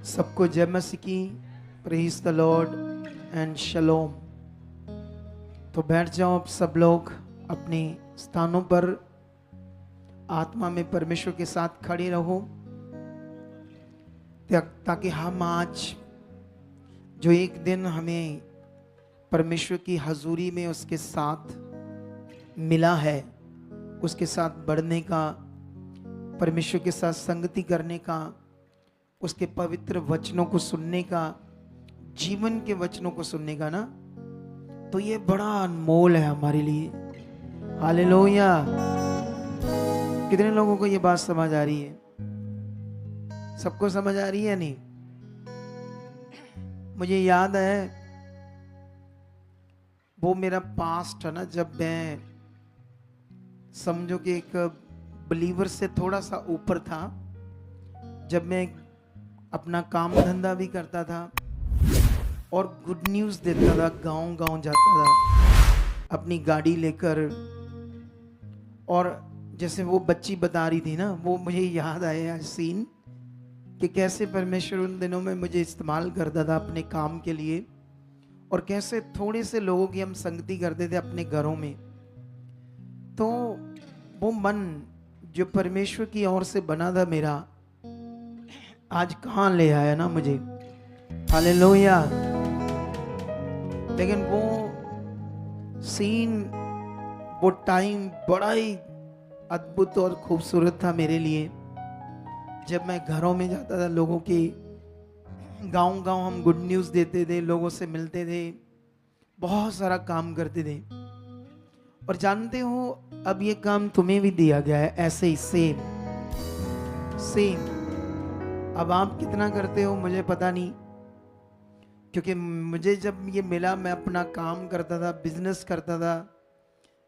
सबको जय मसीह की। Praise the Lord and shalom. तो बैठ जाओ अब सब लोग अपने स्थानों पर, आत्मा में परमेश्वर के साथ खड़े रहो, ताकि हम आज जो एक दिन हमें परमेश्वर की हजूरी में उसके साथ मिला है, उसके साथ बढ़ने का, परमेश्वर के साथ संगति करने का, उसके पवित्र वचनों को सुनने का, जीवन के वचनों को सुनने का ना, तो ये बड़ा अनमोल है हमारे लिए। हालेलुया। कितने लोगों को ये बात समझ आ रही है? सबको समझ आ रही है? नहीं? मुझे याद है वो मेरा पास्ट है ना, जब मैं समझो कि एक बिलीवर से थोड़ा सा ऊपर था, जब मैं अपना काम धंधा भी करता था और गुड न्यूज़ देता था, गांव गांव जाता था अपनी गाड़ी लेकर। और जैसे वो बच्ची बता रही थी ना, वो मुझे याद आया सीन कि कैसे परमेश्वर उन दिनों में मुझे इस्तेमाल करता था अपने काम के लिए, और कैसे थोड़े से लोगों की हम संगति करते थे अपने घरों में। तो वो मन जो परमेश्वर की ओर से बना था मेरा, आज कहाँ ले आया ना मुझे। हालेलुया। लेकिन वो सीन, वो टाइम बड़ा ही अद्भुत और खूबसूरत था मेरे लिए, जब मैं घरों में जाता था, लोगों के गांव गांव हम गुड न्यूज़ देते थे, लोगों से मिलते थे, बहुत सारा काम करते थे। और जानते हो, अब ये काम तुम्हें भी दिया गया है ऐसे ही, सेम सेम। अब आप कितना करते हो मुझे पता नहीं, क्योंकि मुझे जब ये मिला, मैं अपना काम करता था, बिजनेस करता था,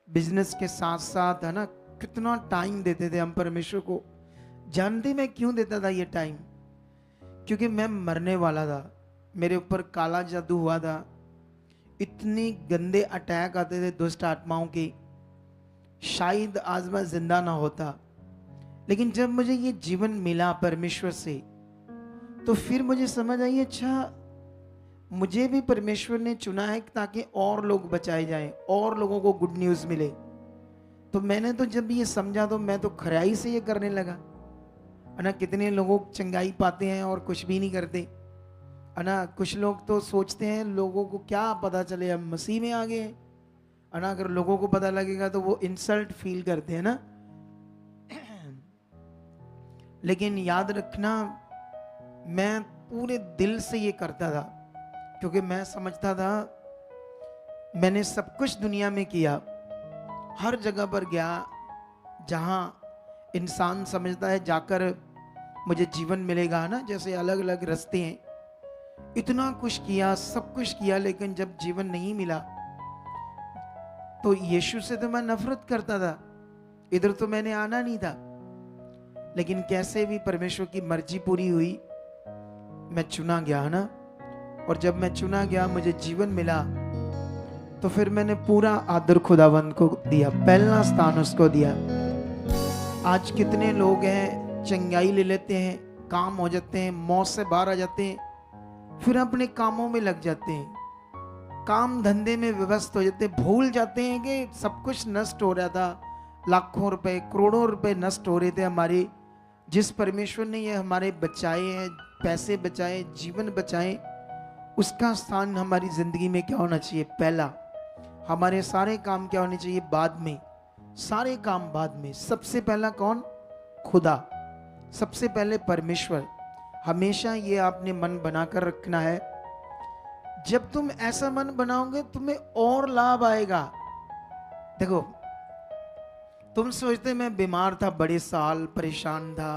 बिजनेस के साथ साथ है ना, कितना टाइम देते थे हम परमेश्वर को। जानते मैं क्यों देता था ये टाइम? क्योंकि मैं मरने वाला था, मेरे ऊपर काला जादू हुआ था, इतनी गंदे अटैक आते थे दुष्ट आत्माओं के, शायद आज मैं जिंदा ना होता। लेकिन जब मुझे ये जीवन मिला परमेश्वर से, तो फिर मुझे समझ आई, अच्छा मुझे भी परमेश्वर ने चुना है ताकि और लोग बचाए जाएं, और लोगों को गुड न्यूज़ मिले। तो मैंने तो जब ये समझा, तो मैं तो खराई से ये करने लगा, है ना। कितने लोगों चंगाई पाते हैं और कुछ भी नहीं करते, है ना। कुछ लोग तो सोचते हैं लोगों को क्या पता चले हम मसीह में आ गए, है ना। अगर लोगों को पता लगेगा तो वो इंसल्ट फील करते हैं ना। लेकिन याद रखना, मैं पूरे दिल से ये करता था, क्योंकि मैं समझता था मैंने सब कुछ दुनिया में किया, हर जगह पर गया जहां इंसान समझता है जाकर मुझे जीवन मिलेगा, ना। जैसे अलग अलग रास्ते हैं, इतना कुछ किया, सब कुछ किया, लेकिन जब जीवन नहीं मिला तो यीशु से तो मैं नफरत करता था, इधर तो मैंने आना नहीं था। लेकिन कैसे भी परमेश्वर की मर्जी पूरी हुई, मैं चुना गया, है ना। और जब मैं चुना गया, मुझे जीवन मिला, तो फिर मैंने पूरा आदर खुदावंद को दिया, पहला स्थान उसको दिया। आज कितने लोग हैं चंगाई ले लेते हैं, काम हो जाते हैं, मौत से बाहर आ जाते हैं, फिर अपने कामों में लग जाते हैं, काम धंधे में व्यस्त हो जाते हैं, भूल जाते हैं कि सब कुछ नष्ट हो रहा था, लाखों रुपए करोड़ों रुपए नष्ट हो रहे थे हमारे। जिस परमेश्वर ने ये हमारे बचाए हैं, पैसे बचाए, जीवन बचाए, उसका स्थान हमारी जिंदगी में क्या होना चाहिए? पहला। हमारे सारे काम क्या होने चाहिए? बाद में। सारे काम बाद में। सबसे पहला कौन? खुदा। सबसे पहले परमेश्वर। हमेशा ये आपने मन बनाकर रखना है। जब तुम ऐसा मन बनाओगे, तुम्हें और लाभ आएगा। देखो, तुम सोचते मैं बीमार था, बड़े साल परेशान था,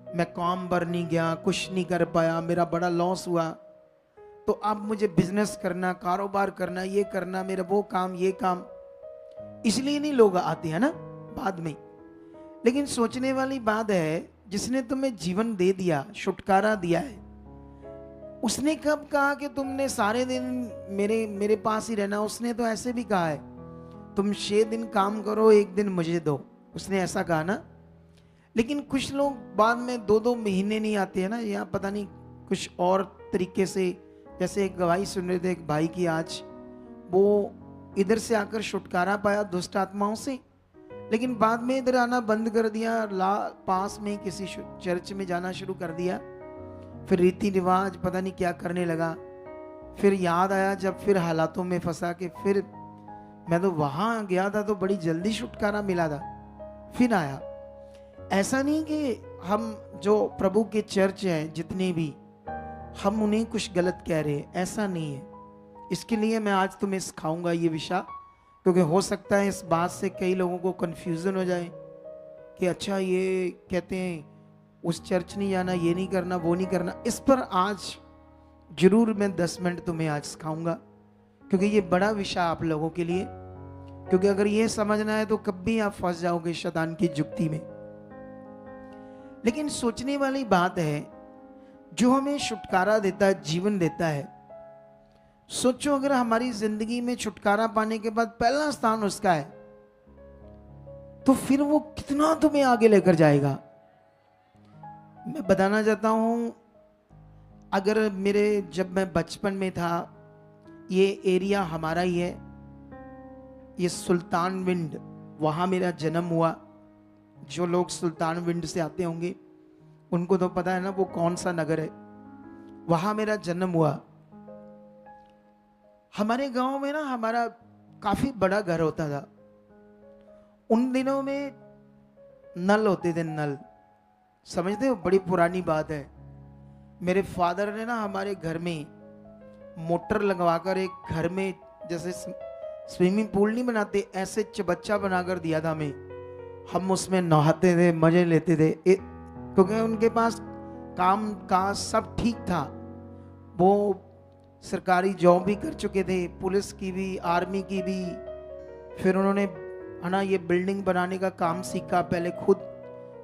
मैं काम पर नहीं गया, कुछ नहीं कर पाया, मेरा बड़ा लॉस हुआ, तो अब मुझे बिजनेस करना, कारोबार करना, ये करना, मेरा वो काम, ये काम। इसलिए नहीं लोग आते हैं ना बाद में। लेकिन सोचने वाली बात है, जिसने तुम्हें जीवन दे दिया, छुटकारा दिया है, उसने कब कहा कि तुमने सारे दिन मेरे पास ही रहना? उसने तो ऐसे भी कहा है, तुम 6 दिन काम करो, 1 दिन मुझे दो। उसने ऐसा कहा ना। लेकिन कुछ लोग बाद में 2-2 महीने नहीं आते हैं ना, यहाँ पता नहीं कुछ और तरीके से, जैसे एक गवाही सुन रहे थे एक भाई की आज, वो इधर से आकर छुटकारा पाया दुष्ट आत्माओं से, लेकिन बाद में इधर आना बंद कर दिया, पास में किसी चर्च में जाना शुरू कर दिया, फिर रीति रिवाज पता नहीं क्या करने लगा। फिर याद आया जब फिर हालातों में फंसा कि फिर मैं तो वहां गया था तो बड़ी जल्दी छुटकारा मिला था, फिर आया। ऐसा नहीं कि हम जो प्रभु के चर्च हैं जितने भी, हम उन्हें कुछ गलत कह रहे हैं, ऐसा नहीं है। इसके लिए मैं आज तुम्हें सिखाऊंगा ये विषय, क्योंकि हो सकता है इस बात से कई लोगों को कन्फ्यूज़न हो जाए कि अच्छा ये कहते हैं उस चर्च नहीं जाना, ये नहीं करना, वो नहीं करना। इस पर आज जरूर मैं 10 मिनट तुम्हें आज सिखाऊंगा, क्योंकि ये बड़ा विषय आप लोगों के लिए, क्योंकि अगर ये समझना है तो कभी आप फंस जाओगे शैतान की जुक्ति में। लेकिन सोचने वाली बात है, जो हमें छुटकारा देता है, जीवन देता है, सोचो अगर हमारी जिंदगी में छुटकारा पाने के बाद पहला स्थान उसका है, तो फिर वो कितना तुम्हें आगे लेकर जाएगा। मैं बताना चाहता हूं, अगर जब मैं बचपन में था, ये एरिया हमारा ही है, ये सुल्तान विंड, वहां मेरा जन्म हुआ। जो लोग सुल्तान विंड से आते होंगे उनको तो पता है ना वो कौन सा नगर है, वहां मेरा जन्म हुआ। हमारे गांव में ना हमारा काफी बड़ा घर होता था। उन दिनों में नल होते थे, नल, समझते हो, बड़ी पुरानी बात है। मेरे फादर ने ना हमारे घर में मोटर लगवाकर एक घर में जैसे स्विमिंग पूल नहीं बनाते, ऐसे चबच्चा बनाकर दिया था हमें। हम उसमें नहाते थे, मजे लेते थे, क्योंकि उनके पास काम काज सब ठीक था। वो सरकारी जॉब भी कर चुके थे, पुलिस की भी, आर्मी की भी। फिर उन्होंने है ना ये बिल्डिंग बनाने का काम सीखा, पहले खुद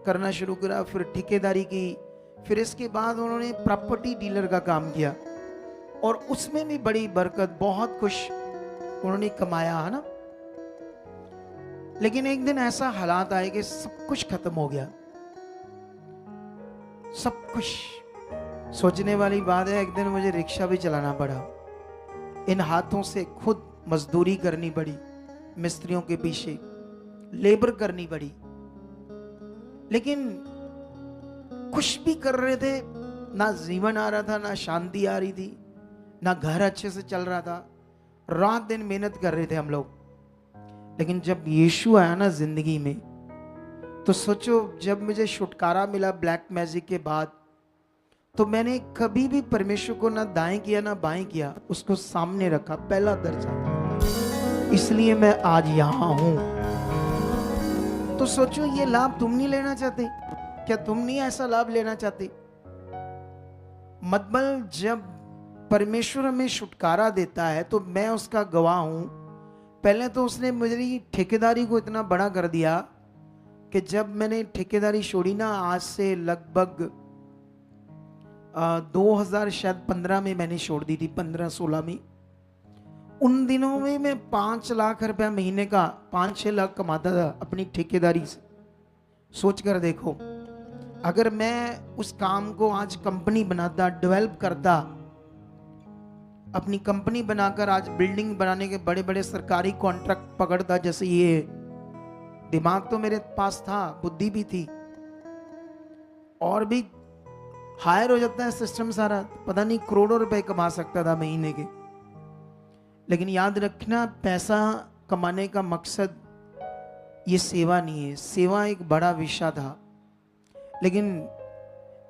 करना शुरू करा, फिर ठेकेदारी की, फिर इसके बाद उन्होंने प्रॉपर्टी डीलर का काम किया, और उसमें भी बड़ी बरकत, बहुत कुछ उन्होंने कमाया, है ना। लेकिन एक दिन ऐसा हालात आए कि सब कुछ खत्म हो गया, सब कुछ। सोचने वाली बात है, एक दिन मुझे रिक्शा भी चलाना पड़ा, इन हाथों से खुद मजदूरी करनी पड़ी, मिस्त्रियों के पीछे लेबर करनी पड़ी। लेकिन कुछ भी कर रहे थे, ना जीवन आ रहा था, ना शांति आ रही थी, ना घर अच्छे से चल रहा था। रात दिन मेहनत कर रहे थे हम लोग। लेकिन जब यीशु आया ना जिंदगी में, तो सोचो, जब मुझे छुटकारा मिला ब्लैक मैजिक के बाद, तो मैंने कभी भी परमेश्वर को ना दाएं किया ना बाएं किया, उसको सामने रखा, पहला दर्जा। इसलिए मैं आज यहां हूं। तो सोचो, ये लाभ तुम नहीं लेना चाहते क्या? तुम नहीं ऐसा लाभ लेना चाहते? मतलब जब परमेश्वर हमें छुटकारा देता है तो मैं उसका गवाह हूं। पहले तो उसने मेरी ठेकेदारी को इतना बड़ा कर दिया कि जब मैंने ठेकेदारी छोड़ी ना, आज से लगभग 2015 में मैंने छोड़ दी थी, 15-16 में। उन दिनों में मैं 5 लाख रुपया महीने का, 5-6 लाख कमाता था अपनी ठेकेदारी से। सोच कर देखो, अगर मैं उस काम को आज कंपनी बनाता, डेवलप करता, अपनी कंपनी बनाकर आज बिल्डिंग बनाने के बड़े बड़े सरकारी कॉन्ट्रैक्ट पकड़ता, जैसे ये, दिमाग तो मेरे पास था, बुद्धि भी थी, और भी हायर हो जाता है सिस्टम सारा, पता नहीं करोड़ों रुपए कमा सकता था महीने के। लेकिन याद रखना, पैसा कमाने का मकसद ये सेवा नहीं है, सेवा एक बड़ा विषय था। लेकिन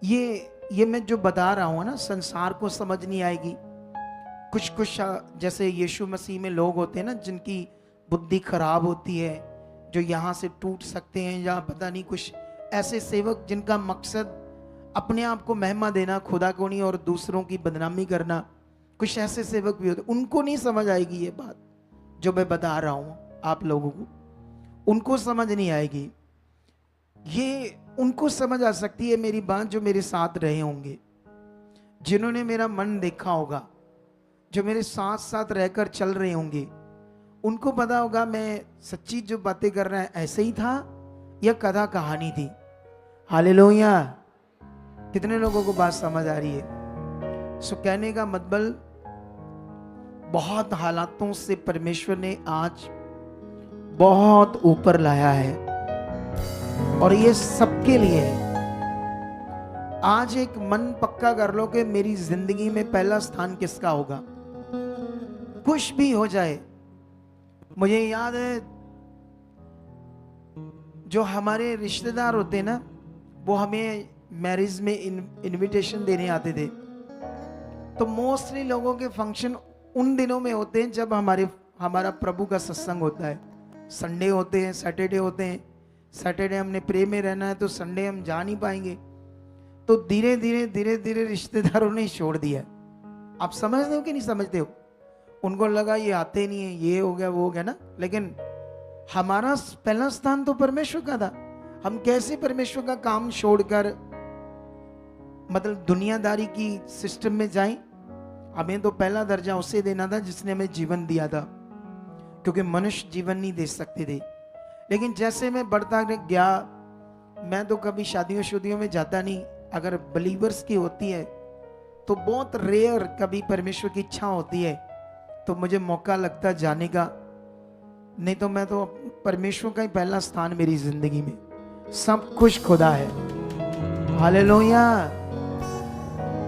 ये मैं जो बता रहा हूं ना, संसार को समझ नहीं आएगी। कुछ जैसे यीशु मसीह में लोग होते हैं ना, जिनकी बुद्धि खराब होती है, जो यहाँ से टूट सकते हैं, या पता नहीं कुछ ऐसे सेवक जिनका मकसद अपने आप को महिमा देना, खुदा को नहीं, और दूसरों की बदनामी करना। कुछ ऐसे सेवक भी होते, उनको नहीं समझ आएगी ये बात जो मैं बता रहा हूं आप लोगों को, उनको समझ नहीं आएगी। ये उनको समझ आ सकती है मेरी बात जो मेरे साथ रहे होंगे, जिन्होंने मेरा मन देखा होगा, जो मेरे साथ साथ रहकर चल रहे होंगे। उनको पता होगा मैं सच्ची जो बातें कर रहा है ऐसे ही था या कथा कहानी थी। हालेलुया। कितने लोगों को बात समझ आ रही है? सो कहने का मतलब बहुत हालातों से परमेश्वर ने आज बहुत ऊपर लाया है और ये सबके लिए है। आज एक मन पक्का कर लो कि मेरी जिंदगी में पहला स्थान किसका होगा। कुछ भी हो जाए। मुझे याद है जो हमारे रिश्तेदार होते हैं ना, वो हमें मैरिज में इनविटेशन देने आते थे। तो मोस्टली लोगों के फंक्शन उन दिनों में होते हैं जब हमारा प्रभु का सत्संग होता है। संडे होते हैं, सैटरडे होते हैं। सैटरडे हमने प्रे में रहना है तो संडे हम जा नहीं पाएंगे। तो धीरे धीरे रिश्तेदारों ने छोड़ दिया। आप समझते हो कि नहीं समझते हो? उनको लगा ये आते नहीं है, ये हो गया वो हो गया ना। लेकिन हमारा पहला स्थान तो परमेश्वर का था। हम कैसे परमेश्वर का काम छोड़कर मतलब दुनियादारी की सिस्टम में जाएं? हमें तो पहला दर्जा उसे देना था जिसने हमें जीवन दिया था, क्योंकि मनुष्य जीवन नहीं दे सकते थे। लेकिन जैसे मैं बढ़ता गया, मैं तो कभी शादियों में जाता नहीं। अगर बिलीवर्स की होती है तो बहुत रेयर, कभी परमेश्वर की इच्छा होती है तो मुझे मौका लगता जाने का। नहीं तो मैं तो परमेश्वर का ही पहला स्थान मेरी जिंदगी में। सब कुछ खुदा है। हालेलुया।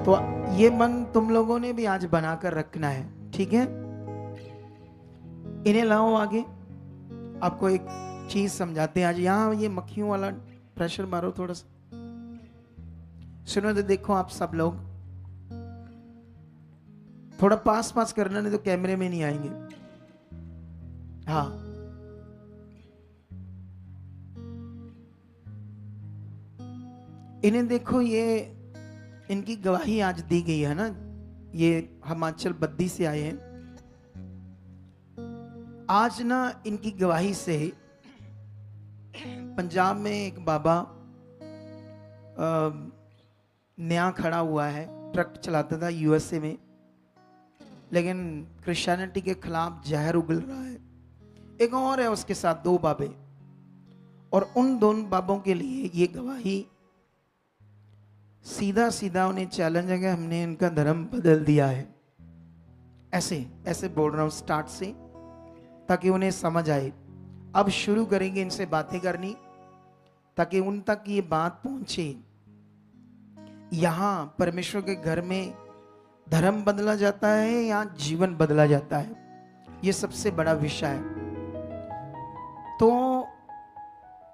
तो ये मन तुम लोगों ने भी आज बनाकर रखना है, ठीक है? इन्हें लाओ आगे, आपको एक चीज समझाते हैं आज। यहाँ ये मक्खियों वाला प्रेशर मारो थोड़ा सा। सुनो तो देखो आप सब लोग थोड़ा पास करना, नहीं तो कैमरे में नहीं आएंगे। हाँ, इन्हें देखो, ये इनकी गवाही आज दी गई है ना। ये हिमाचल बद्दी से आए हैं। आज ना इनकी गवाही से पंजाब में एक बाबा नया खड़ा हुआ है। ट्रक चलाता था यूएसए में, लेकिन क्रिश्चियनिटी के खिलाफ जहर उगल रहा है। एक और है उसके साथ, 2 बाबे। और उन दोनों बाबों के लिए ये गवाही सीधा उन्हें चैलेंज है कि हमने इनका धर्म बदल दिया है। ऐसे बोल रहा हूं स्टार्ट से, ताकि उन्हें समझ आए। अब शुरू करेंगे इनसे बातें करनी, ताकि उन तक ये बात पहुंचे। यहां परमेश्वर के घर में धर्म बदला जाता है या जीवन बदला जाता है, ये सबसे बड़ा विषय है। तो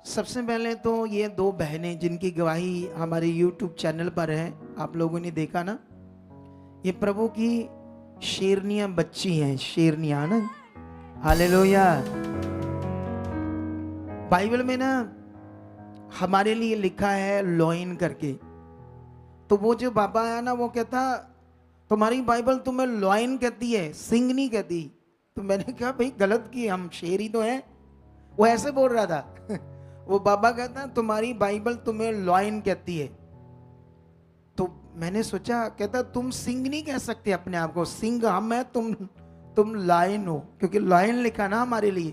सबसे पहले तो ये 2 बहनें जिनकी गवाही हमारे YouTube चैनल पर है, आप लोगों ने देखा ना। ये प्रभु की शेरनियां बच्ची हैं, शेरनियां ना। हालेलुया। बाइबल में ना हमारे लिए लिखा है लॉइन करके। तो वो जो बाबा आया ना, वो कहता तुम्हारी बाइबल तुम्हें लॉइन कहती है, सिंग नहीं कहती। तो मैंने कहा भाई गलत की, हम शेर ही तो हैं। वो ऐसे बोल रहा था। वो बाबा कहता तुम्हारी बाइबल तुम्हें लॉइन कहती है। तो मैंने सोचा, कहता तुम सिंग नहीं कह सकते अपने आप को, सिंग हम है, तुम लायन हो, क्योंकि लायन लिखा ना हमारे लिए।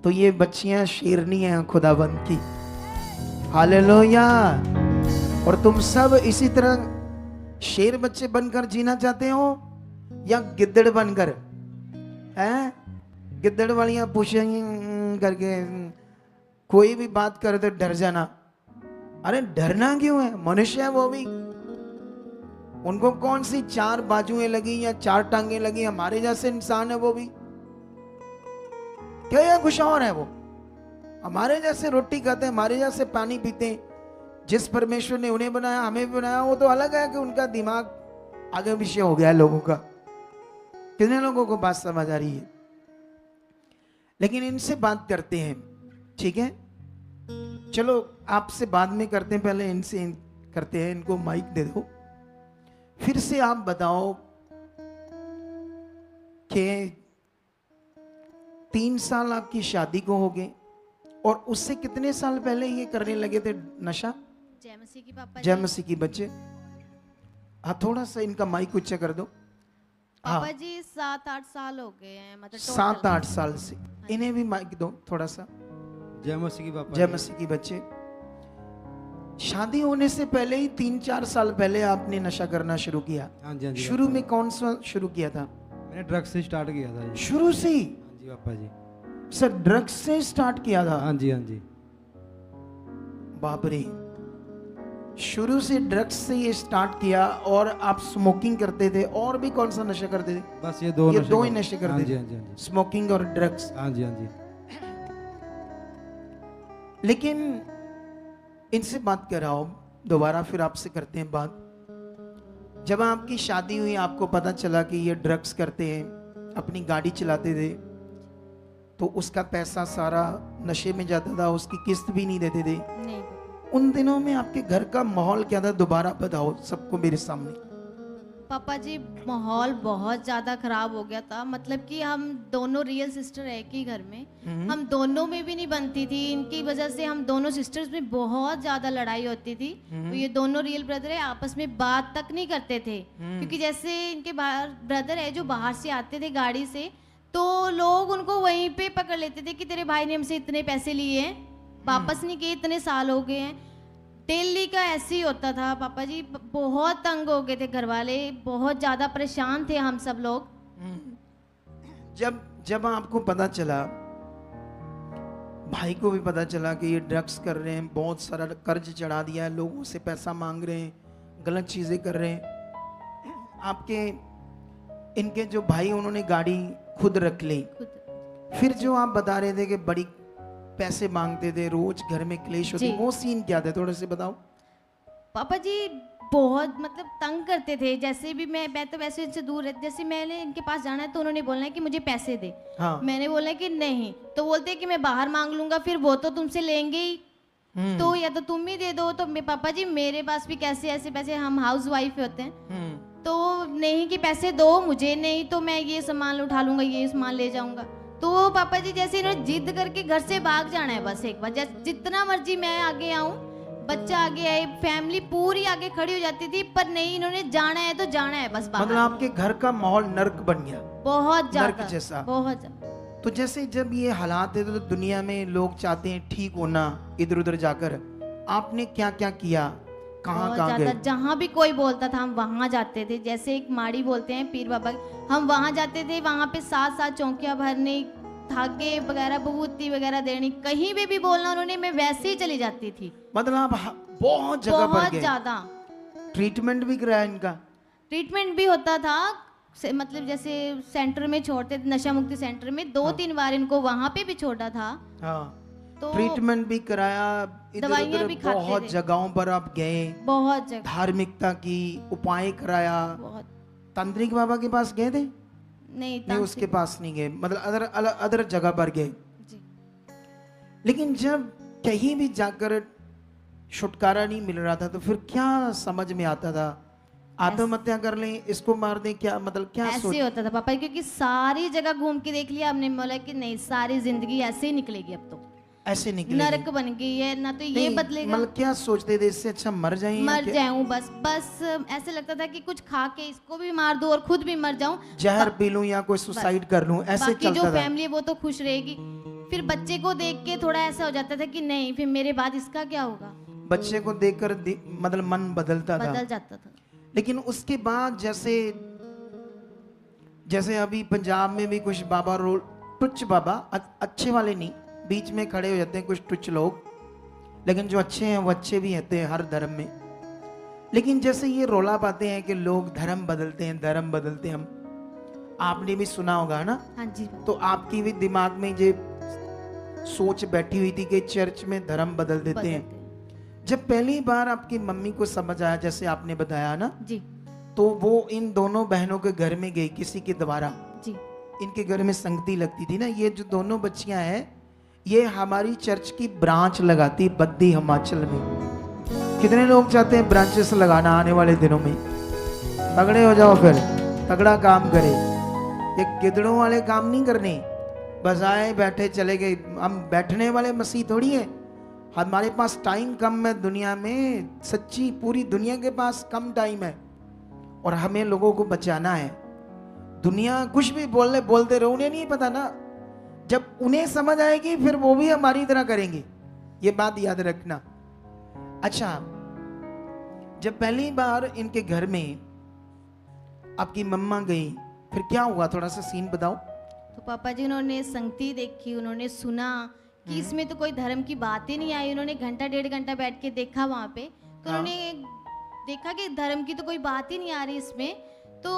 तो ये बच्चियां शेरनी हैं खुदाबंद की। हालेलुया। और तुम सब इसी तरह शेर बच्चे बनकर जीना चाहते हो या गिद्दड़ बनकर? हैं? गिद्दड़ वालियां पूछेंगी करके कोई भी बात करे तो डर जाना। अरे डरना क्यों है? मनुष्य है वो भी। उनको कौन सी 4 बाजुएं लगी या 4 टांगे लगी? हमारे जैसे इंसान है वो भी। क्या या कुछ और है वो? हमारे जैसे रोटी खाते हैं, हमारे जैसे पानी पीते हैं। जिस परमेश्वर ने उन्हें बनाया, हमें भी बनाया, वो तो अलग है कि उनका दिमाग आगे पीछे हो गया है लोगों का। कितने लोगों को बात समझ आ रही है? लेकिन इनसे बात करते हैं, ठीक है? चलो आपसे बाद में करते हैं, पहले इनसे करते हैं। इनको माइक दे दो। फिर से आप बताओ कि 3 साल आपकी शादी को हो गए, और उससे कितने साल पहले ये करने लगे थे नशा? जय मसीह की पापा। जय मसीह की बच्चे। हाँ, थोड़ा सा इनका माइक ऊंचा कर दो। पापा जी 7-8 साल हो गए हैं, मतलब 7-8 साल से। इन्हें भी माइक दो थोड़ा सा। जय मसीह की पापा। जय मसीह की बच्चे। शादी होने से पहले ही 3-4 साल पहले आपने नशा करना शुरू किया। हाँ जी हाँ जी शुरू पापा में कौन सा शुरू किया था? जी। मैंने ड्रग्स से स्टार्ट किया था जी। शुरू से ही हाँ जी पापा जी। सर ड्रग्स से स्टार्ट किया था? हाँ जी हाँ जी। बाप रे, शुरू से ड्रग्स से ये स्टार्ट किया। और आप स्मोकिंग करते थे, और भी कौन सा नशा करते थे? बस ये दो ये नशे दो ही कर- नशे हाँ करते जी थे, हाँ जी हाँ जी। स्मोकिंग और ड्रग्स। हाँ जी हाँ जी। लेकिन इनसे बात कर रहा हूं, दोबारा फिर आपसे करते हैं बात। जब आपकी शादी हुई, आपको पता चला कि ये ड्रग्स करते हैं, अपनी गाड़ी चलाते थे, तो उसका पैसा सारा नशे में जाता था, उसकी किस्त भी नहीं देते थे। नहीं उन दिनों में आपके घर का माहौल क्या था? दोबारा बताओ सबको मेरे सामने। पापा जी, माहौल बहुत ज़्यादा खराब हो गया था। मतलब कि हम दोनों रियल सिस्टर है एक ही घर में, हम दोनों में भी नहीं बनती थी। इनकी वजह से हम दोनों सिस्टर्स में बहुत ज़्यादा लड़ाई होती थी। तो ये दोनों रियल ब्रदर है, आपस में बात तक नहीं करते थे। क्योंकि जैसे इनके बाहर ब्रदर है जो बाहर से आते थे गाड़ी से, तो लोग उनको वहीं पे पकड़ लेते थे कि तेरे भाई ने हमसे इतने पैसे लिए हैं, वापस नहीं किए, इतने साल हो गए हैं। डेली का ऐसे ही होता था पापा जी। बहुत तंग हो गए थे घर वाले, बहुत ज़्यादा परेशान थे हम सब लोग। जब जब आपको पता चला, भाई को भी पता चला कि ये ड्रग्स कर रहे हैं, बहुत सारा कर्ज चढ़ा दिया है, लोगों से पैसा मांग रहे हैं, गलत चीजें कर रहे हैं, आपके इनके जो भाई उन्होंने गाड़ी खुद रख ली। खुद फिर जो आप बता रहे थे कि बड़ी पैसे मांगते थे, रोज घर में क्लेश होती, जी। वो सीन क्या थे? थोड़े से बताओ। पापा जी बहुत मतलब तंग करते थे। जैसे भी मैं तो वैसे इनसे दूर रहती, जैसे मैंने इनके पास जाना है तो उन्होंने बोलना है कि मुझे पैसे दे। हाँ। मैंने बोला कि नहीं, तो बोलते हैं कि मैं बाहर मांग लूंगा, फिर वो तो तुमसे लेंगे ही, तो या तो तुम ही दे दो। तो पापा जी मेरे पास भी कैसे ऐसे पैसे, हम हाउस वाइफ होते हैं, तो नहीं कि पैसे दो मुझे, नहीं तो मैं ये सामान उठा लूंगा, ये सामान ले जाऊंगा। तो पापा जी जैसे इन्होंने जिद करके घर से भाग जाना है बस एक बार, जितना मर्जी मैं आगे आऊं, बच्चा आगे आए, फैमिली पूरी आगे खड़ी हो जाती थी, पर नहीं, इन्होंने जाना है तो जाना है बस बाहर। मतलब आपके घर का माहौल नर्क बन गया, बहुत ज्यादा, नर्क जैसा। बहुत ज्यादा। तो जैसे जब ये हालात है तो दुनिया में लोग चाहते हैं ठीक होना, इधर उधर जाकर आपने क्या क्या किया, कहाँ बहुत कहाँ ज्यादा, गए? जहाँ भी कोई बोलता था हम वहां जाते थे। जैसे एक माड़ी बोलते हैं पीर बाबा, हम वहां जाते थे। वहां पे 7 चौकियां भरने, धागे वगैरह, बबूती वगैरह देनी, कहीं भी बोलना उन्होंने, मैं वैसे ही चली जाती थी। मतलब आप बहुत जगह पर बहुत गए, ज्यादा। ट्रीटमेंट भी कराया इनका? ट्रीटमेंट भी होता था, मतलब जैसे सेंटर में छोड़ते थे, नशा मुक्ति सेंटर में 2-3 बार इनको वहां पे भी छोड़ा था। हाँ, तो ट्रीटमेंट भी कराया, इधर दवाइयाँ उधर भी खाते बहुत थे। जगहों पर आप गए, बहुत जगह, धार्मिकता की उपाय कराया। बहुत। तांत्रिक बाबा के पास गए थे? नहीं, नहीं, उसके पास नहीं गए, मतलब अदर जगह पर गए। जी। लेकिन जब कहीं भी जाकर छुटकारा नहीं मिल रहा था, तो फिर क्या समझ में आता था? आत्महत्या कर लें, इसको मार दें, क्या मतलब क्या सोच? ऐसे होता था पापा, क्योंकि सारी जगह घूम के देख लिया हमने, बोला कि नहीं, सारी जिंदगी ऐसे ही निकलेगी, अब तो ऐसे निकले नरक बन गई है ना, तो ये बदलेगा, मतलब क्या सोचते थे, इससे अच्छा मर जाएं या मर क्या? जाऊं बस। बस ऐसे लगता था कि कुछ खा के इसको भी मार दूं और खुद भी मर जाऊं, जहर पी लूं या कोई सुसाइड कर लूं, ऐसे बाकी जो चलता था। फैमिली है वो तो खुश रहेगी। फिर बच्चे को देख के थोड़ा ऐसा हो जाता था कि नहीं, फिर मेरे बाद इसका क्या होगा, बच्चे को देखकर मतलब मन बदलता था। बदल जाता था। लेकिन उसके बाद जैसे अभी पंजाब में भी कुछ बाबा रोल, टुच बाबा, अच्छे वाले नहीं, बीच में खड़े हो जाते हैं कुछ टुच लोग, लेकिन जो अच्छे हैं वो अच्छे भी रहते हैं हर धर्म में। लेकिन जैसे ये रोला पाते हैं कि लोग धर्म बदलते हैं, धर्म बदलते हैं, हम आपने भी सुना होगा ना? हाँ जी। तो आपकी भी दिमाग में ये सोच बैठी हुई थी कि चर्च में धर्म बदल देते हैं। जब पहली बार आपकी मम्मी को समझ आया, जैसे आपने बताया ना, जी तो वो इन दोनों बहनों के घर में गई किसी के द्वारा, जी। इनके घर में संगति लगती थी ना। ये जो दोनों बच्चियां हैं, ये हमारी चर्च की ब्रांच लगाती बद्दी हिमाचल में। कितने लोग चाहते हैं ब्रांचेस लगाना आने वाले दिनों में? तगड़े हो जाओ, फिर तगड़ा काम करे। ये गिदड़ों वाले काम नहीं करने, बस आए बैठे चले गए। हम बैठने वाले मसीह थोड़ी है, हमारे पास टाइम कम है दुनिया में, सच्ची पूरी दुनिया के पास कम टाइम है और हमें लोगों को बचाना है। दुनिया कुछ भी बोलते रहो, उन्हें नहीं पता ना, जब उन्हें समझ आएगी फिर वो भी हमारी तरह करेंगे, ये बात याद रखना। अच्छा, जब पहली बार इनके घर में आपकी मम्मा गई, फिर क्या हुआ, थोड़ा सा सीन बताओ। तो पापा जी उन्होंने संगति देखी, उन्होंने सुना कि इसमें तो कोई धर्म की बात ही नहीं आई। उन्होंने घंटा 1.5 घंटा बैठ के देखा वहाँ पे, तो हाँ। उन्होंने देखा कि धर्म की तो कोई बात ही नहीं आ रही इसमें। तो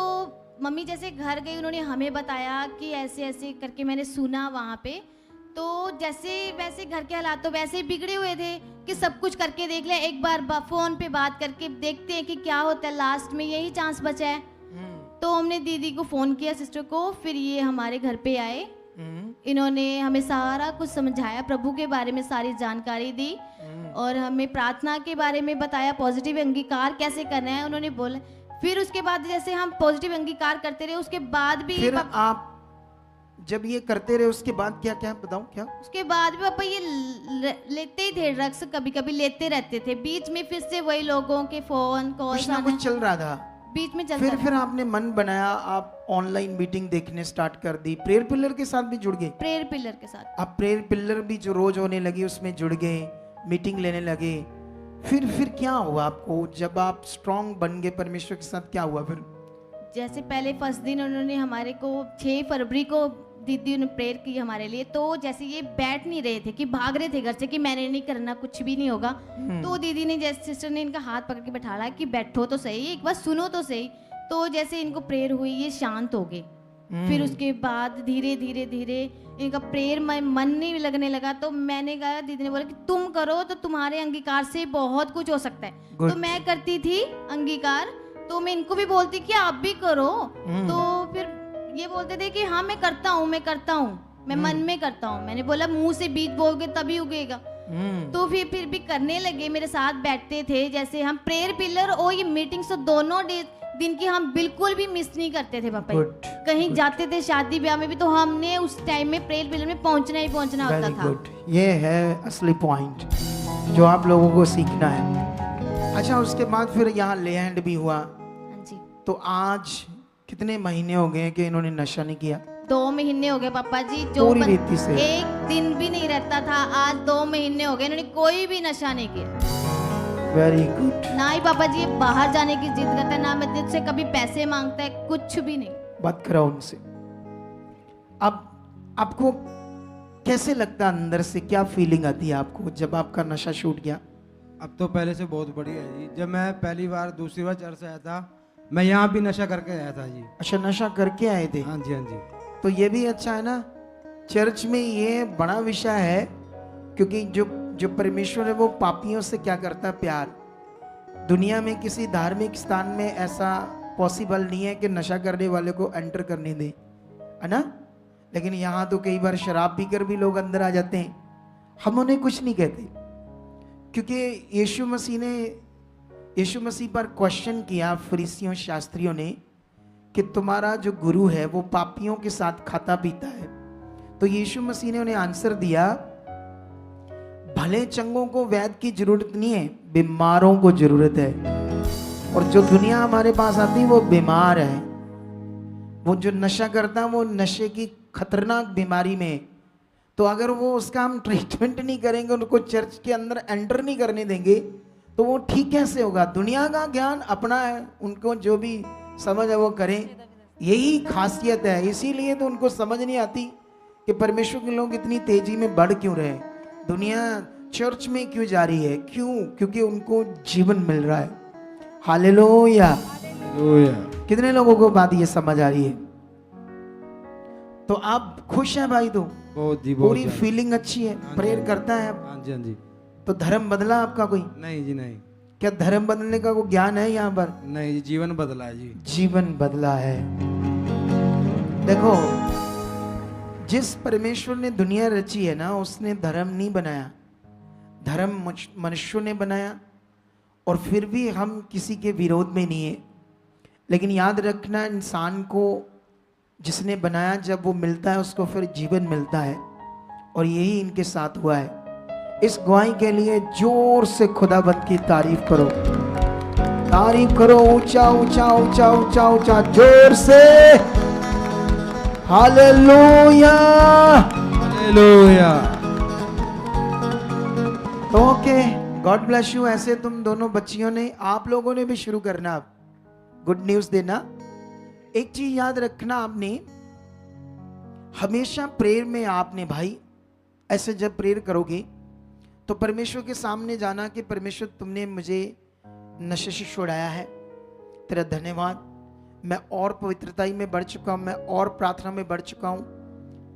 मम्मी जैसे घर गई, उन्होंने हमें बताया कि ऐसे ऐसे करके मैंने सुना वहाँ पे। तो जैसे वैसे घर के हालात तो वैसे ही बिगड़े हुए थे कि सब कुछ करके देख ले, एक बार फ़ोन पे बात करके देखते हैं कि क्या होता है, लास्ट में यही चांस बचा है। तो हमने दीदी को फ़ोन किया, सिस्टर को, फिर ये हमारे घर पे आए। इन्होंने हमें सारा कुछ समझाया, प्रभु के बारे में सारी जानकारी दी और हमें प्रार्थना के बारे में बताया, पॉजिटिव अंगीकार कैसे करना है उन्होंने बोला। फिर उसके बाद जैसे हम पॉजिटिव अंगीकार करते रहे, उसके बाद भी फिर आप जब ये करते रहे उसके बाद क्या क्या बताऊं क्या? उसके बाद भी पापा ये लेते ही थे ड्रग्स, कभी कभी लेते रहते थे। बीच में फिर से वही लोगों के फोन कॉल कुछ ना कुछ चल रहा था, बीच में चलता फिर आपने मन बनाया, आप ऑनलाइन मीटिंग देखने स्टार्ट कर दी, प्रेयर पिलर के साथ भी जुड़ गए। प्रेयर पिलर के साथ आप प्रेयर पिलर भी जो रोज होने लगी उसमें जुड़ गए, मीटिंग लेने लगे। फिर क्या हुआ आपको जब आप स्ट्रांग बन गए परमेश्वर के साथ, क्या हुआ फिर? जैसे पहले फर्स्ट दिन उन्होंने हमारे को 6 फरवरी को दीदी ने प्रेयर की हमारे लिए। तो जैसे ये बैठ नहीं रहे थे कि भाग रहे थे घर से कि मैंने नहीं करना, कुछ भी नहीं होगा। तो दीदी ने, जैसे सिस्टर ने इनका हाथ पकड़ के बैठाया कि बैठो तो सही, एक बार सुनो तो सही। तो जैसे इनको प्रेयर हुई, ये शांत हो गए। फिर उसके बाद धीरे धीरे धीरे इनका प्रेयर में मन नहीं लगने लगा। तो मैंने कहा, दीदी ने बोला कि तुम करो तो तुम्हारे अंगीकार से बहुत कुछ हो सकता है। तो मैं करती थी अंगीकार, तो मैं इनको भी बोलती कि आप भी करो। तो फिर ये बोलते थे कि हाँ मैं करता हूँ, मैं मन में करता हूँ। मैंने बोला मुंह से बीज बोलोगे तभी उगेगा। तो फिर भी करने लगे, मेरे साथ बैठते थे। जैसे हम प्रेयर पिलर और ये मीटिंग्स तो दोनों दिन की हम बिल्कुल भी मिस नहीं करते थे पापा। कहीं जाते थे शादी ब्याह में भी, तो हमने उस टाइम में प्रेयर पिलर में पहुंचना ही पहुंचना होता था। ये है असली पॉइंट जो आप लोगों को सीखना है। अच्छा, उसके बाद फिर यहाँ ले हैंड भी हुआ। हाँ जी। तो आज कितने महीने हो गए कि इन्होंने नशा नहीं किया? 2 महीने हो गए पापा जी। जो पूरी रीति से एक दिन भी नहीं रहता था, आज 2 महीने हो गए इन्होंने कोई भी नशा नहीं किया। Very good. ना ही पापा जी बाहर जाने की जिद करता है, ना मैं मुझसे कभी पैसे मांगता है, कुछ भी नहीं। बात करो उनसे। अब आपको कैसे लगता, अंदर से क्या फीलिंग आती है आपको जब आपका नशा छूट गया? अब तो पहले से बहुत बढ़िया है जी। जब मैं पहली बार दूसरी बार चर्च आया था, मैं यहाँ भी नशा करके आया था जी। अच्छा, नशा करके आए थे? हाँ जी, हाँ जी। तो ये भी अच्छा है ना, चर्च में ये बड़ा विषय है, क्योंकि जो परमेश्वर है वो पापियों से क्या करता है, प्यार। दुनिया में किसी धार्मिक स्थान में ऐसा पॉसिबल नहीं है कि नशा करने वाले को एंटर करने दे, है ना। लेकिन यहाँ तो कई बार शराब पीकर भी लोग अंदर आ जाते हैं, हम उन्हें कुछ नहीं कहते, क्योंकि यीशु मसीह पर क्वेश्चन किया फरीसियों शास्त्रियों ने कि तुम्हारा जो गुरु है वो पापियों के साथ खाता पीता है। तो यीशु मसीह ने उन्हें आंसर दिया, भले चंगों को वैद्य की जरूरत नहीं है, बीमारों को जरूरत है। और जो दुनिया हमारे पास आती है वो बीमार है। वो जो नशा करता है वो नशे की खतरनाक बीमारी में, तो अगर वो उसका हम ट्रीटमेंट नहीं करेंगे, उनको चर्च के अंदर एंटर नहीं करने देंगे, तो वो ठीक कैसे होगा। दुनिया का ज्ञान अपना है, उनको जो भी समझ है वो करें, यही खासियत है। इसीलिए तो उनको समझ नहीं आती कि परमेश्वर के लोग इतनी तेजी में बढ़ क्यों रहे, दुनिया चर्च में क्यों जा रही है, क्यों? क्योंकि उनको जीवन मिल रहा है। हालेलुया। कितने लोगों को बात ये समझ आ रही है? तो आप खुश हैं भाई? तो बहुत जी, बहुत पूरी फीलिंग अच्छी है, प्रेयर करता है। हाँ जी, हाँ जी। तो धर्म बदला आपका कोई? नहीं जी, नहीं। क्या धर्म बदलने का कोई ज्ञान है यहाँ पर? नहीं जी, जीवन बदला है जी। जीवन बदला है। देखो, जिस परमेश्वर ने दुनिया रची है ना, उसने धर्म नहीं बनाया, धर्म मनुष्यों ने बनाया। और फिर भी हम किसी के विरोध में नहीं है, लेकिन याद रखना, इंसान को जिसने बनाया, जब वो मिलता है उसको फिर जीवन मिलता है। और यही इनके साथ हुआ है। इस गवाही के लिए जोर से खुदाबंद की तारीफ करो, तारीफ करो, ऊंचा ऊंचा ऊंचा ऊंचा ऊंचा, जोर से। Hallelujah, hallelujah. तो ओके, गॉड ब्लेस यू। ऐसे तुम दोनों बच्चियों ने, आप लोगों ने भी शुरू करना, अब गुड न्यूज देना। एक चीज याद रखना, आपने हमेशा प्रेयर में आपने भाई ऐसे जब प्रेयर करोगे तो परमेश्वर के सामने जाना कि परमेश्वर तुमने मुझे नशे से छुड़ाया है, तेरा धन्यवाद। मैं और पवित्रता में बढ़ चुका हूं, मैं और प्रार्थना में बढ़ चुका हूं,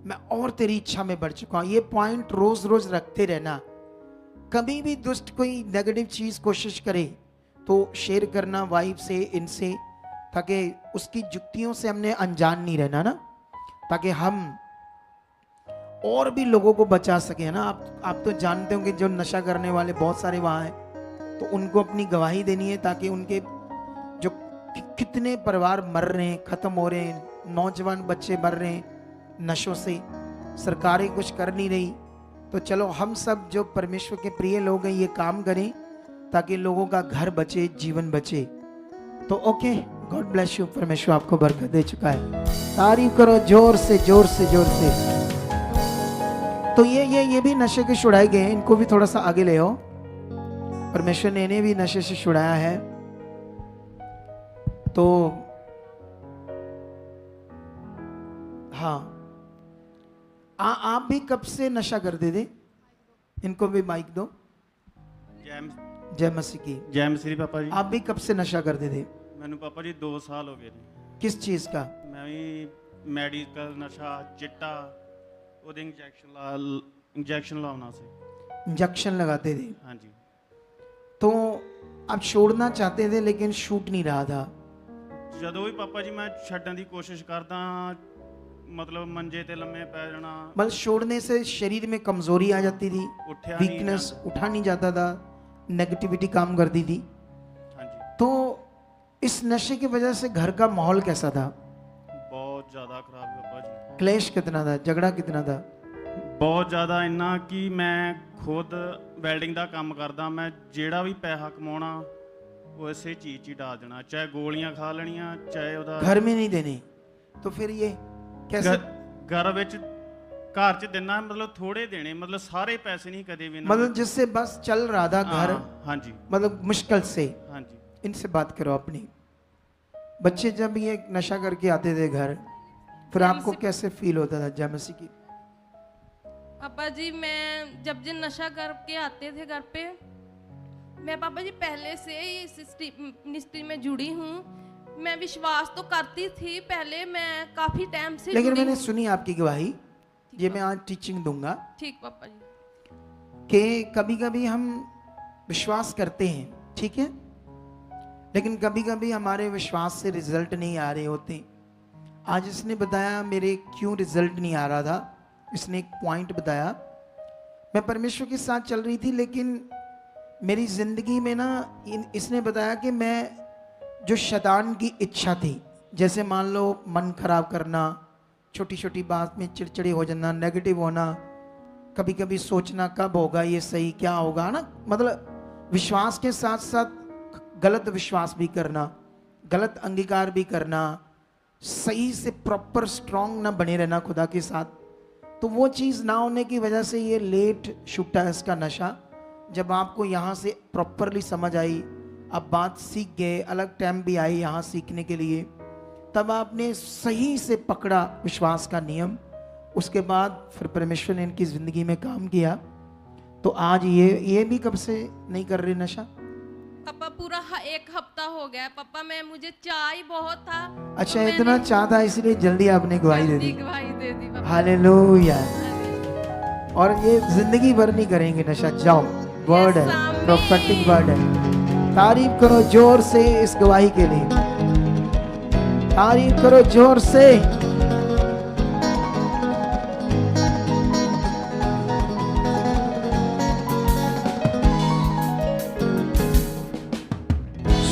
मैं और तेरी इच्छा में बढ़ चुका हूं। ये पॉइंट रोज रोज रखते रहना। कभी भी दुष्ट कोई नेगेटिव चीज कोशिश करे तो शेयर करना वाइफ से, इनसे, ताकि उसकी जुक्तियों से हमने अनजान नहीं रहना ना, ताकि हम और भी लोगों को बचा सके, है ना। आप तो जानते होंगे जो नशा करने वाले बहुत सारे वहां हैं, तो उनको अपनी गवाही देनी है, ताकि उनके जो कितने परिवार मर रहे हैं, खत्म हो रहे हैं, नौजवान बच्चे मर रहे हैं नशों से, सरकारें कुछ कर नहीं रही। तो चलो हम सब जो परमेश्वर के प्रिय लोग हैं ये काम करें ताकि लोगों का घर बचे, जीवन बचे। तो ओके, गॉड ब्लेस यू। परमेश्वर आपको बरकत दे चुका है। तारीफ करो जोर से जोर से जोर से। तो ये भी नशे के छुड़ाए गए हैं, इनको भी थोड़ा सा आगे ले आओ। परमेश्वर ने इन्हें भी नशे से छुड़ाया है। तो हाँ, आप भी कब से नशा करते थे? इनको भी माइक दो। जय मसीह की। जय मसीह पापा जी। आप भी कब से नशा करते थे? मैंने पापा जी 2 साल हो गए ने। किस चीज का? मैं भी मेडिकल नशा, चिट्टा, ਉਹਦੇ इंजेक्शन लाना से। इंजेक्शन लगाते थे? हाँ जी। तो आप छोड़ना चाहते थे लेकिन छूट नहीं रहा था। ਜਦੋਂ ਵੀ ਪਾਪਾ ਜੀ ਮੈਂ ਛੱਡਣ ਦੀ ਕੋਸ਼ਿਸ਼ ਕਰਦਾ, मतलब मंजे ते लम्मे पै जाना, मतलब छोड़ने से शरीर में कमजोरी आ जाती थी, उठा नहीं वीकनेस, जाता। उठा नहीं जाता था, नेगेटिविटी काम करती थी। हाँ जी। तो इस नशे की वजह से घर का माहौल कैसा था? बहुत ज़्यादा खराब है पापा जी। क्लेश कितना था, झगड़ा कितना था? बहुत ज़्यादा, इन्ना कि मैं खुद वैल्डिंग का काम करदा, मैं ਜਿਹੜਾ ਵੀ ਪੈਸਾ ਕਮਾਉਣਾ ਉਹ ਇਸੇ ਚੀਜ਼ 'ਚ ਹੀ ਡਾਲ ਦੇਣਾ, ਚਾਹੇ ਗੋਲੀਆਂ ਖਾ ਲੈਣੀਆਂ, ਚਾਹੇ ਉਹਦਾ घर में नहीं देने। तो फिर ये कैसे? घर ਵਿੱਚ ਘਰ 'ਚ ਦੇਣਾ, मतलब थोड़े देने, मतलब सारे पैसे नहीं कदे भी ना। मतलब जिससे बस चल रहा था घर, हाँ जी। मतलब मुश्किल से। हाँ जी। इनसे बात करो अपनी। बच्चे जब ये नशा करके आते थे घर, फिर आपको कैसे फील होता था? जय मसीह की। पापा जी मैं जब ये नशा करके आते थे घर पे, मैं पापा जी पहले से ही इस मिनिस्ट्री में जुड़ी हूँ। मैं विश्वास तो करती थी पहले, मैं काफी टाइम से लेकिन जुड़ी मैंने हूँ। सुनी आपकी गवाही, ये मैं आज टीचिंग दूंगा ठीक पापा जी। कि कभी कभी हम विश्वास करते हैं, ठीक है, लेकिन कभी कभी हमारे विश्वास से रिजल्ट नहीं आ रहे होते। आज इसने बताया मेरे क्यों रिजल्ट नहीं आ रहा था। इसने एक पॉइंट बताया, मैं परमेश्वर के साथ चल रही थी लेकिन मेरी जिंदगी में ना, इसने बताया कि मैं जो शैतान की इच्छा थी, जैसे मान लो मन खराब करना, छोटी छोटी बात में चिड़चिड़ी हो जाना, नेगेटिव होना, कभी कभी सोचना कब होगा ये सही, क्या होगा ना, मतलब विश्वास के साथ साथ गलत विश्वास भी करना, गलत अंगीकार भी करना, सही से प्रॉपर स्ट्रांग ना बने रहना खुदा के साथ। तो वो चीज़ ना होने की वजह से ये लेट छूटा है इसका नशा। जब आपको यहाँ से प्रॉपरली समझ आई, आप बात सीख गए, अलग टाइम भी आई यहाँ सीखने के लिए, तब आपने सही से पकड़ा विश्वास का नियम, उसके बाद फिर परमेश्वर ने इनकी ज़िंदगी में काम किया। तो आज ये भी कब से नहीं कर रहे नशा? पापा पूरा 1 हफ्ता हो गया पापा। मैं मुझे चाय बहुत था। अच्छा, तो इतना मैंने चाह था इसलिए जल्दी आपने गवाही दे दी। गवाही दे दी पापा। हालेलुया। और ये जिंदगी भर नहीं करेंगे नशा। जाओ, वर्ड है, प्रोफेटिक वर्ड है। तारीफ करो जोर से इस गवाही के लिए, तारीफ करो जोर से।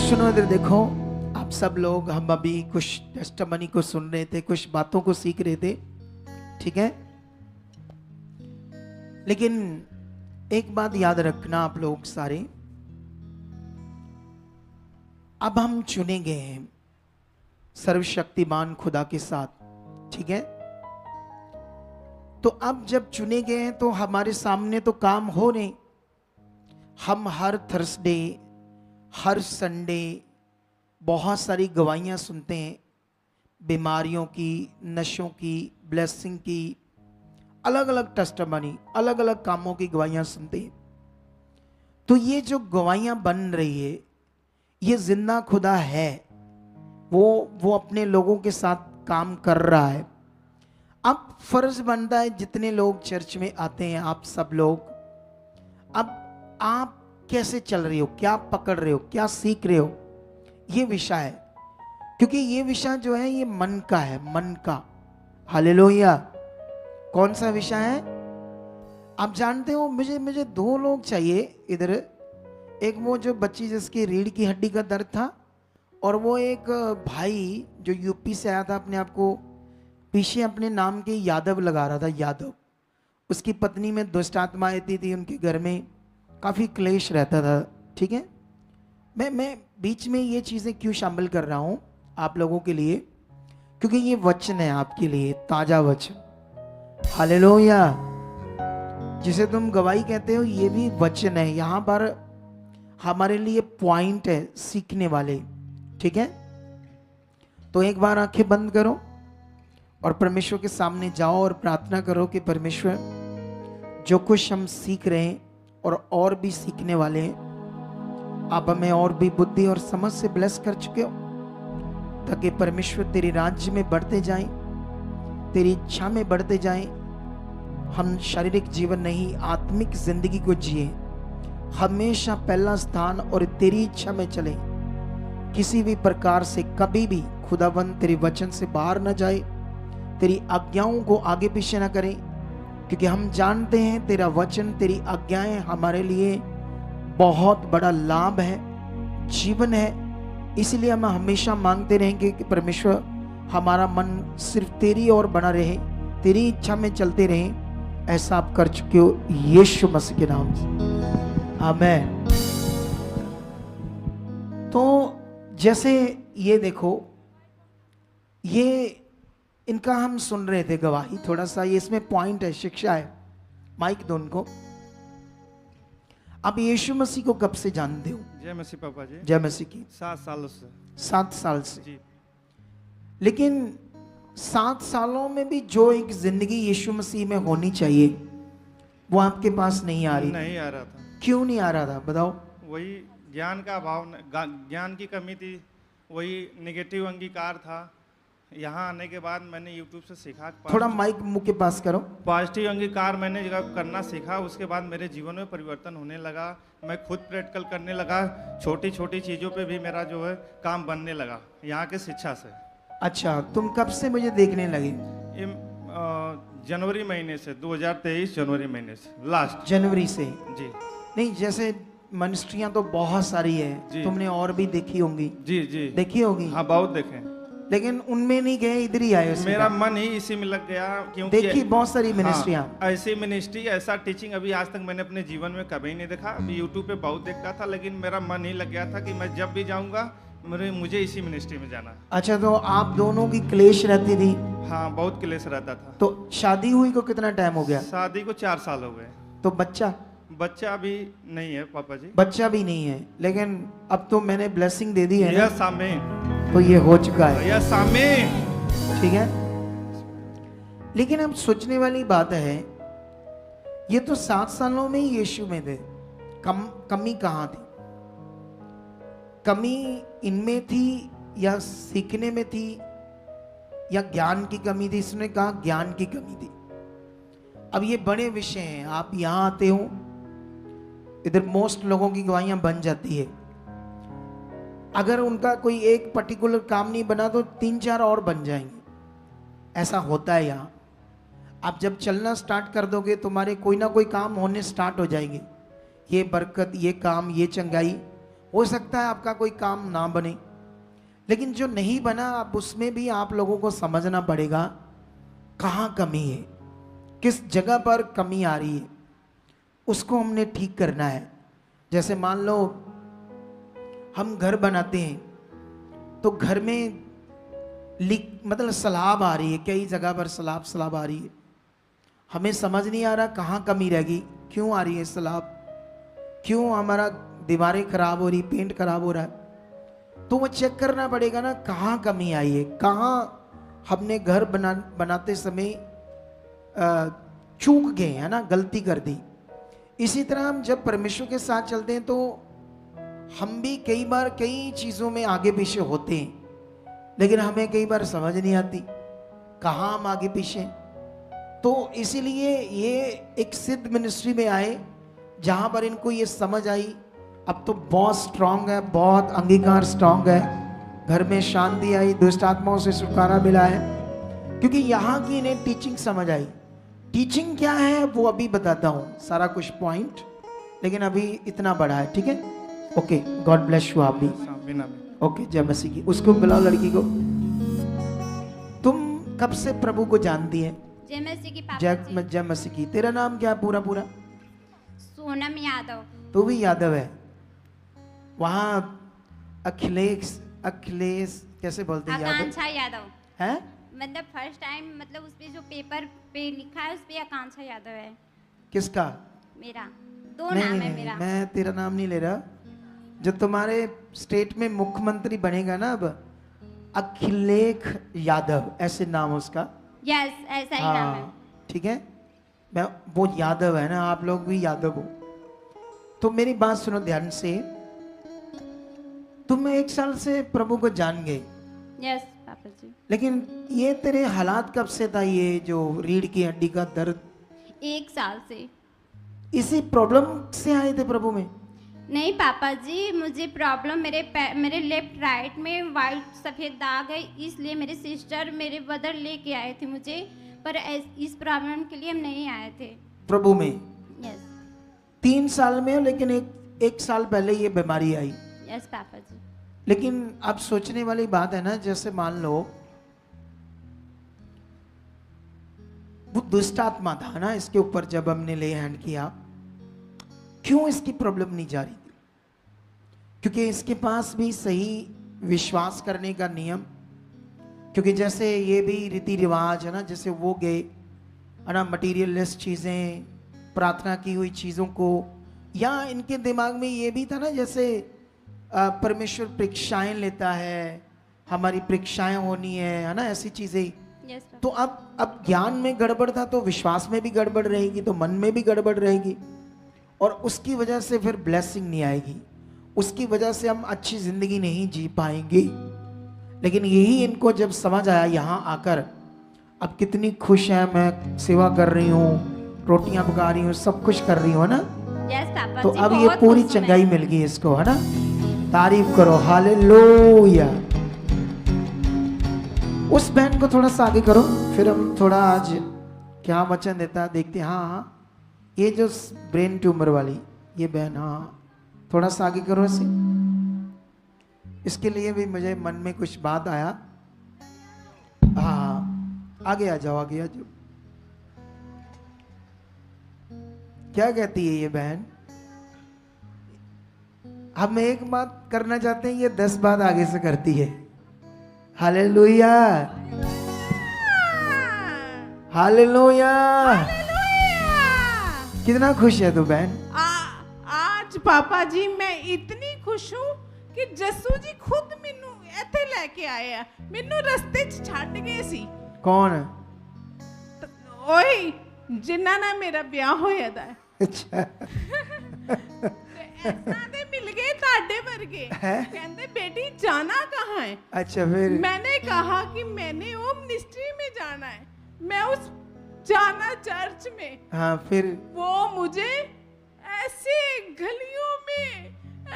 सुनो इधर देखो, आप सब लोग, हम अभी कुछ टेस्टिमनी को सुन रहे थे, कुछ बातों को सीख रहे थे, ठीक है। लेकिन एक बात याद रखना आप लोग सारे, अब हम चुने गए हैं सर्वशक्तिमान खुदा के साथ, ठीक है। तो अब जब चुने गए हैं तो हमारे सामने तो काम हो नहीं, हम हर थर्सडे, हर संडे बहुत सारी गवाहियाँ सुनते हैं, बीमारियों की, नशों की, ब्लेसिंग की, अलग अलग टेस्टिमनी, अलग अलग कामों की गवाहियाँ सुनते हैं। तो ये जो गवाहियाँ बन रही है, ये जिंदा खुदा है, वो अपने लोगों के साथ काम कर रहा है। अब फर्ज बनता है जितने लोग चर्च में आते हैं, आप सब लोग, अब आप कैसे चल रहे हो, क्या पकड़ रहे हो, क्या सीख रहे हो, ये विषय है। क्योंकि ये विषय जो है ये मन का है, मन का। हालेलुया। कौन सा विषय है? आप जानते हो, मुझे दो लोग चाहिए इधर। एक वो जो बच्ची जिसकी रीढ़ की हड्डी का दर्द था, और वो एक भाई जो यूपी से आया था, अपने आप को पीछे अपने नाम के यादव लगा रहा था, यादव। उसकी पत्नी में दुष्ट आत्मा आती थी, उनके घर में काफ़ी क्लेश रहता था। ठीक है, मैं बीच में ये चीज़ें क्यों शामिल कर रहा हूँ आप लोगों के लिए? क्योंकि ये वचन है आपके लिए, ताज़ा वचन। हालेलुया। जिसे तुम गवाही कहते हो, ये भी वचन है। यहाँ पर हमारे लिए पॉइंट है सीखने वाले। ठीक है, तो एक बार आंखें बंद करो और परमेश्वर के सामने जाओ और प्रार्थना करो कि परमेश्वर, जो कुछ हम सीख रहे हैं और भी सीखने वाले हैं, आप हमें और भी बुद्धि और समझ से ब्लेस कर चुके हो, ताकि परमेश्वर तेरे राज्य में बढ़ते जाएं, तेरी इच्छा में बढ़ते जाएं। हम शारीरिक जीवन नहीं, आत्मिक जिंदगी को जिए, हमेशा पहला स्थान और तेरी इच्छा में चले। किसी भी प्रकार से कभी भी खुदाबंद तेरे वचन से बाहर न जाए, तेरी आज्ञाओं को आगे पीछे न करें, क्योंकि हम जानते हैं तेरा वचन, तेरी आज्ञाएं हमारे लिए बहुत बड़ा लाभ है, जीवन है। इसलिए हम हमेशा मांगते रहेंगे कि परमेश्वर, हमारा मन सिर्फ तेरी ओर बना रहे, तेरी इच्छा में चलते रहे। ऐसा आप कर चुके हो यीशु मसीह के नाम से, आमीन। तो जैसे ये देखो, ये इनका हम सुन रहे थे गवाही, थोड़ा सा ये इसमें पॉइंट है, शिक्षा है। माइक दो उनको। आप यीशु मसीह को कब से जानते हो? जय मसीह पापा जी। जय मसीह की। 7 सालों से। 7 साल से जी। लेकिन 7 सालों में भी जो एक जिंदगी यीशु मसीह में होनी चाहिए, वो आपके पास नहीं आ रही। नहीं आ रहा था। क्यों नहीं आ रहा था, बताओ? वही ज्ञान का अभाव, ज्ञान की कमी थी, वही नेगेटिव अंगीकार था। यहाँ आने के बाद मैंने यूट्यूब से सीखा, थोड़ा माइक मुंह के पास करो। पॉजिटिव अंगीकार मैंने जब करना सीखा, उसके बाद मेरे जीवन में परिवर्तन होने लगा। मैं खुद प्रैक्टिकल करने लगा, छोटी छोटी चीज़ों पे भी मेरा जो है काम बनने लगा यहाँ के शिक्षा से। अच्छा, तुम कब से मुझे देखने लगे? ये जनवरी महीने से, 2023 जनवरी महीने से, लास्ट जनवरी से? जी। नहीं, जैसे मिनिस्ट्रियां तो बहुत सारी है, तुमने और भी देखी होंगी। जी जी देखी होगी। हाँ, बहुत देखे, लेकिन उनमें नहीं गए, इधर ही आए। मेरा मन ही इसी में लग गया, क्योंकि देखी बहुत सारी मिनिस्ट्रियां। हाँ, ऐसी मिनिस्ट्री, ऐसा टीचिंग अभी आज तक मैंने अपने जीवन में कभी नहीं देखा। अभी यूट्यूब पे बहुत देखता था, लेकिन मेरा मन ही लग गया था कि मैं जब भी जाऊंगा मुझे इसी मिनिस्ट्री में जाना। अच्छा, तो आप दोनों की क्लेश रहती थी? हाँ, बहुत क्लेश रहता था। तो शादी हुई को कितना टाइम हो गया? शादी को 4 साल हो गए। तो बच्चा? बच्चा भी नहीं है पापा जी। बच्चा भी नहीं है, लेकिन अब तो मैंने ब्लेसिंग दे दी है ना, यस आमीन। तो ये हो चुका है। यस आमीन। ठीक है, लेकिन अब सोचने वाली बात है, ये तो 7 सालों में ही यीशु में थे, कमी कहाँ थी? कमी इनमें थी या सीखने में थी या ज्ञान की कमी थी? इसने कहा ज्ञान की कमी थी। अब ये बड़े विषय हैं। आप यहां आते हो, इधर मोस्ट लोगों की गवाहियां बन जाती है। अगर उनका कोई एक पर्टिकुलर काम नहीं बना तो 3-4 और बन जाएंगे। ऐसा होता है यहाँ। आप जब चलना स्टार्ट कर दोगे, तुम्हारे कोई ना कोई काम होने स्टार्ट हो जाएंगे। ये बरकत, ये काम, ये चंगाई। हो सकता है आपका कोई काम ना बने, लेकिन जो नहीं बना, अब उसमें भी आप लोगों को समझना पड़ेगा कहाँ कमी है, किस जगह पर कमी आ रही है, उसको हमने ठीक करना है। जैसे मान लो हम घर बनाते हैं, तो घर में लीक, मतलब सलाब आ रही है, कई जगह पर सलाब आ रही है। हमें समझ नहीं आ रहा कहाँ कमी रहेगी, क्यों आ रही है सलाब, क्यों हमारा दीवारें खराब हो रही, पेंट खराब हो रहा है, तो वो चेक करना पड़ेगा ना कहाँ कमी आई है, कहाँ हमने घर बनाते समय चूक गए, है ना, गलती कर दी। इसी तरह हम जब परमेश्वर के साथ चलते हैं तो हम भी कई बार कई चीज़ों में आगे पीछे होते हैं, लेकिन हमें कई बार समझ नहीं आती कहाँ हम आगे पीछे। तो इसीलिए ये एक सिद्ध मिनिस्ट्री में आए जहाँ पर इनको ये समझ आई। अब तो बहुत स्ट्रांग है, बहुत अंगीकार स्ट्रांग है, घर में शांति आई, दुष्ट आत्माओं से छुटकारा मिला है, क्योंकि यहाँ की इन्हें टीचिंग समझ आई। टीचिंग क्या है वो अभी बताता हूँ, सारा कुछ पॉइंट, लेकिन अभी इतना बड़ा है, ठीक है। Okay, God bless you. आप भी ओके, जय मसीह की। उसको बुलाओ, लड़की को। तुम कब से प्रभु को जानती है? जय मसीह की पापा जी। जय मसीह की। तेरा नाम क्या है पूरा पूरा? सोनम यादव। तू भी यादव है? वहाँ अखिलेश कैसे बोलते हैं? आकांक्षा यादव है? मतलब फर्स्ट टाइम, मतलब उस पे जो पेपर पे लिखा है उस पे आकांक्षा यादव है। किसका? मेरा दो नहीं, नाम नहीं, है नहीं, मेरा। मैं तेरा नाम नहीं ले रहा। जो तुम्हारे स्टेट में मुख्यमंत्री बनेगा ना अब, अखिलेश यादव ऐसे नाम उसका। यस, ऐसा ही नाम है। ठीक है, मैं वो यादव है ना, आप लोग भी यादव हो। तो मेरी बात सुनो ध्यान से। तुम 1 साल से प्रभु को जान गए। यस पापा जी। लेकिन ये तेरे हालात कब से था, ये जो रीढ़ की हड्डी का दर्द? 1 साल से। इसी प्रॉब्लम से आए थे प्रभु में? नहीं पापा जी, मुझे प्रॉब्लम मेरे लेफ्ट राइट में वाइट सफ़ेद दाग है, इसलिए मेरे सिस्टर मेरे ब्रदर लेके आए थे मुझे, पर इस प्रॉब्लम के लिए हम नहीं आए थे प्रभु में। यस 3 साल में, लेकिन एक साल पहले ये बीमारी आई। यस पापा जी। लेकिन अब सोचने वाली बात है ना, जैसे मान लो वो दुष्ट आत्मा था ना इसके ऊपर, जब हमने ले हैंड किया, क्यों इसकी प्रॉब्लम नहीं जा रही थी? क्योंकि इसके पास भी सही विश्वास करने का नियम, क्योंकि जैसे ये भी रीति रिवाज है ना, जैसे वो गए है ना, मटीरियलिस्ट चीज़ें, प्रार्थना की हुई चीज़ों को, या इनके दिमाग में ये भी था ना, जैसे परमेश्वर परीक्षाएं लेता है, हमारी परीक्षाएं होनी है ना, ऐसी चीज़ें। यस तो अब ज्ञान में गड़बड़ था तो विश्वास में भी गड़बड़ रहेगी, तो मन में भी गड़बड़ रहेगी, और उसकी वजह से फिर ब्लेसिंग नहीं आएगी, उसकी वजह से हम अच्छी ज़िंदगी नहीं जी पाएंगे। लेकिन यही इनको जब समझ आया यहाँ आकर, अब कितनी खुश है, मैं सेवा कर रही हूँ, रोटियां पका रही हूँ, सब कुछ कर रही हूँ ना। यस पापा तो जी, अब ये बहुत पूरी खुश हूँ मैं। चंगाई मिल गई इसको, है ना। तारीफ करो, हालेलुया। उस बहन को थोड़ा सा आगे करो, फिर हम थोड़ा आज क्या वचन देता है देखते हैं। हाँ, ये जो ब्रेन ट्यूमर वाली ये बहन, हाँ थोड़ा सा आगे करो इसे। इसके लिए भी मुझे मन में कुछ बात आया। हाँ, आगे आ जाओ, आगे आ जाओ। क्या कहती है ये बहन? हम एक बात करना चाहते हैं, ये 10 बात आगे से करती है। Hallelujah, hallelujah. कितना खुश है तू बहन? आज पापा जी मैं इतनी खुश हूँ कि जस्सू जी खुद मैनू ਇੱਥੇ ਲੈ ਕੇ ਆਏ ਆ, ਮੈਨੂੰ ਰਸਤੇ 'ਚ ਛੱਡ ਗਏ ਸੀ। कौन? ਓਏ ਜਿਨ੍ਹਾਂ ਨਾਲ ਮੇਰਾ ਵਿਆਹ ਹੋਇਆ ਦਾ ਹੈ, अच्छा, ऐसा दे मिल गए ਤੁਹਾਡੇ ਵਰਗੇ। कहते बेटी जाना कहाँ है? अच्छा फिर? मैंने कहा कि मैंने वो मिनिस्ट्री में जाना है, मैं उस जाना चर्च में। हाँ फिर? वो मुझे ऐसे गलियों में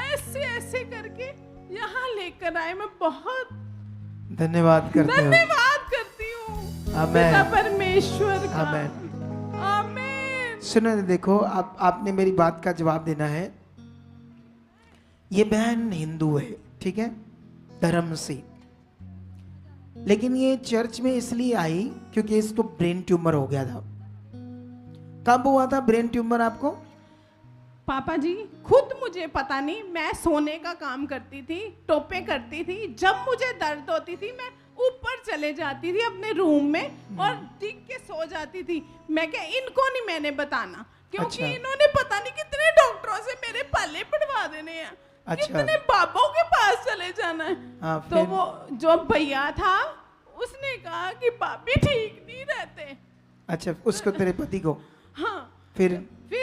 ऐसे ऐसे करके यहाँ लेकर आए। मैं बहुत धन्यवाद करते हो। धन्यवाद करती हूँ आमीन। पिता परमेश्वर का। आमीन। आमीन। सुनो, देखो आपने मेरी बात का जवाब देना है। ये बहन हिंदू है, ठीक है, धर्म से, लेकिन ये चर्च में इसलिए आई क्योंकि इसको ब्रेन ट्यूमर हो गया था। कब हुआ था ब्रेन ट्यूमर आपको? पापा जी खुद मुझे पता नहीं, मैं सोने का काम करती थी, टोपे करती थी, जब मुझे दर्द होती थी मैं ऊपर चले जाती थी अपने रूम में और टिक के सो जाती थी। मैं क्या, इनको नहीं मैंने बताना, क्योंकि अच्छा। इन्होंने पता नहीं कितने डॉक्टरों से मेरे पल्ले पड़वा देने हैं, अच्छा। कितने बाबों के पास चले जाना है। हाँ, तो फिर? वो जो भैया था उसने कहा कि भाभी ठीक नहीं रहते। अच्छा, उसको तेरे पति को? हाँ। फिर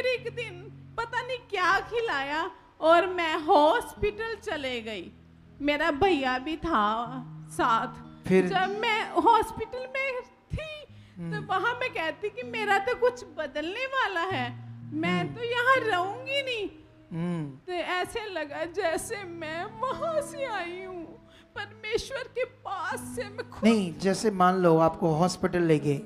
एक दिन पता नहीं क्या खिलाया और मैं हॉस्पिटल चले गई, मेरा भैया भी था साथ। फिर? जब मैं हॉस्पिटल में थी तो वहां मैं कहती कि मेरा तो कुछ बदलने वाला है, मैं तो यहाँ रहूंगी नहीं। तो ऐसे लगा जैसे मैं वहां से आई हूँ, परमेश्वर के पास से मैं खुद। नहीं, जैसे मान लो आपको हॉस्पिटल ले गए,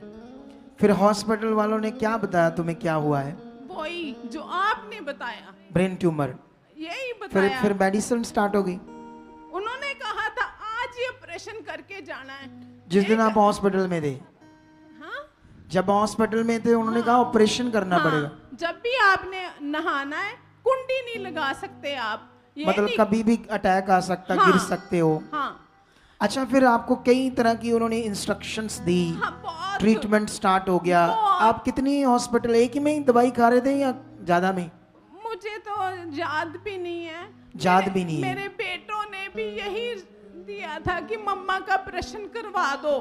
फिर हॉस्पिटल वालों ने क्या बताया तुम्हें क्या हुआ है? वही जो आपने बताया, ब्रेन ट्यूमर। यही फिर बताया। मेडिसिन स्टार्ट हो गई। उन्होंने कहा था आज ये ऑपरेशन करके जाना है। जिस दिन आप हॉस्पिटल में थे, हाँ? जब हॉस्पिटल में थे उन्होंने कहा ऑपरेशन करना पड़ेगा। जब भी आपने नहाना है कुंडी नहीं लगा सकते आप, ये मतलब नहीं। कभी भी अटैक आ सकता, गिर सकते हो। हाँ अच्छा, फिर आपको कई तरह की उन्होंने इंस्ट्रक्शंस दी, हाँ, बहुत। ट्रीटमेंट स्टार्ट हो गया। बहुत। आप कितनी हॉस्पिटल, एक ही में ही दवाई खा रहे थे या ज्यादा में? मुझे तो याद भी नहीं है। याद भी नहीं है। मेरे बेटों ने भी यही दिया था कि मम्मा का ऑपरेशन करवा दो,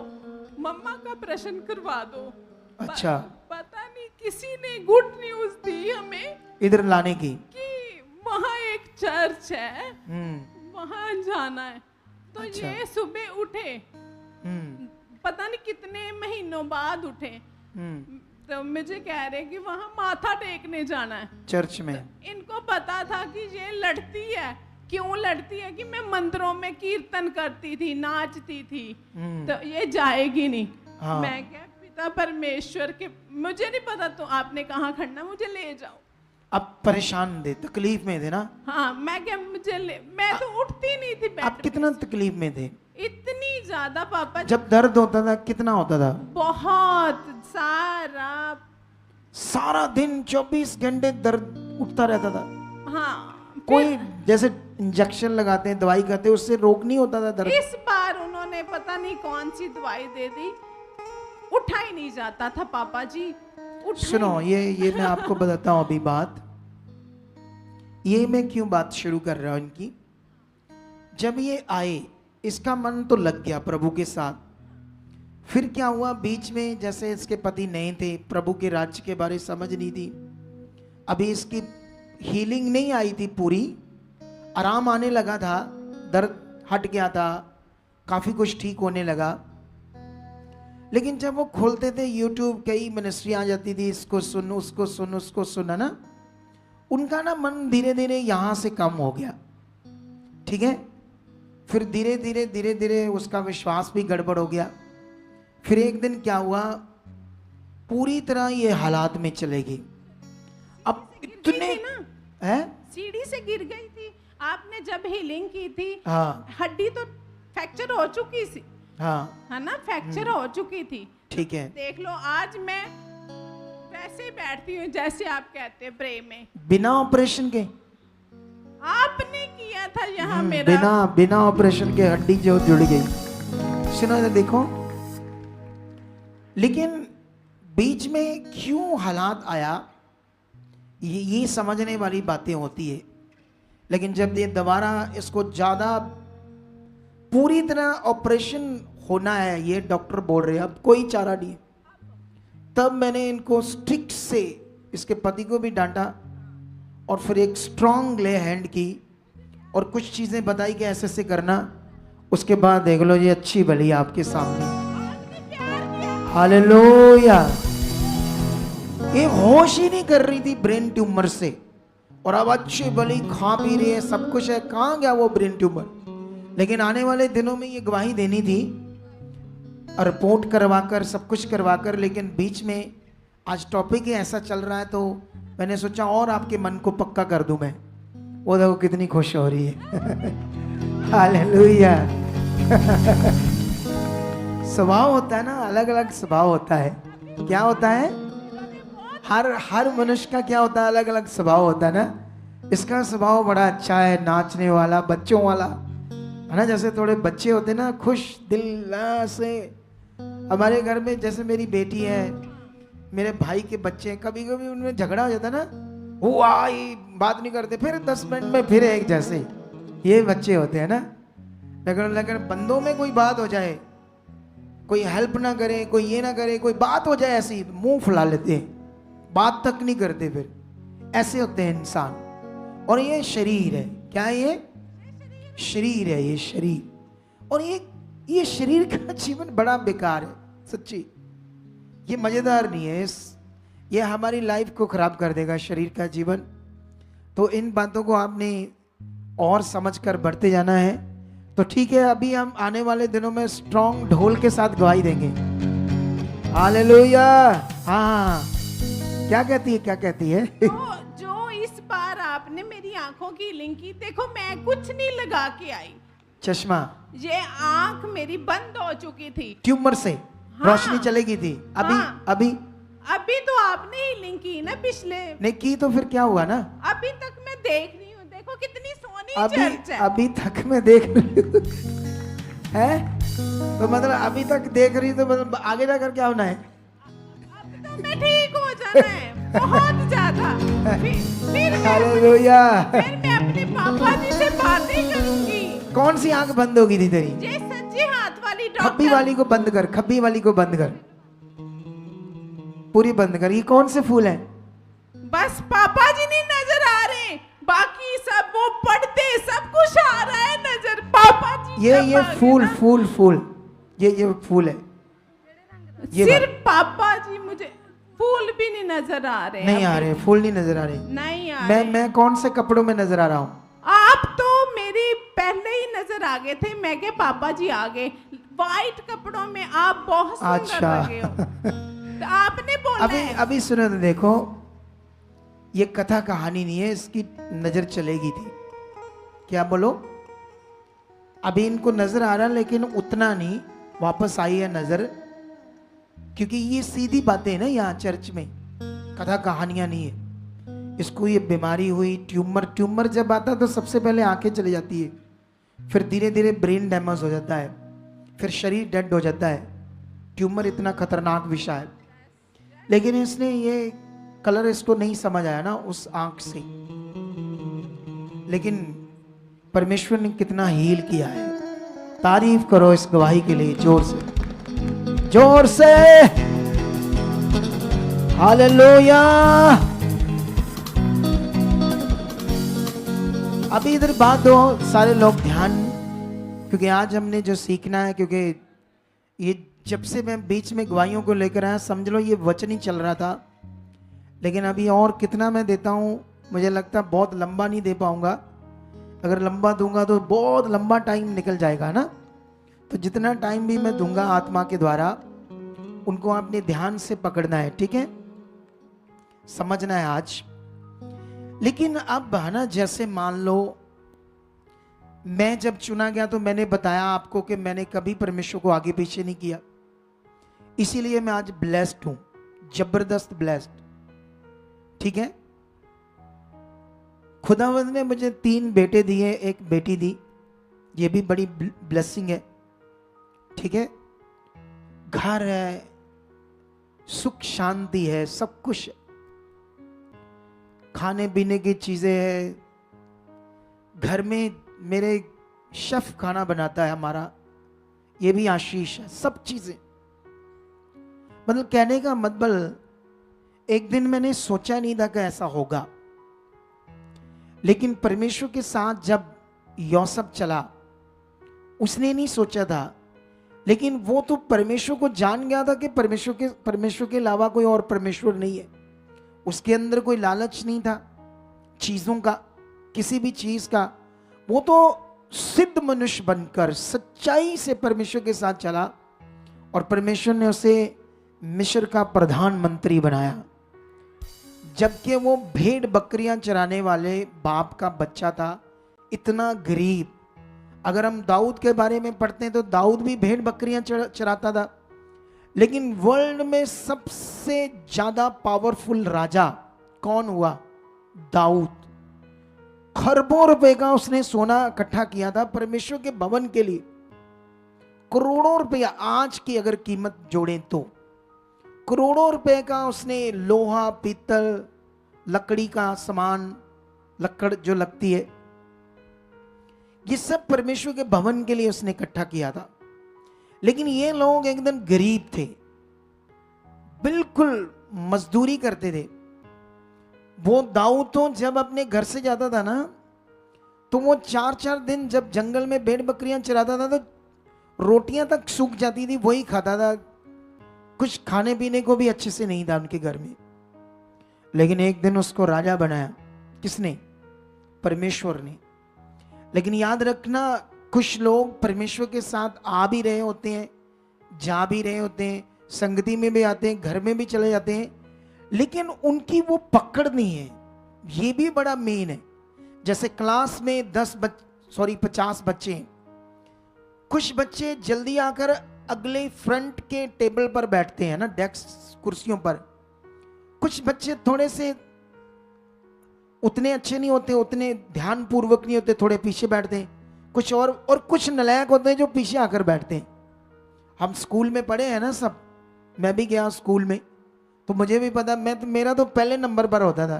मम्मा का ऑपरेशन करवा दो। अच्छा। पता नहीं किसी ने गुड न्यूज दी हमें इधर लाने की। कि वहाँ एक चर्च है, हम्म। वहाँ जाना है। तो अच्छा। ये सुबह उठे, हम्म। पता नहीं कितने महीनों बाद उठे, हम्म। तो मुझे कह रहे कि वहाँ माथा टेकने जाना है चर्च में। इनको पता था कि ये लड़ती है। क्यों लड़ती है? कि मैं मंदिरों में कीर्तन करती थी, नाचती थी, तो ये जाएगी नहीं। हाँ। मैं क्या, पिता परमेश्वर के, मुझे नहीं पता तो आपने कहाँ खड़ना, मुझे ले जाओ। अब परेशान थे, तकलीफ में थे ना? हाँ, मैं क्या, मुझे ले, मैं तो उठती नहीं थी आप बेड कितना तकलीफ में थे? पे। इतनी ज्यादा पापा जी, जब दर्द होता था कितना होता था? बहुत सारा। सारा दिन 24 घंटे दर्द उठता रहता था। हाँ, कोई जैसे इंजेक्शन लगाते हैं, दवाई खाते हैं, उससे रोक नहीं होता था दर्द? इस बार उन्होंने पता नहीं कौन सी दवाई दे दी, उठा ही नहीं जाता था पापा जी। सुनो, ये मैं आपको बताता हूँ अभी बात। ये मैं क्यों बात शुरू कर रहा हूँ इनकी। जब ये आए, इसका मन तो लग गया प्रभु के साथ। फिर क्या हुआ बीच में, जैसे इसके पति नए थे, प्रभु के राज्य के बारे समझ नहीं थी, अभी इसकी हीलिंग नहीं आई थी पूरी, आराम आने लगा था, दर्द हट गया था, काफ़ी कुछ ठीक होने लगा। लेकिन जब वो खोलते थे यूट्यूब, कई मिनिस्ट्री आ जाती थी, इसको सुन, उसको सुन, उसको सुना ना, उनका ना मन धीरे धीरे यहाँ से कम हो गया। ठीक है, फिर धीरे धीरे उसका विश्वास भी गड़बड़ हो गया। फिर एक दिन क्या हुआ, पूरी तरह ये हालात में चलेगी। अब इतने है, सीढ़ी से गिर गई थी। आपने जब हीलिंग की थी, हाँ हड्डी तो फ्रैक्चर हो चुकी थी, हाँ, है ना, फ्रैक्चर हो चुकी थी। ठीक है। देख लो, आज मैं वैसे ही बैठती हूँ जैसे आप कहते हैं, प्रे में। बिना ऑपरेशन के? आपने किया था यहाँ मेरा। बिना ऑपरेशन के हड्डी जो जुड़ गई। सुनो इधर देखो। लेकिन बीच में क्यों हालात आया, ये समझने वाली बातें होती है। लेकिन जब ये दोबारा इसको ज्यादा पूरी तरह ऑपरेशन होना है, ये डॉक्टर बोल रहे हैं, अब कोई चारा नहीं, तब मैंने इनको स्ट्रिक्ट से, इसके पति को भी डांटा और फिर एक स्ट्रॉन्ग ले हैंड की और कुछ चीजें बताई कि ऐसे ऐसे करना। उसके बाद देख लो ये अच्छी भली आपके सामने। हालेलुया। ये होश ही नहीं कर रही थी ब्रेन ट्यूमर से, और अब अच्छी भली खा पी रही है, सब कुछ है, कहाँ गया वो ब्रेन ट्यूमर। लेकिन आने वाले दिनों में ये गवाही देनी थी, रिपोर्ट करवाकर, सब कुछ करवाकर। लेकिन बीच में आज टॉपिक ही ऐसा चल रहा है, तो मैंने सोचा और आपके मन को पक्का कर दूं मैं। वो देखो कितनी खुश हो रही है। हालेलुया। स्वभाव होता है ना, अलग अलग स्वभाव होता है। क्या होता है? हर मनुष्य का क्या होता है, अलग अलग स्वभाव होता है ना। इसका स्वभाव बड़ा अच्छा है, नाचने वाला, बच्चों वाला, है ना। जैसे थोड़े बच्चे होते हैं ना, खुश दिल से। हमारे घर में जैसे मेरी बेटी है, मेरे भाई के बच्चे, कभी कभी उनमें झगड़ा हो जाता ना, वो आई बात नहीं करते, फिर 10 मिनट में फिर एक जैसे, ये बच्चे होते हैं ना। लेकिन बंदों में कोई बात हो जाए, कोई हेल्प ना करे, कोई ये ना करे, कोई बात हो जाए ऐसी, मुंह फुला लेते हैं, बात तक नहीं करते, फिर ऐसे होते हैं इंसान। और ये शरीर है, क्या है ये? शरीर है, ये शरीर। और ये शरीर का जीवन बड़ा बेकार है सच्ची, ये मजेदार नहीं है, ये हमारी लाइफ को खराब कर देगा शरीर का जीवन। तो इन बातों को आपने और समझकर बढ़ते जाना है। तो ठीक है, अभी हम आने वाले दिनों में स्ट्रॉन्ग ढोल के साथ गवाही देंगे। हालेलुया। हाँ, क्या कहती है? जो इस बार आपने मेरी आंखों की हीलिंग की, देखो मैं कुछ नहीं लगा के आई, चश्मा, ये आंख मेरी बंद हो चुकी थी, ट्यूमर से हाँ, रोशनी चलेगी थी। अभी हाँ, अभी तो आपने हीलिंग की ना पिछले, नहीं की तो फिर क्या हुआ ना, अभी तक मैं देख रही हूँ, देखो कितनी सोनी चर्च है। अभी तक मैं देख रही हूँ है, तो मतलब अभी तक देख रही, तो मतलब आगे जाकर क्या होना है? अब तो मैं ठीक हो जाना है बहुत ज्यादा। फिर हालेलुया। मैं अपने पापा जी से बातें करूंगी। कौन सी आंख बंद होगी थी तेरी? ये सच्चे हाथ वाली खब्बी वाली को बंद कर, खब्बी वाली को बंद कर, पूरी बंद कर। ये कौन से फूल हैं? बस पापा जी नहीं नजर आ रहे, बाकी सब वो पढ़ते, सब कुछ आ रहा है नजर। पापा जी ये फूल ये फूल है, ये सिर्फ पापा जी, मुझे फूल भी नहीं नजर आ रहे। नहीं आ रहे, फूल नहीं नजर आ रहे। नहीं आ रहे। मैं कौन से कपड़ों में नजर आ रहा हूँ? आप तो मेरी पहले ही नजर आ गए थे, मैं के पापा जी आ गए व्हाइट कपड़ों में, आप बहुत सुंदर लगे हो। तो आपने बोला अभी सुनो तो देखो, ये कथा कहानी नहीं है, इसकी नजर चलेगी थी। क्या बोलो? अभी इनको नजर आ रहा, लेकिन उतना नहीं, वापस आई है नजर, क्योंकि ये सीधी बातें हैं ना, यहाँ चर्च में कथा कहानियां नहीं है। इसको ये बीमारी हुई, ट्यूमर जब आता तो सबसे पहले आंखें चली जाती है, फिर धीरे धीरे ब्रेन डैमेज हो जाता है, फिर शरीर डेड हो जाता है। ट्यूमर इतना खतरनाक विषय है, लेकिन इसने ये कलर इसको नहीं समझ आया ना उस आंख से, लेकिन परमेश्वर ने कितना हील किया है। तारीफ करो इस गवाही के लिए जोर से हालेलुया। अभी इधर बात दो सारे लोग ध्यान, क्योंकि आज हमने जो सीखना है, क्योंकि ये जब से मैं बीच में गवाहियों को लेकर आया, समझ लो ये वचन ही चल रहा था, लेकिन अभी और कितना मैं देता हूँ, मुझे लगता है बहुत लंबा नहीं दे पाऊंगा। अगर लंबा दूंगा तो बहुत लंबा टाइम निकल जाएगा ना। तो जितना टाइम भी मैं दूंगा आत्मा के द्वारा, उनको आपने ध्यान से पकड़ना है, ठीक है, समझना है आज। लेकिन अब है ना, जैसे मान लो मैं जब चुना गया तो मैंने बताया आपको कि मैंने कभी परमेश्वर को आगे पीछे नहीं किया, इसीलिए मैं आज ब्लेस्ड हूं, जबरदस्त ब्लेस्ड, ठीक है। खुदावंद ने मुझे 3 बेटे दिए, 1 बेटी दी, ये भी बड़ी ब्लेसिंग है, ठीक है। घर है, सुख शांति है, सब कुछ, खाने पीने की चीजें है, घर में मेरे शेफ खाना बनाता है हमारा, ये भी आशीष है, सब चीजें। मतलब कहने का मतलब, एक दिन मैंने सोचा नहीं था कि ऐसा होगा, लेकिन परमेश्वर के साथ जब यूसुफ चला, उसने नहीं सोचा था, लेकिन वो तो परमेश्वर को जान गया था कि परमेश्वर के अलावा कोई और परमेश्वर नहीं है। उसके अंदर कोई लालच नहीं था चीजों का, किसी भी चीज का। वो तो सिद्ध मनुष्य बनकर सच्चाई से परमेश्वर के साथ चला, और परमेश्वर ने उसे मिस्र का प्रधानमंत्री बनाया, जबकि वो भेड़ बकरियां चराने वाले बाप का बच्चा था, इतना गरीब। अगर हम दाऊद के बारे में पढ़ते हैं तो दाऊद भी भेड़ बकरियां चराता था, लेकिन वर्ल्ड में सबसे ज्यादा पावरफुल राजा कौन हुआ? दाऊद। खरबों रुपए का उसने सोना इकट्ठा किया था परमेश्वर के भवन के लिए, करोड़ों रुपया आज की अगर कीमत जोड़ें तो। करोड़ों रुपए का उसने लोहा पीतल लकड़ी का सामान, लकड़ जो लगती है, ये सब परमेश्वर के भवन के लिए उसने इकट्ठा किया था। लेकिन ये लोग एकदम गरीब थे, बिल्कुल मजदूरी करते थे। वो दाऊद तो जब अपने घर से जाता था ना, तो वो 4-4 दिन जब जंगल में भेड़ बकरियां चराता था तो रोटियां तक सूख जाती थी, वही खाता था। कुछ खाने पीने को भी अच्छे से नहीं था उनके घर में। लेकिन एक दिन उसको राजा बनाया। किसने? परमेश्वर ने। लेकिन याद रखना, कुछ लोग परमेश्वर के साथ आ भी रहे होते हैं, जा भी रहे होते हैं, संगति में भी आते हैं, घर में भी चले जाते हैं, लेकिन उनकी वो पकड़ नहीं है। ये भी बड़ा मेन है। जैसे क्लास में 50 बच्चे हैं, कुछ बच्चे जल्दी आकर अगले फ्रंट के टेबल पर बैठते हैं ना, डेस्क कुर्सियों पर। कुछ बच्चे थोड़े से उतने अच्छे नहीं होते, उतने ध्यान पूर्वक नहीं होते, थोड़े पीछे बैठते हैं। कुछ और कुछ नालायक होते हैं जो पीछे आकर बैठते हैं। हम स्कूल में पढ़े हैं ना सब, मैं भी गया स्कूल में, तो मुझे भी पता। मेरा तो पहले नंबर पर होता था,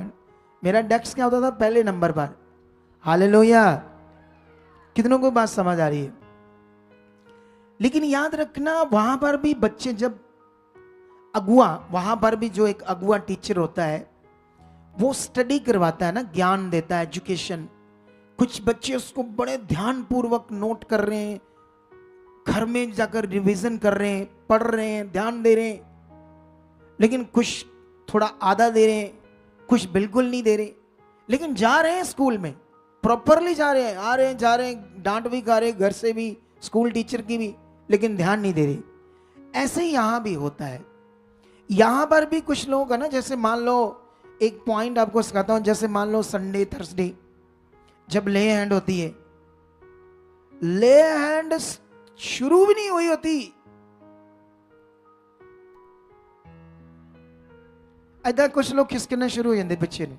मेरा डेस्क क्या होता था? पहले नंबर पर। हालेलुया! कितनों को बात समझ आ रही है? लेकिन याद रखना, वहां पर भी बच्चे जब अगुआ, वहां पर भी जो एक अगुआ टीचर होता है, वो स्टडी करवाता है ना, ज्ञान देता है, एजुकेशन। कुछ बच्चे उसको बड़े ध्यान पूर्वक नोट कर रहे हैं, घर में जाकर रिवीजन कर रहे हैं, पढ़ रहे हैं, ध्यान दे रहे हैं। लेकिन कुछ थोड़ा आधा दे रहे हैं, कुछ बिल्कुल नहीं दे रहे, लेकिन जा रहे हैं स्कूल में, प्रॉपरली जा रहे हैं, आ रहे हैं, जा रहे हैं, डांट भी खा रहे हैं घर से भी, स्कूल टीचर की भी, लेकिन ध्यान नहीं दे रहे। ऐसे ही यहां भी होता है। यहां पर भी कुछ लोग है ना, जैसे मान लो, एक पॉइंट आपको सिखाता हूं। जैसे मान लो संडे थर्सडे जब ले हैंड होती है, ले हैंड शुरू भी नहीं हुई होती, ऐसा कुछ लोग खिसकना शुरू हो जाते बच्चे ने,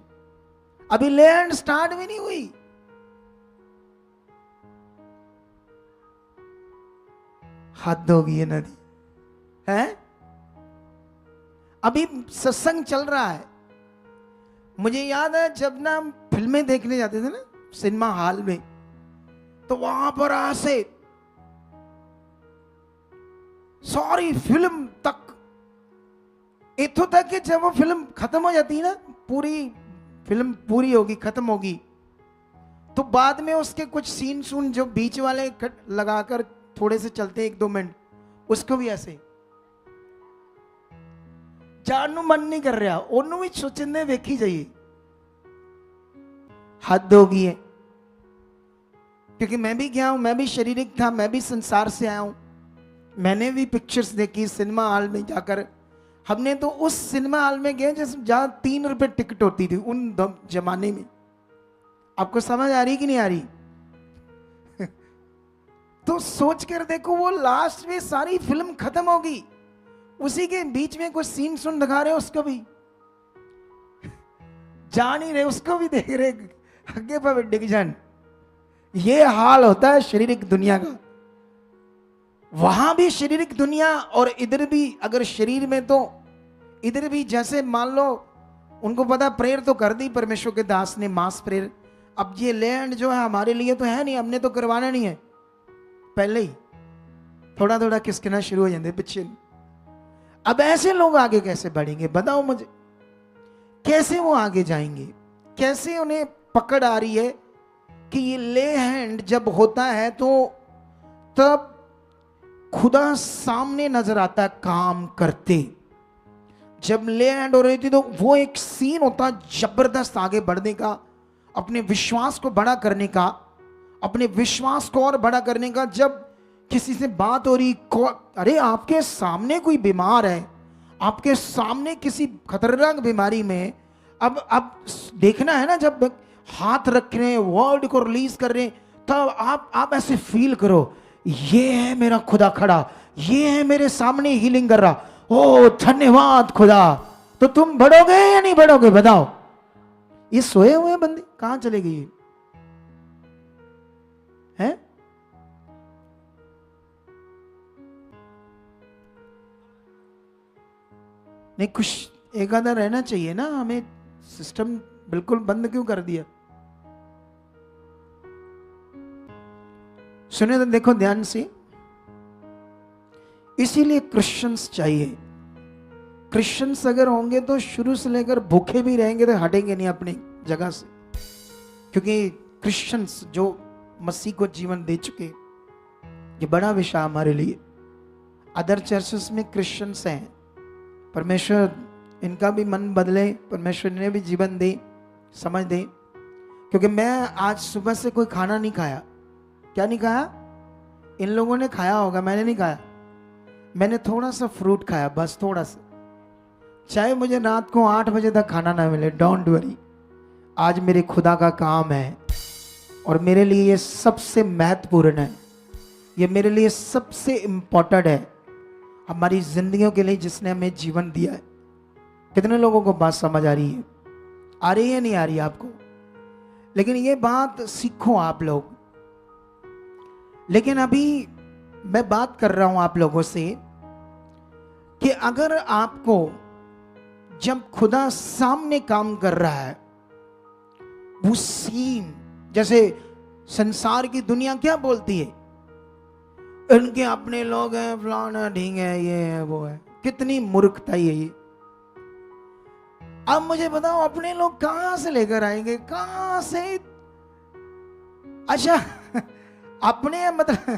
अभी ले हैंड स्टार्ट भी नहीं हुई। हद होगी ये नदी है। अभी सत्संग चल रहा है। मुझे याद है जब ना हम फिल्में देखने जाते थे ना सिनेमा हॉल में, तो वहां पर ऐसे सारी फिल्म तक, इथों तक कि जब वो फिल्म खत्म हो जाती है ना, पूरी फिल्म पूरी होगी, खत्म होगी, तो बाद में उसके कुछ सीन सुन जो बीच वाले लगाकर थोड़े से चलते 1-2 मिनट, उसको भी ऐसे जान मन नहीं कर रहा, ओनू भी सोचने वेखी जाइए। हद होगी है। क्योंकि मैं भी गया हूं, मैं भी शारीरिक था, मैं भी संसार से आया हूं, मैंने भी पिक्चर्स देखी सिनेमा हॉल में जाकर। हमने तो उस सिनेमा हॉल में गए जहां 3 रुपए टिकट होती थी उन जमाने में। आपको समझ आ रही कि नहीं आ रही? तो सोच कर देखो, वो लास्ट में सारी फिल्म खत्म होगी, उसी के बीच में कुछ सीन सुन दिखा रहे, उसको भी जा नहीं रहे, उसको भी देख रहे, आगे पर डिग जान। ये हाल होता है शारीरिक दुनिया का। वहां भी शारीरिक दुनिया और इधर भी, अगर शरीर में तो इधर भी। जैसे मान लो उनको पता, प्रेयर तो कर दी परमेश्वर के दास ने, मास प्रेयर। अब ये लैंड जो है हमारे लिए तो है नहीं, हमने तो करवाना नहीं है, पहले ही थोड़ा थोड़ा खिसकना शुरू हो जाते पीछे। अब ऐसे लोग आगे कैसे बढ़ेंगे बताओ मुझे? कैसे वो आगे जाएंगे? कैसे उन्हें पकड़ आ रही है कि ये ले हैंड जब होता है तो तब खुदा सामने नजर आता है काम करते। जब ले हैंड हो रही थी तो वो एक सीन होता जबरदस्त आगे बढ़ने का, अपने विश्वास को बड़ा करने का, अपने विश्वास को और बड़ा करने का। जब किसी से बात हो रही, अरे आपके सामने कोई बीमार है, आपके सामने किसी खतरनाक बीमारी में, अब देखना है ना, जब हाथ रख रहे हैं, वर्ड को रिलीज कर रहे हैं, तब आप ऐसे फील करो, ये है मेरा खुदा खड़ा, ये है मेरे सामने हीलिंग कर रहा। ओ धन्यवाद खुदा। तो तुम बढ़ोगे या नहीं बढ़ोगे बताओ? ये सोए हुए बंदे कहां चले गए हैं? नहीं, कुछ एक आधा रहना चाहिए ना, हमें सिस्टम बिल्कुल बंद क्यों कर दिया? सुने तो देखो ध्यान से, इसीलिए क्रिश्चियंस चाहिए। क्रिश्चियंस अगर होंगे तो शुरू से लेकर भूखे भी रहेंगे तो हटेंगे नहीं अपनी जगह से, क्योंकि क्रिश्चियंस जो मसीह को जीवन दे चुके, ये बड़ा विषय हमारे लिए। अदर चर्चेस में क्रिश्चियंस हैं, परमेश्वर इनका भी मन बदले, परमेश्वर इन्हें भी जीवन दे, समझ दे। क्योंकि मैं आज सुबह से कोई खाना नहीं खाया। क्या नहीं खाया? इन लोगों ने खाया होगा, मैंने नहीं खाया। मैंने थोड़ा सा फ्रूट खाया, बस थोड़ा सा। चाहे मुझे रात को 8 बजे तक खाना ना मिले, डोंट वरी, आज मेरे खुदा का काम है और मेरे लिए ये सबसे महत्वपूर्ण है, ये मेरे लिए सबसे इम्पोर्टेंट है हमारी जिंदगियों के लिए, जिसने हमें जीवन दिया है। कितने लोगों को बात समझ आ रही है? आ रही है, नहीं आ रही आपको? लेकिन ये बात सीखो आप लोग। लेकिन अभी मैं बात कर रहा हूं आप लोगों से कि अगर आपको जब खुदा सामने काम कर रहा है, वो सीन जैसे संसार की दुनिया क्या बोलती है, इनके अपने लोग हैं, फलाना ढींग है, ये है वो है, कितनी मूर्खता है ये। अब मुझे बताओ अपने लोग कहां से लेकर आएंगे, कहां से? अच्छा अपने मतलब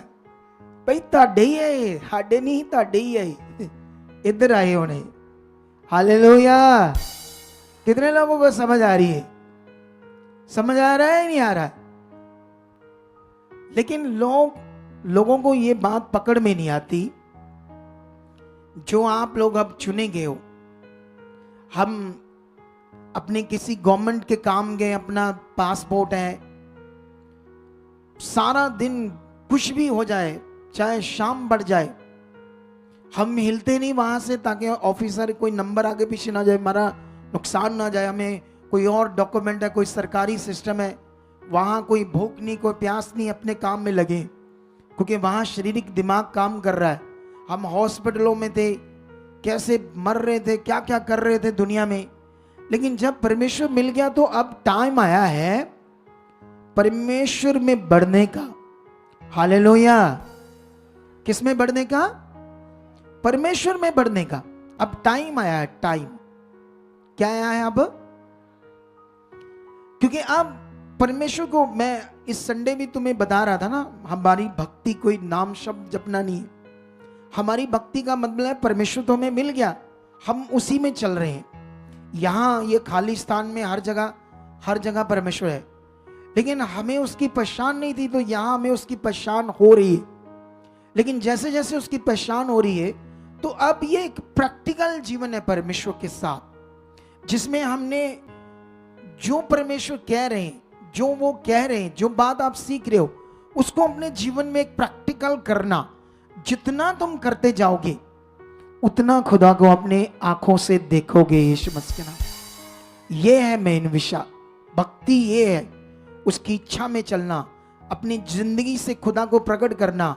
भाई ताड़े ही है, हाडे नहीं, ताड़े ही है, इधर आए होने। हालेलुया। कितने लोगों को समझ आ रही है? समझ आ रहा है, नहीं आ रहा? लेकिन लोगों को ये बात पकड़ में नहीं आती। जो आप लोग अब चुने गए हो, हम अपने किसी गवर्नमेंट के काम गए, अपना पासपोर्ट है, सारा दिन कुछ भी हो जाए, चाहे शाम बढ़ जाए, हम हिलते नहीं वहां से, ताकि ऑफिसर कोई नंबर आगे पीछे ना जाए, हमारा नुकसान ना जाए। हमें कोई और डॉक्यूमेंट है, कोई सरकारी सिस्टम है, वहां कोई भूख नहीं, कोई प्यास नहीं, अपने काम में लगे, क्योंकि वहां शारीरिक दिमाग काम कर रहा है। हम हॉस्पिटलों में थे, कैसे मर रहे थे, क्या क्या कर रहे थे दुनिया में। लेकिन जब परमेश्वर मिल गया तो अब टाइम आया है परमेश्वर में बढ़ने का। हालेलुया। किस में बढ़ने का? परमेश्वर में बढ़ने का। अब टाइम आया है। टाइम क्या आया है अब? क्योंकि अब परमेश्वर को, मैं इस संडे भी तुम्हें बता रहा था ना, हमारी भक्ति कोई नाम शब्द जपना नहीं है। हमारी भक्ति का मतलब है परमेश्वर तो हमें मिल गया, हम उसी में चल रहे हैं। यहां ये खाली स्थान में हर जगह परमेश्वर है, लेकिन हमें उसकी पहचान नहीं थी, तो यहां हमें उसकी पहचान हो रही है। लेकिन जैसे जैसे उसकी पहचान हो रही है, तो अब ये एक प्रैक्टिकल जीवन है परमेश्वर के साथ, जिसमें हमने जो परमेश्वर कह रहे हैं, जो वो कह रहे हैं, जो बात आप सीख रहे हो, उसको अपने जीवन में एक प्रैक्टिकल करना। जितना तुम करते जाओगे उतना खुदा को अपने आंखों से देखोगे। यीशु मसीह के नाम। ये है मेन विषय। भक्ति ये है, उसकी इच्छा में चलना, अपनी जिंदगी से खुदा को प्रकट करना,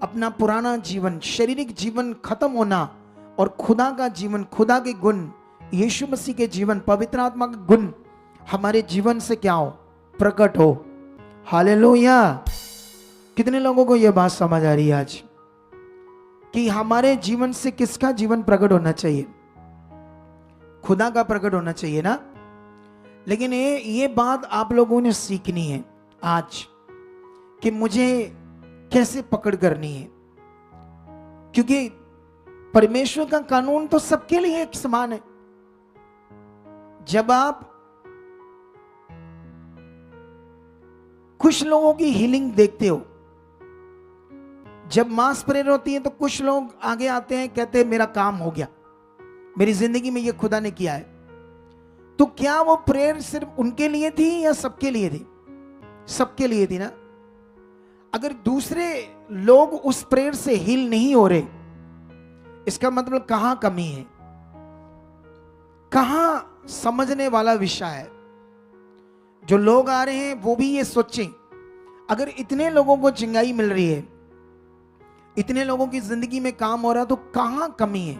अपना पुराना जीवन, शारीरिक जीवन खत्म होना, और खुदा का जीवन, खुदा के गुण, यीशु मसीह के जीवन, पवित्र आत्मा का गुण हमारे जीवन से क्या हो? प्रकट हो। हालेलुया। कितने लोगों को यह बात समझ आ रही है आज कि हमारे जीवन से किसका जीवन प्रकट होना चाहिए? खुदा का प्रकट होना चाहिए ना। लेकिन ये बात आप लोगों ने सीखनी है आज कि मुझे कैसे पकड़ करनी है, क्योंकि परमेश्वर का कानून तो सबके लिए एक समान है। जब आप कुछ लोगों की हीलिंग देखते हो, जब मास प्रेयर होती है, तो कुछ लोग आगे आते हैं, कहते हैं मेरा काम हो गया, मेरी जिंदगी में ये खुदा ने किया है। तो क्या वो प्रेयर सिर्फ उनके लिए थी या सबके लिए थी? सबके लिए थी ना। अगर दूसरे लोग उस प्रेयर से हील नहीं हो रहे, इसका मतलब कहां कमी है, कहां समझने वाला विषय है। जो लोग आ रहे हैं वो भी ये सोचें, अगर इतने लोगों को चिंगाई मिल रही है, इतने लोगों की जिंदगी में काम हो रहा है, तो कहां कमी है?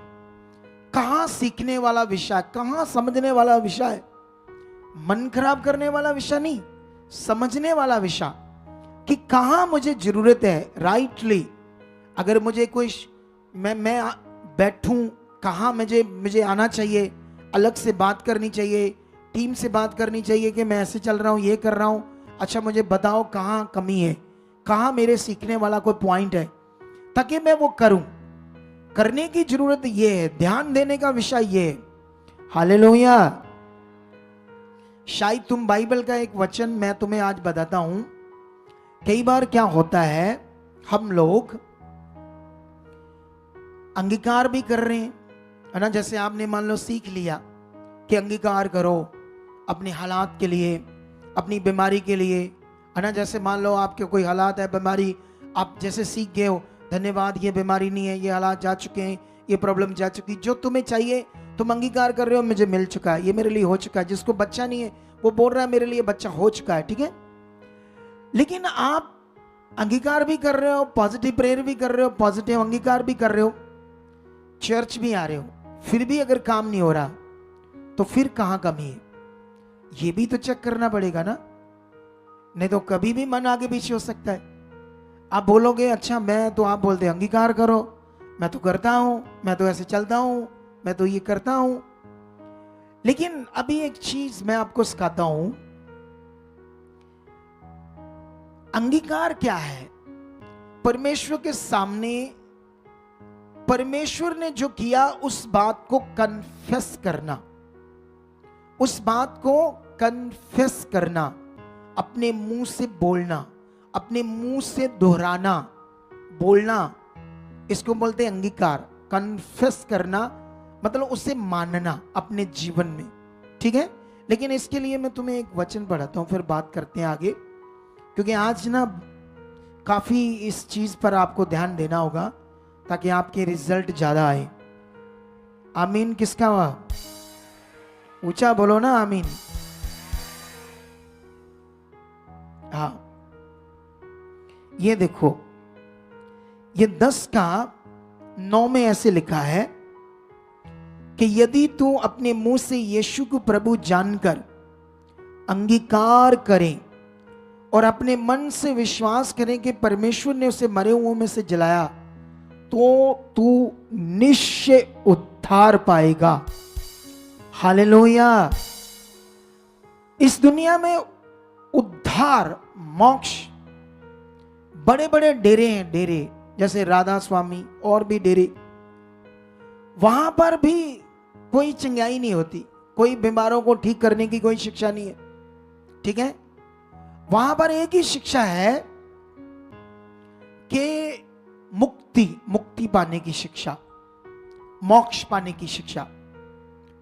कहां सीखने वाला विषय, कहां समझने वाला विषय, मन खराब करने वाला विषय नहीं, समझने वाला विषय कि कहां मुझे जरूरत है राइटली। अगर मुझे कोई मैं बैठूं, कहां मुझे आना चाहिए, अलग से बात करनी चाहिए, टीम से बात करनी चाहिए कि मैं ऐसे चल रहा हूं, ये कर रहा हूं, अच्छा मुझे बताओ कहां कमी है, कहां मेरे सीखने वाला कोई पॉइंट है, ताकि मैं वो करूं। करने की जरूरत ये है, ध्यान देने का विषय ये है। हालेलुया। शायद तुम बाइबल का एक वचन मैं तुम्हें आज बताता हूं। कई बार क्या होता है, हम लोग अंगीकार भी कर रहे हैं, है ना। जैसे आपने मान लो सीख लिया कि अंगीकार करो अपने हालात के लिए, अपनी बीमारी के लिए, है ना। जैसे मान लो आपके कोई हालात है, बीमारी, आप जैसे सीख गए हो, धन्यवाद ये बीमारी नहीं है, ये हालात जा चुके हैं, ये प्रॉब्लम जा चुकी, जो तुम्हें चाहिए तुम अंगीकार कर रहे हो, मुझे मिल चुका है, ये मेरे लिए हो चुका है। जिसको बच्चा नहीं है वो बोल रहा है मेरे लिए बच्चा हो चुका है, ठीक है। लेकिन आप अंगीकार भी कर रहे हो, पॉजिटिव प्रेयर भी कर रहे हो, पॉजिटिव अंगीकार भी कर रहे हो, चर्च भी आ रहे हो, फिर भी अगर काम नहीं हो रहा तो फिर कहां कमी है, ये भी तो चेक करना पड़ेगा ना। नहीं तो कभी भी मन आगे पीछे हो सकता है। आप बोलोगे अच्छा मैं, तो आप बोलते अंगीकार करो, मैं तो करता हूं, मैं तो ऐसे चलता हूं, मैं तो ये करता हूं। लेकिन अभी एक चीज मैं आपको सिखाता हूं, अंगीकार क्या है। परमेश्वर के सामने परमेश्वर ने जो किया उस बात को कन्फेस करना, उस बात को कन्फेस करना, अपने मुंह से बोलना, अपने मुंह से दोहराना, बोलना, इसको बोलते हैं अंगीकार। कन्फेस करना मतलब उसे मानना अपने जीवन में, ठीक है। लेकिन इसके लिए मैं तुम्हें एक वचन पढ़ाता हूं, फिर बात करते हैं आगे, क्योंकि आज ना काफी इस चीज पर आपको ध्यान देना होगा ताकि आपके रिजल्ट ज्यादा आए। आमीन किसका हुआ? ऊंचा बोलो ना आमीन। हाँ, ये देखो, ये 10:9 में ऐसे लिखा है कि यदि तू अपने मुंह से यीशु को प्रभु जानकर अंगीकार करे और अपने मन से विश्वास करें कि परमेश्वर ने उसे मरे हुओं में से जलाया, तो तू निश्चय उद्धार पाएगा। हालेलुया। इस दुनिया में उद्धार, मोक्ष, बड़े बड़े डेरे हैं, डेरे जैसे राधा स्वामी और भी डेरे, वहां पर भी कोई चंगाई नहीं होती, कोई बीमारों को ठीक करने की कोई शिक्षा नहीं है, ठीक है। वहां पर एक ही शिक्षा है कि मुक्ति पाने की शिक्षा, मोक्ष पाने की शिक्षा,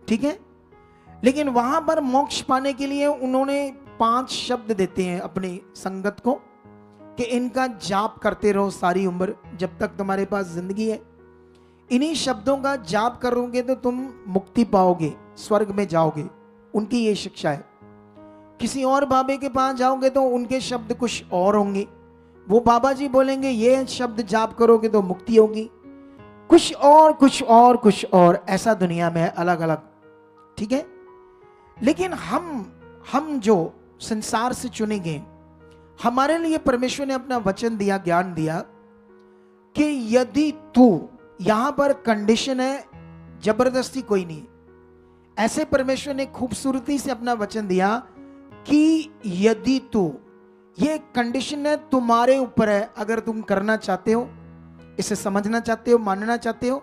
ठीक है। लेकिन वहां पर मोक्ष पाने के लिए उन्होंने 5 शब्द देते हैं अपनी संगत को कि इनका जाप करते रहो सारी उम्र, जब तक तुम्हारे पास जिंदगी है। इन्हीं शब्दों का जाप करोगे तो तुम मुक्ति पाओगे, स्वर्ग में जाओगे। उनकी ये शिक्षा है। किसी और बाबे के पास जाओगे तो उनके शब्द कुछ और होंगे, वो बाबा जी बोलेंगे ये शब्द जाप करोगे तो मुक्ति होगी, कुछ और कुछ और कुछ और, ऐसा दुनिया में है, अलग अलग, ठीक है। लेकिन हम जो संसार से चुने गए, हमारे लिए परमेश्वर ने अपना वचन दिया, ज्ञान दिया कि यदि तू, यहां पर कंडीशन है, जबरदस्ती कोई नहीं, ऐसे परमेश्वर ने खूबसूरती से अपना वचन दिया कि यदि तू, ये कंडीशन है तुम्हारे ऊपर है, अगर तुम करना चाहते हो, इसे समझना चाहते हो, मानना चाहते हो।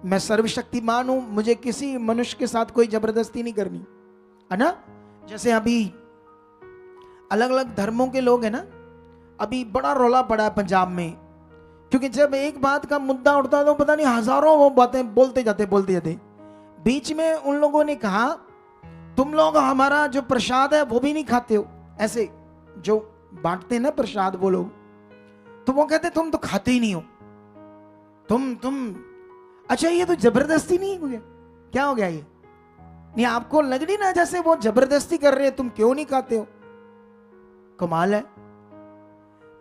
मैं सर्वशक्तिमान हूं, मुझे किसी मनुष्य के साथ कोई जबरदस्ती नहीं करनी, है ना। जैसे अभी अलग अलग धर्मों के लोग हैं ना, अभी बड़ा रौला पड़ा है पंजाब में, क्योंकि जब एक बात का मुद्दा उठता तो पता नहीं हजारों वो बातें बोलते जाते। बीच में उन लोगों ने कहा तुम लोग हमारा जो प्रसाद है वो भी नहीं खाते हो, ऐसे जो बांटते हैं ना प्रसाद वो लोग, तो वो कहते तुम तो खाते ही नहीं हो, तुम अच्छा ये तो जबरदस्ती नहीं हो गया, क्या हो गया ये? नहीं आपको लग नहीं ना जैसे वो जबरदस्ती कर रहे हैं, तुम क्यों नहीं खाते हो? कमाल है।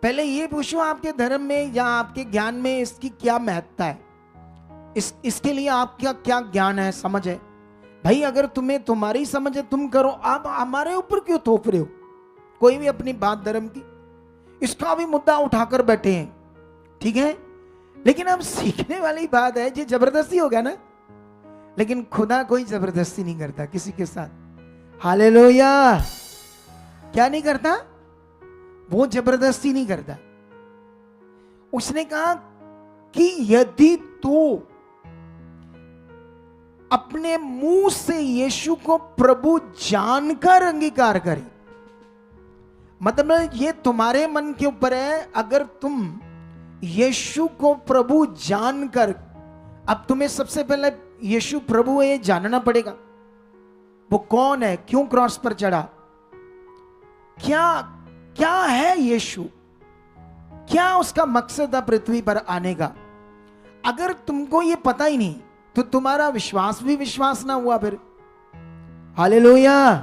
पहले ये पूछो आपके धर्म में या आपके ज्ञान में इसकी क्या महत्ता है, इसके लिए आपका क्या ज्ञान है, समझ है? भाई अगर तुम्हें तुम्हारी समझ है तुम करो, आप हमारे ऊपर क्यों थोप रहे हो? कोई भी अपनी बात धर्म की, इसका भी मुद्दा उठाकर बैठे हैं, ठीक है? लेकिन अब सीखने वाली बात है, ये जबरदस्ती हो गया ना, लेकिन खुदा कोई जबरदस्ती नहीं करता किसी के साथ। हालेलुया। क्या नहीं करता? वो जबरदस्ती नहीं करता। उसने कहा कि यदि तू अपने मुंह से यीशु को प्रभु जानकर अंगीकार करे, मतलब ये तुम्हारे मन के ऊपर है। अगर तुम यीशु को प्रभु जानकर, अब तुम्हें सबसे पहले यीशु प्रभु है ये जानना पड़ेगा। वो कौन है, क्यों क्रॉस पर चढ़ा, क्या है यीशु, क्या उसका मकसद है पृथ्वी पर आने का। अगर तुमको ये पता ही नहीं तो तुम्हारा विश्वास भी विश्वास ना हुआ फिर। हालेलुया।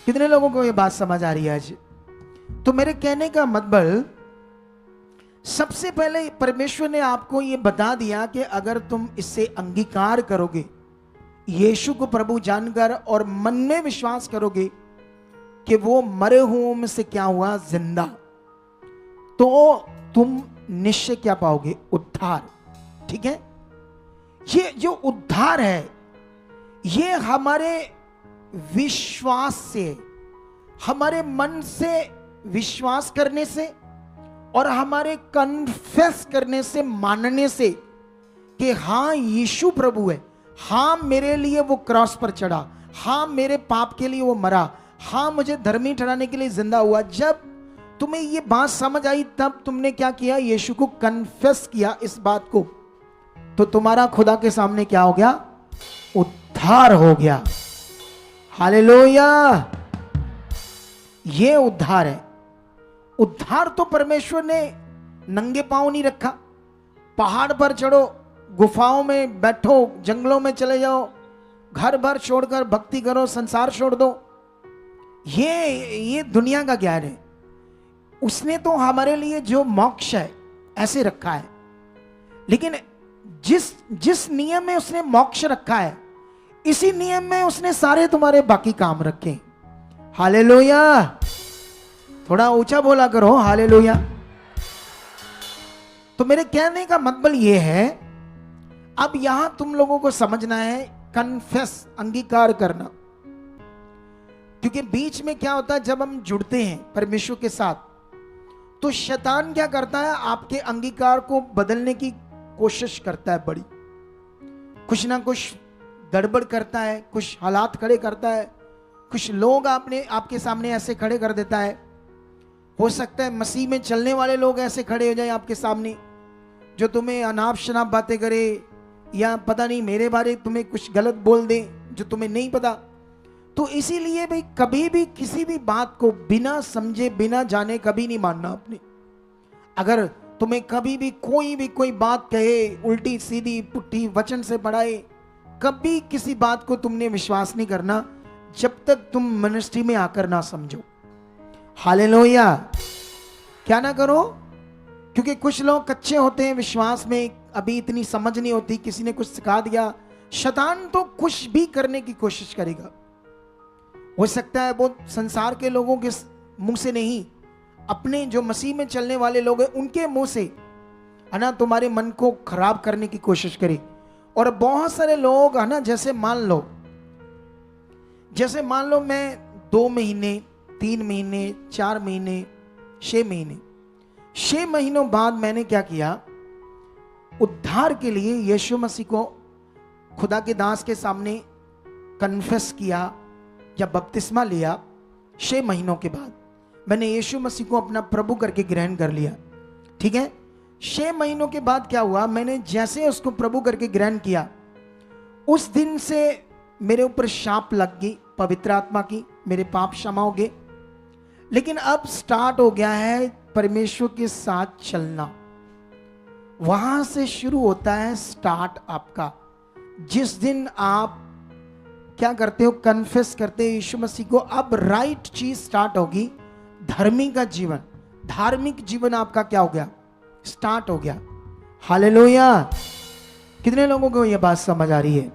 कितने लोगों को ये बात समझ आ रही है आज? तो मेरे कहने का मतलब, सबसे पहले परमेश्वर ने आपको ये बता दिया कि अगर तुम इससे अंगीकार करोगे, यीशु को प्रभु जानकर और मन में विश्वास करोगे कि वो मरे हुओं में से क्या हुआ, जिंदा, तो तुम निश्चय क्या पाओगे, उद्धार। ठीक है? ये जो उद्धार है ये हमारे विश्वास से, हमारे मन से विश्वास करने से और हमारे कन्फेस करने से, मानने से कि हाँ यीशु प्रभु है, हाँ मेरे लिए वो क्रॉस पर चढ़ा, हाँ मेरे पाप के लिए वो मरा, हाँ मुझे धर्मी ठहराने के लिए जिंदा हुआ। जब तुम्हें ये बात समझ आई तब तुमने क्या किया, यीशु को कन्फेस किया इस बात को, तो तुम्हारा खुदा के सामने क्या हो गया, उद्धार हो गया। हालेलुया। ये उद्धार है। उद्धार तो परमेश्वर ने नंगे पांव नहीं रखा। पहाड़ पर चढ़ो, गुफाओं में बैठो, जंगलों में चले जाओ, घर भर छोड़कर भक्ति करो, संसार छोड़ दो, ये दुनिया का ज्ञान है। उसने तो हमारे लिए जो मोक्ष है ऐसे रखा है, लेकिन जिस नियम में उसने मोक्ष रखा है इसी नियम में उसने सारे तुम्हारे बाकी काम रखे। हालेलुया। थोड़ा ऊंचा बोला करो, हालेलुया। तो मेरे कहने का मतलब यह है, अब यहां तुम लोगों को समझना है कन्फेस, अंगीकार करना। क्योंकि बीच में क्या होता है, जब हम जुड़ते हैं परमेश्वर के साथ तो शैतान क्या करता है, आपके अंगीकार को बदलने की कोशिश करता है, बड़ी कुछ ना कुछ गड़बड़ करता है, कुछ हालात खड़े करता है, कुछ लोग आपके सामने ऐसे खड़े कर देता है। हो सकता है मसीह में चलने वाले लोग ऐसे खड़े हो जाए आपके सामने जो तुम्हें अनाप शनाप बातें करे, या पता नहीं मेरे बारे तुम्हें कुछ गलत बोल दे जो तुम्हें नहीं पता। तो इसीलिए भाई कभी भी किसी भी बात को बिना समझे, बिना जाने कभी नहीं मानना आपने। अगर तुम्हें कभी भी कोई बात कहे, उल्टी सीधी पुट्ठी वचन से पढ़ाए, कभी किसी बात को तुमने विश्वास नहीं करना जब तक तुम मिनिस्ट्री में आकर ना समझो। हालेलुया। क्या ना करो, क्योंकि कुछ लोग कच्चे होते हैं विश्वास में, अभी इतनी समझ नहीं होती, किसी ने कुछ सिखा दिया, शैतान तो कुछ भी करने की कोशिश करेगा। हो सकता है वो संसार के लोगों के मुंह से नहीं, अपने जो मसीह में चलने वाले लोग हैं उनके मुंह से, है ना, तुम्हारे मन को खराब करने की कोशिश करे। और बहुत सारे लोग, है ना, जैसे मान लो मैं 2 महीने, 3 महीने, 4 महीने, 6 महीनों बाद मैंने क्या किया, उद्धार के लिए यीशु मसीह को खुदा के दास के सामने कन्फेस किया या बपतिस्मा लिया। 6 महीनों के बाद मैंने यीशु मसीह को अपना प्रभु करके ग्रहण कर लिया। ठीक है? 6 महीनों के बाद क्या हुआ, मैंने जैसे उसको प्रभु करके ग्रहण किया, उस दिन से मेरे ऊपर शाप लग गई पवित्र आत्मा की, मेरे पाप क्षमा हो गए। लेकिन अब स्टार्ट हो गया है परमेश्वर के साथ चलना। वहां से शुरू होता है स्टार्ट आपका। जिस दिन आप क्या करते हो, कन्फेस करते हो यीशु मसीह को, अब राइट चीज स्टार्ट होगी। धार्मिक जीवन आपका क्या हो गया, स्टार्ट हो गया। हालेलुया। कितने लोगों को यह बात समझ आ रही है?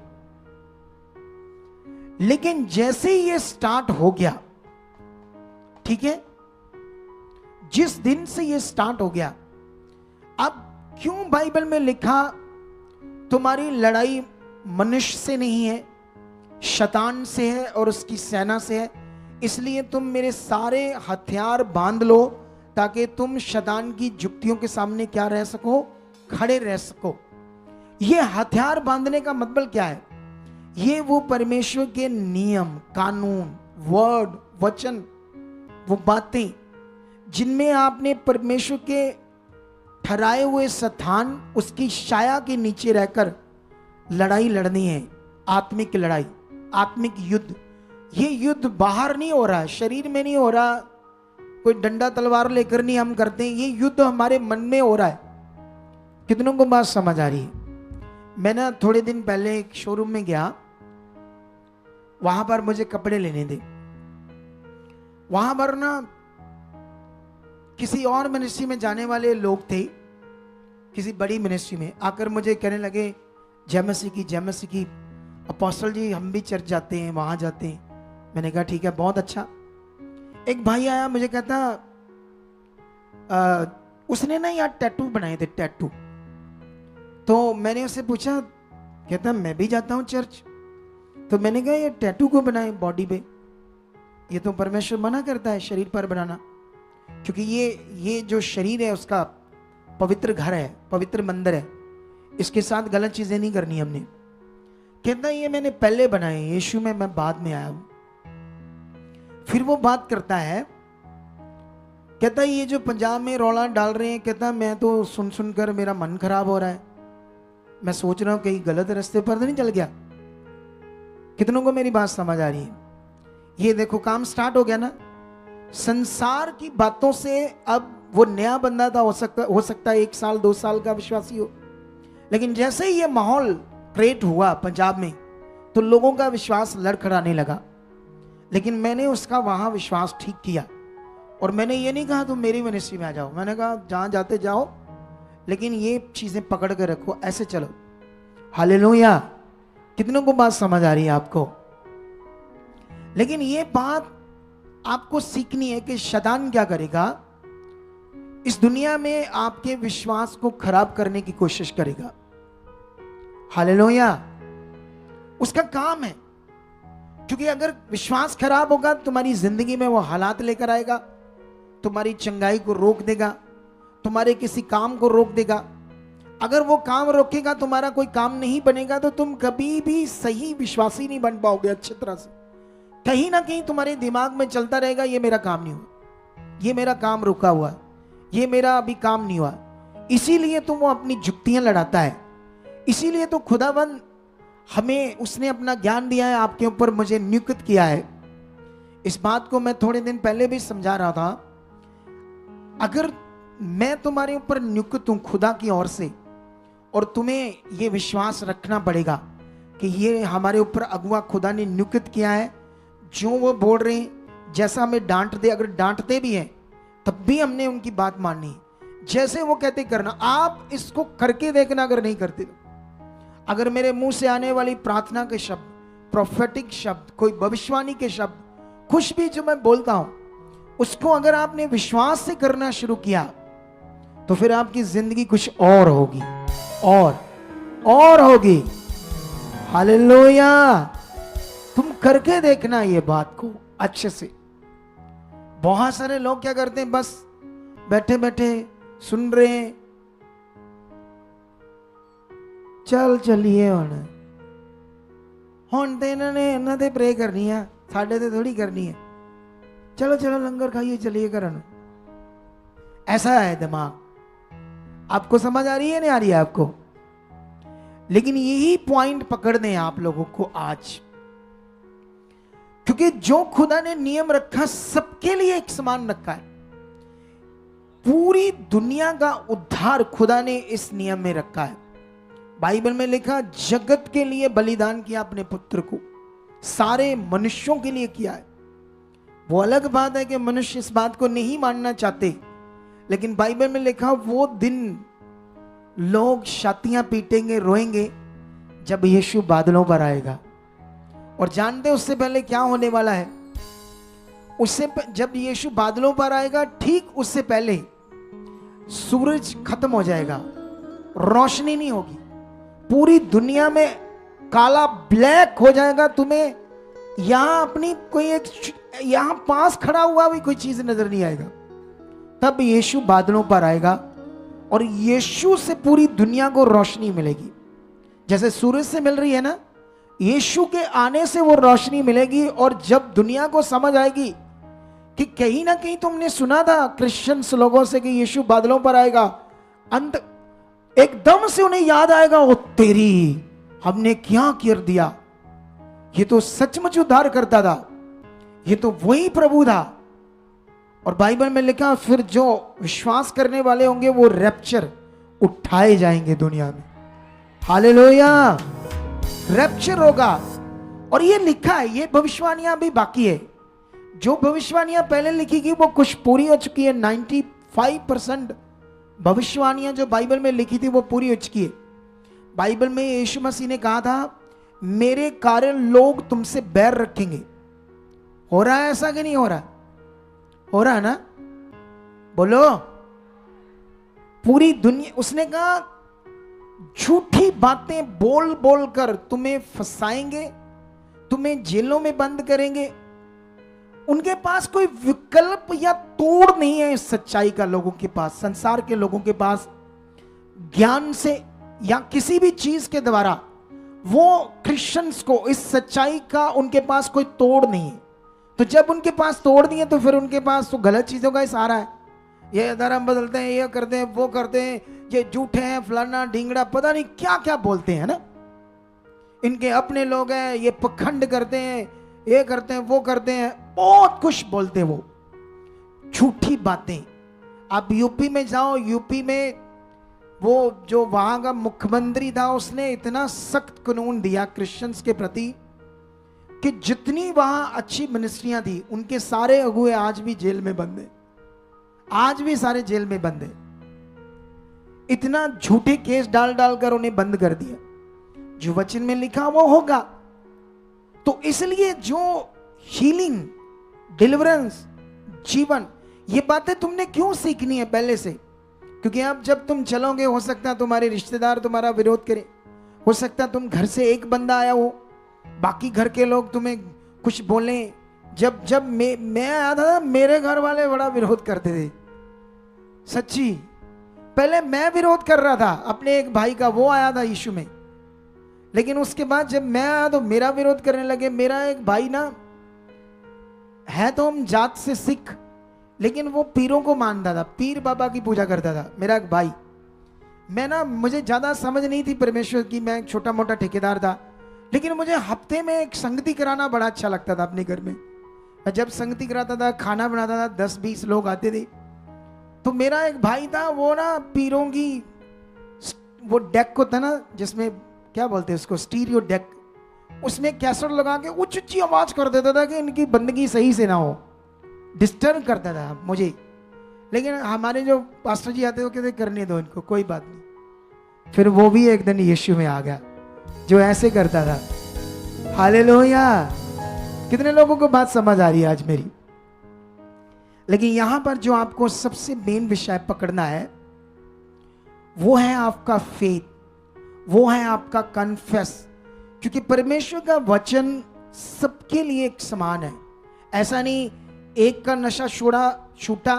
लेकिन जैसे ही ये स्टार्ट हो गया, ठीक है, जिस दिन से ये स्टार्ट हो गया, अब क्यों बाइबल में लिखा तुम्हारी लड़ाई मनुष्य से नहीं है, शैतान से है और उसकी सेना से है, इसलिए तुम मेरे सारे हथियार बांध लो ताकि तुम शैतान की जुक्तियों के सामने क्या रह सको, खड़े रह सको। ये हथियार बांधने का मतलब क्या है? ये वो परमेश्वर के नियम, कानून, वर्ड, वचन, वो बातें जिनमें आपने परमेश्वर के ठहराए हुए स्थान, उसकी छाया के नीचे रहकर लड़ाई लड़नी है। आत्मिक लड़ाई, आत्मिक युद्ध। ये युद्ध बाहर नहीं हो रहा, शरीर में नहीं हो रहा, कोई डंडा तलवार लेकर नहीं हम करते हैं, ये युद्ध हमारे मन में हो रहा है। कितनों को बात समझ आ रही है? मैं ना थोड़े दिन पहले एक शोरूम में गया, वहां पर मुझे कपड़े लेने थे। वहां पर ना किसी और मिनिस्ट्री में जाने वाले लोग थे, किसी बड़ी मिनिस्ट्री में, आकर मुझे कहने लगे जय मसीह की अपोस्टल जी, हम भी चर्च जाते हैं, वहां जाते हैं। मैंने कहा ठीक है, बहुत अच्छा। एक भाई आया, मुझे कहता उसने ना यार टैटू बनाए थे, टैटू। तो मैंने उससे पूछा, कहता मैं भी जाता हूं चर्च। तो मैंने कहा ये टैटू को बनाए बॉडी पे? ये तो परमेश्वर मना करता है शरीर पर बनाना, क्योंकि ये जो शरीर है उसका पवित्र घर है, पवित्र मंदिर है, इसके साथ गलत चीजें नहीं करनी हमने। कहता ये मैंने पहले बनाए, यीशु में मैं बाद में आया हूं। फिर वो बात करता है, कहता ये जो पंजाब में रौला डाल रहे हैं, कहता मैं तो सुन सुनकर मेरा मन खराब हो रहा है, मैं सोच रहा हूं कहीं गलत रास्ते पर तो नहीं चल गया। कितनों को मेरी बात समझ आ रही है? ये देखो काम स्टार्ट हो गया ना। संसार की बातों से अब वो नया बंदा था, हो सकता है 1 साल 2 साल का विश्वासी हो, लेकिन जैसे ही ये माहौल क्रिएट हुआ पंजाब में, तो लोगों का विश्वास लड़खड़ाने लगा। लेकिन मैंने उसका वहां विश्वास ठीक किया, और मैंने ये नहीं कहा तुम मेरी मिनिस्ट्री में आ जाओ, मैंने कहा जहां जाते जाओ, लेकिन ये चीजें पकड़ के रखो, ऐसे चलो। हालेलुया। कितनों को बात समझ आ रही है आपको? लेकिन ये बात आपको सीखनी है कि शैतान क्या करेगा, इस दुनिया में आपके विश्वास को खराब करने की कोशिश करेगा। हालेलुया। उसका काम है, क्योंकि अगर विश्वास खराब होगा तुम्हारी जिंदगी में वो हालात लेकर आएगा, तुम्हारी चंगाई को रोक देगा, तुम्हारे किसी काम को रोक देगा। अगर वो काम रोकेगा, तुम्हारा कोई काम नहीं बनेगा, तो तुम कभी भी सही विश्वासी नहीं बन पाओगे अच्छी तरह से। कहीं ना कहीं तुम्हारे दिमाग में चलता रहेगा ये मेरा काम नहीं हुआ, ये मेरा काम रुका हुआ, ये मेरा अभी काम नहीं हुआ। इसीलिए तो वो अपनी जुक्तियां लड़ाता है। इसीलिए तो खुदाबंद हमें, उसने अपना ज्ञान दिया है, आपके ऊपर मुझे नियुक्त किया है। इस बात को मैं थोड़े दिन पहले भी समझा रहा था। अगर मैं तुम्हारे ऊपर नियुक्त हूं खुदा की ओर से, और तुम्हें यह विश्वास रखना पड़ेगा कि ये हमारे ऊपर अगुआ खुदा ने नियुक्त किया है, जो वो बोल रहे हैं, जैसा हमें डांट दे, अगर डांटते भी हैं तब भी हमने उनकी बात माननी है, जैसे वो कहते करना। आप इसको करके देखना, अगर नहीं करते तो। अगर मेरे मुंह से आने वाली प्रार्थना के शब्द, प्रोफेटिक शब्द, कोई भविष्यवाणी के शब्द, कुछ भी जो मैं बोलता हूं, उसको अगर आपने विश्वास से करना शुरू किया, तो फिर आपकी जिंदगी कुछ और होगी, और होगी। हालेलुया। तुम करके देखना ये बात को अच्छे से। बहुत सारे लोग क्या करते हैं, बस बैठे बैठे सुन रहे हैं, चलिए हुण तो इन्होंने ते प्रे करनी है, साडे ते थोड़ी करनी है, चलो लंगर खाइए चलिए करन। ऐसा है दिमाग। आपको समझ आ रही है, नहीं आ रही है आपको? लेकिन यही पॉइंट पकड़ने हैं आप लोगों को आज, क्योंकि जो खुदा ने नियम रखा सबके लिए एक समान रखा है। पूरी दुनिया का उद्धार खुदा ने इस नियम में रखा है। बाइबल में लिखा, जगत के लिए बलिदान किया अपने पुत्र को, सारे मनुष्यों के लिए किया है। वो अलग बात है कि मनुष्य इस बात को नहीं मानना चाहते, लेकिन बाइबल में लिखा वो दिन लोग छातियां पीटेंगे, रोएंगे जब यीशु बादलों पर आएगा। और जानते हैं उससे पहले क्या होने वाला है? जब यीशु बादलों पर आएगा, ठीक उससे पहले सूरज खत्म हो जाएगा, रोशनी नहीं होगी, पूरी दुनिया में काला ब्लैक हो जाएगा। तुम्हें यहां अपनी कोई एक यहां पास खड़ा हुआ भी कोई चीज नजर नहीं आएगा। तब यीशु बादलों पर आएगा और यीशु से पूरी दुनिया को रोशनी मिलेगी। जैसे सूरज से मिल रही है ना, यीशु के आने से वो रोशनी मिलेगी। और जब दुनिया को समझ आएगी कि कहीं ना कहीं तुमने सुना था क्रिश्चियंस लोगों से कि यीशु बादलों पर आएगा, अंत एकदम से उन्हें याद आएगा, ओ तेरी, हमने क्या कर दिया, ये तो सचमुच उद्धार करता था, ये तो वही प्रभु था। और बाइबल में लिखा, फिर जो विश्वास करने वाले होंगे वो रैप्चर, उठाए जाएंगे दुनिया में। हालेलुया, रैप्चर होगा। और ये लिखा है, ये भविष्यवाणियां भी बाकी है। जो भविष्यवाणियां पहले लिखी गई वो कुछ पूरी हो चुकी है। 95% भविष्यवाणियां जो बाइबल में लिखी थी वो पूरी हो चुकी है। बाइबल में यीशु मसीह ने कहा था, मेरे कारण लोग तुमसे बैर रखेंगे। हो रहा है ऐसा कि नहीं हो रहा? हो रहा है ना? बोलो। पूरी दुनिया, उसने कहा झूठी बातें बोल बोल कर तुम्हें फंसाएंगे, तुम्हें जेलों में बंद करेंगे। उनके पास कोई विकल्प या तोड़ नहीं है इस सच्चाई का। लोगों के पास, संसार के लोगों के पास ज्ञान से या किसी भी चीज के द्वारा वो क्रिश्चियंस को इस सच्चाई का उनके पास कोई तोड़ नहीं है। तो जब उनके पास तोड़ नहीं है तो फिर उनके पास तो गलत चीजों का ही सहारा है। ये धर्म बदलते हैं, ये करते हैं, वो करते हैं, ये झूठे हैं, फलाना ढींगड़ा, पता नहीं क्या क्या बोलते हैं ना। इनके अपने लोग हैं, ये पखंड करते हैं, ये करते हैं, वो करते हैं, बहुत कुछ बोलते हैं वो झूठी बातें। आप यूपी में जाओ, यूपी में वो जो वहां का मुख्यमंत्री था, उसने इतना सख्त कानून दिया क्रिश्चियंस के प्रति कि जितनी वहां अच्छी मिनिस्ट्रियां थी, उनके सारे अगुए आज भी जेल में बंद हैं। आज भी सारे जेल में बंद हैं। इतना झूठे केस डाल डाल कर उन्हें बंद कर दिया। जो वचन में लिखा वो होगा। तो इसलिए जो हीलिंग, डिलीवरेंस, जीवन, ये बातें तुमने क्यों सीखनी है पहले से? क्योंकि अब जब तुम चलोगे, हो सकता है तुम्हारे रिश्तेदार तुम्हारा विरोध करें, हो सकता है तुम घर से एक बंदा आया हो, बाकी घर के लोग तुम्हें कुछ बोलें। जब मैं आया था, मेरे घर वाले बड़ा विरोध करते थे, सच्ची। पहले मैं विरोध कर रहा था अपने एक भाई का, वो आया था यीशु में, लेकिन उसके बाद जब मैं आया तो मेरा विरोध करने लगे। मेरा एक भाई ना है, तो हम जात से सिख, लेकिन वो पीरों को मानता था, पीर बाबा की पूजा करता था मेरा एक भाई। मैं ना, मुझे ज्यादा समझ नहीं थी परमेश्वर की, मैं एक छोटा मोटा ठेकेदार था, लेकिन मुझे हफ्ते में एक संगति कराना बड़ा अच्छा लगता था अपने घर में। जब संगति कराता था, खाना बनाता था, 10-20 लोग आते थे, तो मेरा एक भाई था, वो ना पीरों की वो डेक होता ना, जिसमें क्या बोलते हैं उसको, स्टीरियो डेक, उसमें कैसेट लगा के ऊंची ऊंची आवाज कर देता था कि इनकी बंदगी सही से ना हो, डिस्टर्ब करता था मुझे। लेकिन हमारे जो पास्टर जी आते थे, वो कहते करने दो इनको, कोई बात नहीं। फिर वो भी एक दिन यीशु में आ गया जो ऐसे करता था। हालेलुया। कितने लोगों को बात समझ आ रही है आज मेरी? लेकिन यहां पर जो आपको सबसे मेन विषय पकड़ना है वो है आपका फेथ, वो है आपका कन्फेस। क्योंकि परमेश्वर का वचन सबके लिए एक समान है। ऐसा नहीं एक का नशा छूटा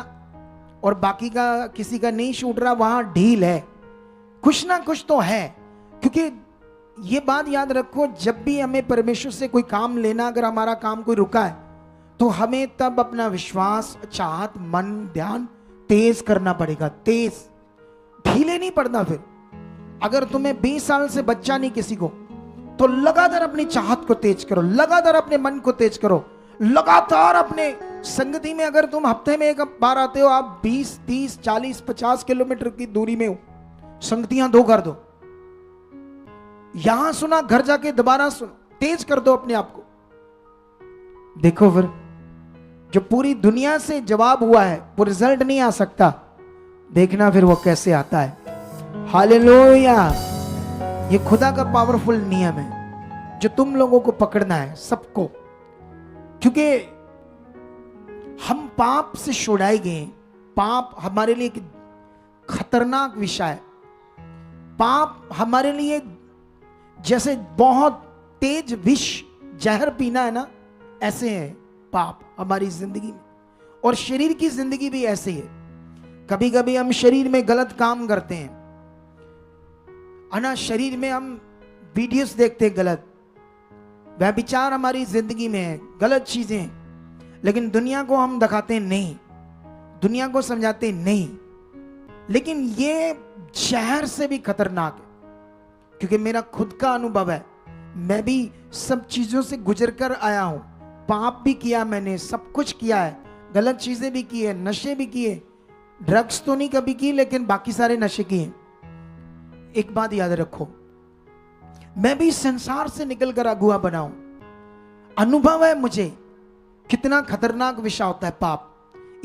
और बाकी का किसी का नहीं छूट रहा, वहां ढील है, कुछ ना कुछ तो है। क्योंकि ये बात याद रखो, जब भी हमें परमेश्वर से कोई काम लेना, अगर हमारा काम कोई रुका है तो हमें तब अपना विश्वास, चाहत, मन, ध्यान तेज करना पड़ेगा। तेज, ढीले नहीं पड़ना। फिर अगर तुम्हें 20 साल से बच्चा नहीं किसी को, तो लगातार अपनी चाहत को तेज करो, लगातार अपने मन को तेज करो, लगातार अपने संगति में। अगर तुम हफ्ते में एक बार आते हो, आप 20, 30, 40, 50 किलोमीटर की दूरी में हो, संगतियां 2 कर दो। यहां सुना, घर जाके दोबारा सुनो, तेज कर दो अपने आप को। देखो फिर जो पूरी दुनिया से जवाब हुआ है, वो रिजल्ट नहीं आ सकता। देखना फिर वो कैसे आता है। हालेलुया। ये खुदा का पावरफुल नियम है जो तुम लोगों को पकड़ना है, सबको, क्योंकि हम पाप से छुड़ाए गए। पाप हमारे लिए एक खतरनाक विषय है। पाप हमारे लिए जैसे बहुत तेज विष जहर पीना है ना, ऐसे है पाप हमारी जिंदगी में। और शरीर की जिंदगी भी ऐसे है। कभी कभी हम शरीर में गलत काम करते हैं, है ना, शरीर में हम वीडियोस देखते हैं गलत, वह विचार हमारी जिंदगी में है, गलत चीजें हैं, लेकिन दुनिया को हम दिखाते नहीं, दुनिया को समझाते नहीं। लेकिन ये जहर से भी खतरनाक है, क्योंकि मेरा खुद का अनुभव है। मैं भी सब चीजों से गुजर कर आया हूं। पाप भी किया मैंने, सब कुछ किया है, गलत चीजें भी की है, नशे भी किए, ड्रग्स तो नहीं कभी की, लेकिन बाकी सारे नशे किए। एक बात याद रखो, मैं भी संसार से निकलकर अगुआ बनाऊं। अनुभव है मुझे कितना खतरनाक विषय होता है पाप।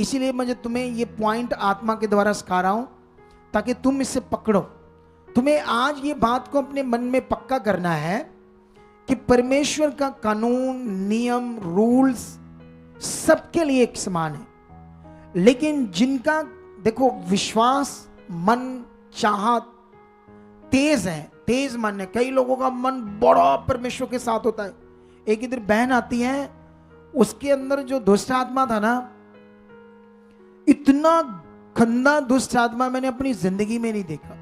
इसीलिए मुझे तुम्हें ये पॉइंट आत्मा के द्वारा सिखा रहा हूं, ताकि तुम इसे पकड़ो। तुम्हें आज ये बात को अपने मन में पक्का करना है कि परमेश्वर का कानून, नियम, रूल्स सबके लिए एक समान है। लेकिन जिनका देखो विश्वास, मन, चाहत तेज है, तेज मन है। कई लोगों का मन बड़ा परमेश्वर के साथ होता है। एक इधर बहन आती है, उसके अंदर जो दुष्ट आत्मा था ना, इतना गंदा दुष्ट आत्मा मैंने अपनी जिंदगी में नहीं देखा।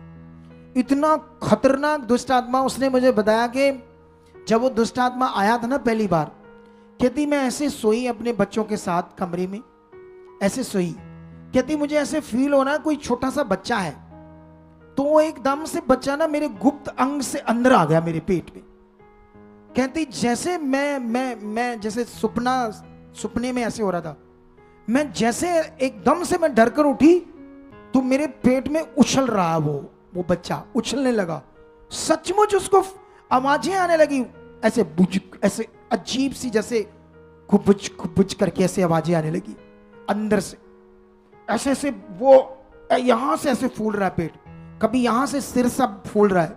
इतना खतरनाक दुष्ट आत्मा। उसने मुझे बताया कि जब वो दुष्ट आत्मा आया था ना पहली बार, कहती मैं ऐसे सोई अपने बच्चों के साथ कमरे में, ऐसे सोई, कहती मुझे ऐसे फील हो रहा है कोई छोटा सा बच्चा है। तो वो एकदम से बच्चा ना मेरे गुप्त अंग से अंदर आ गया, मेरे पेट में। कहती जैसे मैं जैसे सपने में ऐसे हो रहा था। मैं जैसे एकदम से मैं डर कर उठी तो मेरे पेट में उछल रहा वो बच्चा उछलने लगा। सचमुच उसको आवाजें आने लगी, ऐसे बुझ, ऐसे अजीब सी, जैसे खुबुच खुबुच करके ऐसे आवाजें आने लगी अंदर से। ऐसे ऐसे वो यहां से ऐसे फूल रहा है पेट, कभी यहां से सिर सब फूल रहा है।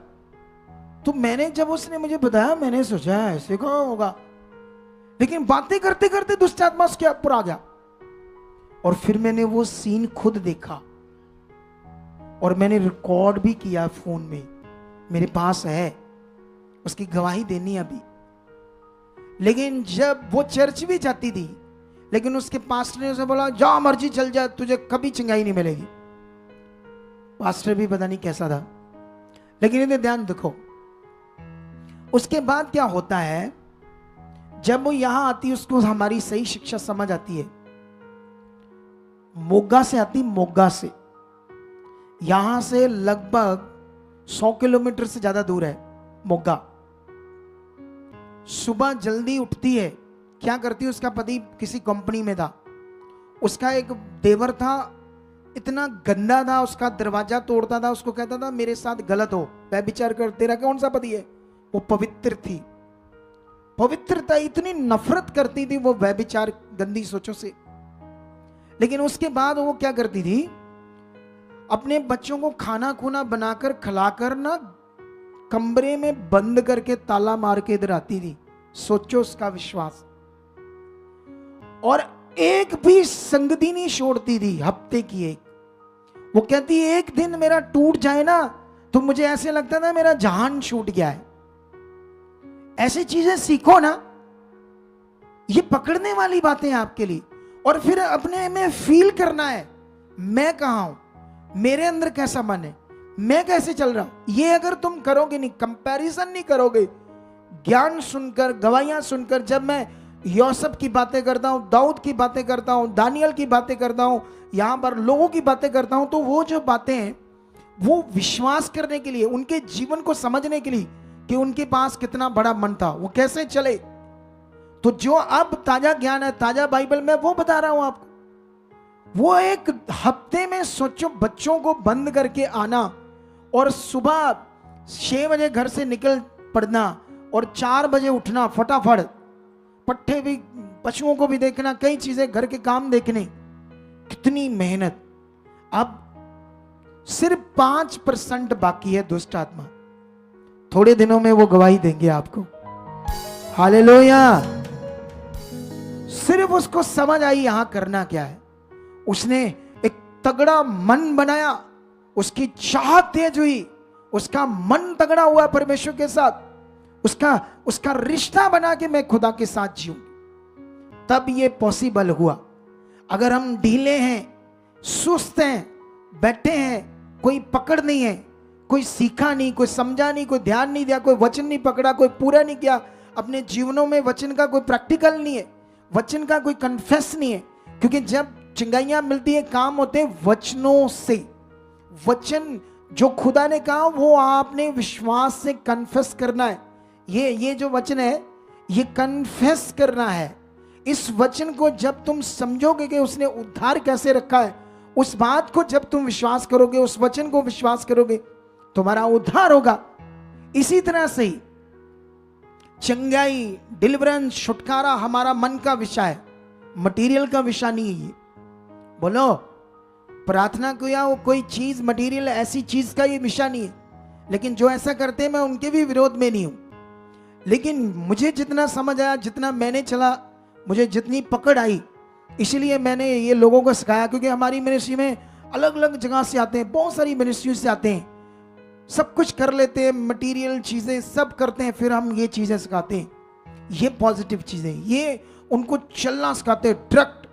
तो मैंने, जब उसने मुझे बताया, मैंने सोचा ऐसे कहाँ होगा, लेकिन बातें करते करते दुष्ट आत्मा उसके ऊपर आ गया। और फिर मैंने वो सीन खुद देखा और मैंने रिकॉर्ड भी किया फोन में, मेरे पास है, उसकी गवाही देनी अभी। लेकिन जब वो चर्च भी जाती थी, लेकिन उसके पास्टर ने उसे बोला जा मर्जी चल जा, तुझे कभी चंगाई नहीं मिलेगी। पास्टर भी पता नहीं कैसा था, लेकिन इधर ध्यान देखो। उसके बाद क्या होता है, जब वो यहां आती है, उसको हमारी सही शिक्षा समझ आती है। मोगा से आती, मोगा से, यहां से लगभग 100 किलोमीटर से ज्यादा दूर है मोगा। सुबह जल्दी उठती है, क्या करती है, उसका पति किसी कंपनी में था, उसका एक देवर था, इतना गंदा था, उसका दरवाजा तोड़ता था, उसको कहता था मेरे साथ गलत हो, व्यभिचार कर। तेरा कौन सा पति है? वो पवित्र थी, पवित्रता, इतनी नफरत करती थी वो व्यभिचार गंदी सोचों से। लेकिन उसके बाद वो क्या करती थी, अपने बच्चों को खाना खुना बनाकर खिलाकर ना कमरे में बंद करके ताला मार के इधर आती थी। सोचो उसका विश्वास। और एक भी संगति नहीं छोड़ती थी, हफ्ते की एक। वो कहती एक दिन मेरा टूट जाए ना तो मुझे ऐसे लगता था मेरा जहान छूट गया है। ऐसी चीजें सीखो ना, ये पकड़ने वाली बातें हैं आपके लिए। और फिर अपने में फील करना है, मैं कहां हूं, मेरे अंदर कैसा मन है, मैं कैसे चल रहा हूं। ये अगर तुम करोगे नहीं, कंपैरिजन नहीं करोगे, ज्ञान सुनकर, गवाहियां सुनकर, जब मैं यूसुफ की बातें करता हूं, दाऊद की बातें करता हूं, दानियल की बातें करता हूं, यहां पर लोगों की बातें करता हूं, तो वो जो बातें हैं वो विश्वास करने के लिए, उनके जीवन को समझने के लिए कि उनके पास कितना बड़ा मन था, वो कैसे चले। तो जो अब ताजा ज्ञान है, ताजा बाइबल में वो बता रहा हूं आपको। वो एक हफ्ते में सोचो, बच्चों को बंद करके आना और सुबह 6 बजे घर से निकल पड़ना और 4 बजे उठना, फटाफट पट्टे भी, पशुओं को भी देखना, कई चीजें, घर के काम देखने, कितनी मेहनत। अब सिर्फ 5% बाकी है दुष्ट आत्मा। थोड़े दिनों में वो गवाही देंगे आपको। हालेलुया। सिर्फ उसको समझ आई यहां करना क्या है। उसने एक तगड़ा मन बनाया, उसकी चाहत तेज हुई, उसका मन तगड़ा हुआ परमेश्वर के साथ, उसका रिश्ता बना कि मैं खुदा के साथ जीऊं, तब ये पॉसिबल हुआ। अगर हम ढीले हैं, सुस्त हैं, बैठे हैं, कोई पकड़ नहीं है, कोई सीखा नहीं, कोई समझा नहीं, कोई ध्यान नहीं दिया, कोई वचन नहीं पकड़ा, कोई पूरा नहीं किया अपने जीवनों में, वचन का कोई प्रैक्टिकल नहीं है, वचन का कोई कन्फेस नहीं है। क्योंकि जब चिंगाइयां मिलती है, काम होते हैं वचनों से। वचन जो खुदा ने कहा वो आपने विश्वास से कन्फेस करना है। ये जो वचन है ये कन्फेस करना है। इस वचन को जब तुम समझोगे कि उसने उद्धार कैसे रखा है, उस बात को जब तुम विश्वास करोगे, उस वचन को विश्वास करोगे, तुम्हारा उद्धार होगा। इसी तरह से ही चंगाई, डिलीवरेंस, छुटकारा हमारा मन का विषय है, मटेरियल का विषय नहीं है। ये बोलो, प्रार्थना किया वो कोई चीज मटेरियल ऐसी चीज का ये विषय नहीं है। लेकिन जो ऐसा करते हैं मैं उनके भी विरोध में नहीं हूं। लेकिन मुझे जितना समझ आया, जितना मैंने चला, मुझे जितनी पकड़ आई, इसलिए मैंने ये लोगों को सिखाया। क्योंकि हमारी मिनिस्ट्री में अलग अलग जगह से आते हैं, बहुत सारी मिनिस्ट्री से आते हैं, सब कुछ कर लेते हैं, मटेरियल चीजें सब करते हैं, फिर हम ये चीजें सिखाते हैं, ये पॉजिटिव चीजें, ये उनको चलना सिखाते हैं, डायरेक्ट।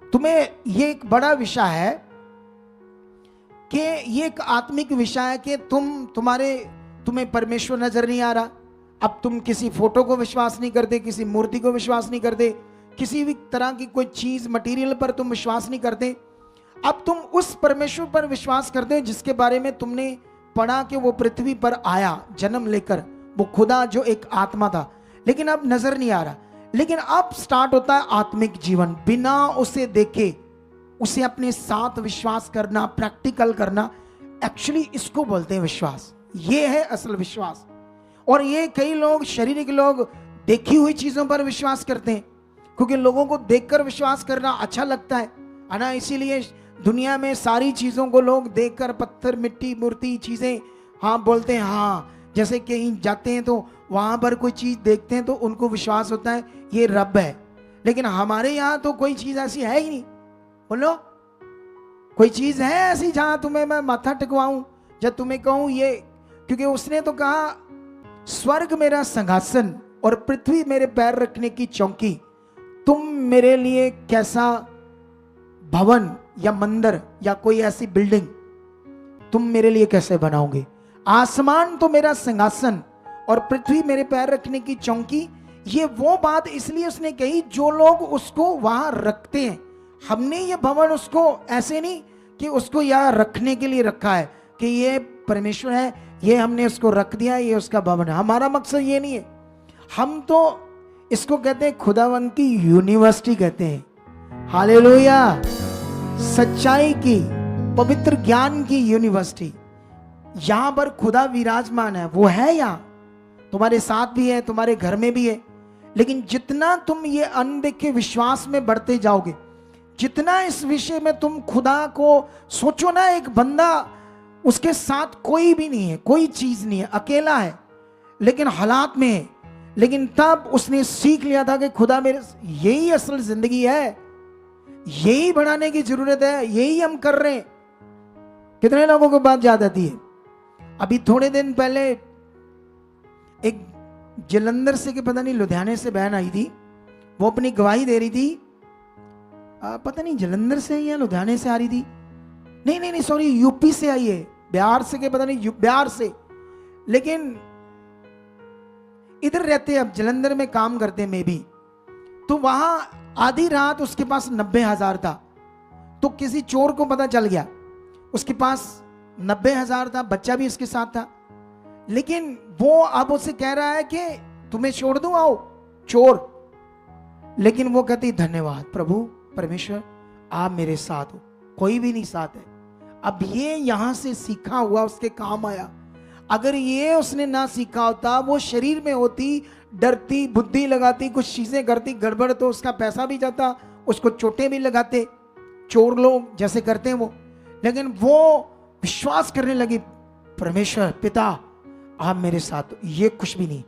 तुम्हें ये एक बड़ा विषय है कि ये एक आत्मिक विषय है कि तुम्हें परमेश्वर नजर नहीं आ रहा। अब तुम किसी फोटो को विश्वास नहीं करते, किसी मूर्ति को विश्वास नहीं करते, किसी भी तरह की कोई चीज मटेरियल पर तुम विश्वास नहीं करते। अब तुम उस परमेश्वर पर विश्वास करते हो जिसके बारे में तुमने पढ़ा कि वो पृथ्वी पर आया जन्म लेकर, वो खुदा जो एक आत्मा था, लेकिन अब नजर नहीं आ रहा। लेकिन अब स्टार्ट होता है आत्मिक जीवन, बिना उसे देखे उसे अपने साथ विश्वास करना, प्रैक्टिकल करना। एक्चुअली इसको बोलते हैं विश्वास। ये है असल विश्वास। और ये कई लोग, शारीरिक लोग, देखी हुई चीजों पर विश्वास करते हैं, क्योंकि लोगों को देखकर विश्वास करना अच्छा लगता है ना। इसीलिए दुनिया में सारी चीजों को लोग देखकर, पत्थर, मिट्टी, मूर्ति, चीजें, हाँ बोलते हैं। हाँ, जैसे कहीं जाते हैं तो वहां पर कोई चीज देखते हैं तो उनको विश्वास होता है ये रब है। लेकिन हमारे यहाँ तो कोई चीज ऐसी है ही नहीं। बोलो, कोई चीज है ऐसी जहां तुम्हें मैं माथा टिकवाऊं, जब तुम्हें कहूं ये? क्योंकि उसने तो कहा स्वर्ग मेरा सिंहासन और पृथ्वी मेरे पैर रखने की चौकी। तुम मेरे लिए कैसा भवन या मंदिर या कोई ऐसी बिल्डिंग तुम मेरे लिए कैसे बनाओगे? आसमान तो मेरा सिंहासन और पृथ्वी मेरे पैर रखने की चौकी। ये वो बात इसलिए उसने कही जो लोग उसको वहां रखते हैं। हमने ये भवन उसको ऐसे नहीं कि उसको यहाँ रखने के लिए रखा है कि ये परमेश्वर है, ये हमने उसको रख दिया, ये उसका भवन है। हमारा मकसद ये नहीं है। हम तो इसको कहते हैं खुदावन की यूनिवर्सिटी कहते हैं। हालेलुया। सच्चाई की, पवित्र ज्ञान की यूनिवर्सिटी। यहां पर खुदा विराजमान है, वो है यहाँ, तुम्हारे साथ भी है, तुम्हारे घर में भी है। लेकिन जितना तुम ये अनदेखे विश्वास में बढ़ते जाओगे, जितना इस विषय में तुम खुदा को सोचो ना, एक बंदा, उसके साथ कोई भी नहीं है, कोई चीज नहीं है, अकेला है, लेकिन हालात में है। लेकिन तब उसने सीख लिया था कि खुदा मेरे, यही असल जिंदगी है, यही बढ़ाने की जरूरत है, यही हम कर रहे हैं। कितने लोगों को बात याद आती है? अभी थोड़े दिन पहले एक जलंधर से, कि पता नहीं लुधियाने से बहन आई थी, वो अपनी गवाही दे रही थी। पता नहीं जलंधर से या लुधियाने से आ रही थी, नहीं सॉरी, यूपी से आई है, बिहार से, के पता नहीं, बिहार से, लेकिन इधर रहते, अब जलंधर में काम करते में भी। तो वहां आधी रात उसके पास 90,000 था। तो किसी चोर को पता चल गया, उसके पास 90,000 था, बच्चा भी उसके साथ था। लेकिन वो अब उसे कह रहा है कि तुम्हें छोड़ दूं, आओ, चोर। लेकिन वो कहती धन्यवाद प्रभु परमेश्वर, आप मेरे साथ हो, कोई भी नहीं साथ है। अब ये यहां से सीखा हुआ उसके काम आया। अगर ये उसने ना सीखा होता, वो शरीर में होती, डरती, बुद्धि लगाती, कुछ चीजें करती गड़बड़, तो उसका पैसा भी जाता, उसको चोटें भी लगाते, चोर लोग जैसे करते हैं वो। लेकिन वो विश्वास करने लगी, परमेश्वर पिता आप मेरे साथ हो, ये कुछ भी नहीं,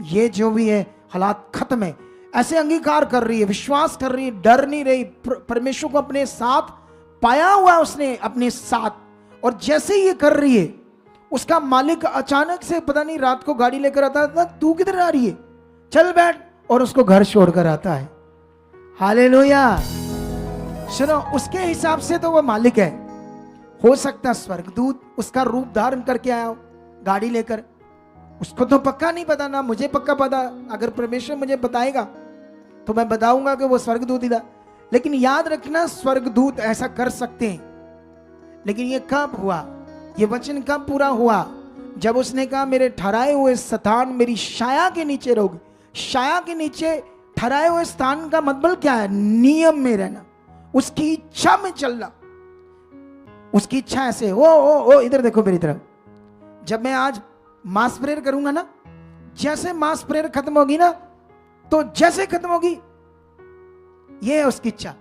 ये जो भी है हालात खत्म है, ऐसे अंगीकार कर रही है, विश्वास कर रही है, डर नहीं रही, परमेश्वर को अपने साथ पाया हुआ उसने अपने साथ। और जैसे ये कर रही है, उसका मालिक अचानक से पता नहीं रात को गाड़ी लेकर आता था, तू किधर आ रही है, चल बैठ, और उसको घर छोड़कर आता है। हालेलुया। सुनो, उसके हिसाब से तो वो मालिक है, हो सकता स्वर्गदूत उसका रूप धारण करके आया हो गाड़ी लेकर, उसको तो पक्का नहीं पता, ना मुझे पक्का पता, अगर परमेश्वर मुझे बताएगा तो मैं बताऊंगा कि वो स्वर्गदूत ही था। लेकिन याद रखना, स्वर्गदूत ऐसा कर सकते हैं, लेकिन ये कब हुआ, ये वचन कब पूरा हुआ, जब उसने कहा मेरे ठहराए हुए स्थान मेरी छाया के नीचे रहोगे। छाया के नीचे ठहराए हुए स्थान का मतलब क्या है, नियम में रहना, उसकी इच्छा में चलना। उसकी इच्छा ऐसे, ओ इधर देखो मेरी तरफ, जब मैं आज मास प्रेयर करूंगा ना, जैसे मास प्रेयर खत्म होगी ना, तो जैसे खत्म होगी, ये है उसकी इच्छा,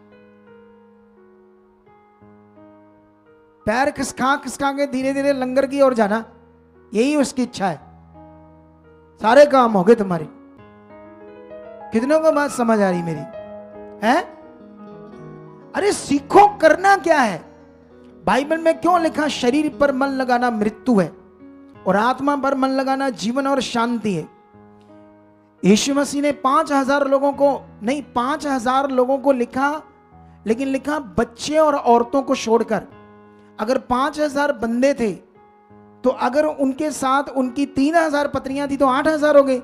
पैर खिसका खिसका के धीरे धीरे लंगर की ओर जाना, यही उसकी इच्छा है। सारे काम हो गए तुम्हारे। कितनों को बात समझ आ रही मेरी है? अरे सीखो करना क्या है। बाइबल में क्यों लिखा, शरीर पर मन लगाना मृत्यु है और आत्मा पर मन लगाना जीवन और शांति है। यीशु मसीह ने 5000 लोगों को नहीं, 5000 लोगों को लिखा, लेकिन लिखा बच्चे और औरतों को छोड़कर। अगर 5000 बंदे थे तो अगर उनके साथ उनकी 3000 पत्नियां थी तो 8000 हो गए।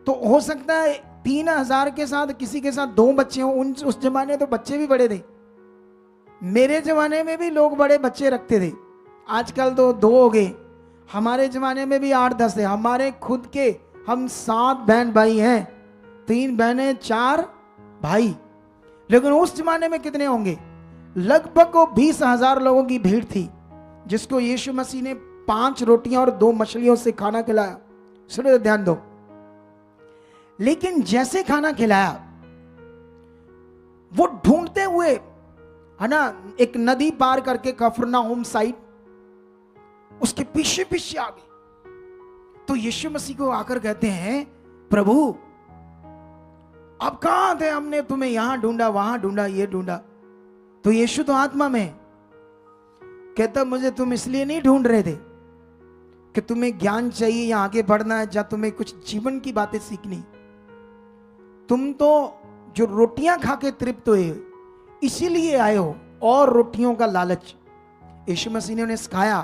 तो हो सकता है 3000 के साथ किसी के साथ 2 बच्चे हों। उस जमाने तो बच्चे भी बड़े थे, मेरे जमाने में भी लोग बड़े बच्चे रखते थे, आजकल तो 2 हो गए। हमारे जमाने में भी 8-10 थे। हमारे खुद के हम 7 बहन भाई हैं, 3 बहनें 4 भाई। लेकिन उस जमाने में कितने होंगे, लगभग 20,000 लोगों की भीड़ थी, जिसको यीशु मसीह ने 5 रोटियां और 2 मछलियों से खाना खिलाया। सुनो, ध्यान दो। लेकिन जैसे खाना खिलाया, वो ढूंढते हुए, है ना, एक नदी पार करके कफरनहूम साइड, उसके पीछे पीछे आ गए। तो यीशु मसीह को आकर कहते हैं, प्रभु अब कहां थे, हमने तुम्हें यहां ढूंढा, वहां ढूंढा, ये ढूंढा। तो यीशु तो आत्मा में कहता, मुझे तुम इसलिए नहीं ढूंढ रहे थे कि तुम्हें ज्ञान चाहिए या आगे बढ़ना है, या तुम्हें कुछ जीवन की बातें सीखनी। तुम तो जो रोटियां खा के तृप्त हुए इसीलिए आए हो, और रोटियों का लालच। यीशु मसीह ने उन्हें सिखाया,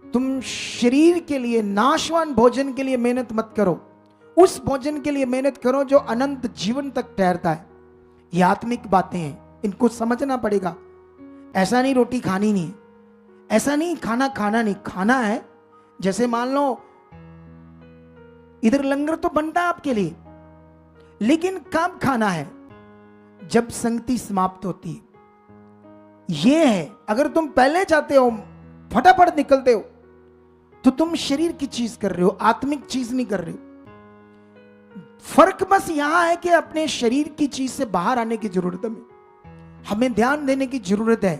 तुम शरीर के लिए, नाशवान भोजन के लिए मेहनत मत करो, उस भोजन के लिए मेहनत करो जो अनंत जीवन तक ठहरता है। ये आत्मिक बातें हैं, इनको समझना पड़ेगा। ऐसा नहीं रोटी खानी नहीं, ऐसा नहीं खाना खाना नहीं, खाना है। जैसे मान लो इधर लंगर तो बनता है आपके लिए, लेकिन कब खाना है, जब संगति समाप्त होती है। ये है, अगर तुम पहले जाते हो, फटाफट निकलते हो, तो तुम शरीर की चीज कर रहे हो, आत्मिक चीज नहीं कर रहे हो। फर्क बस यहां है कि अपने शरीर की चीज से बाहर आने की जरूरत है, हमें ध्यान देने की जरूरत है।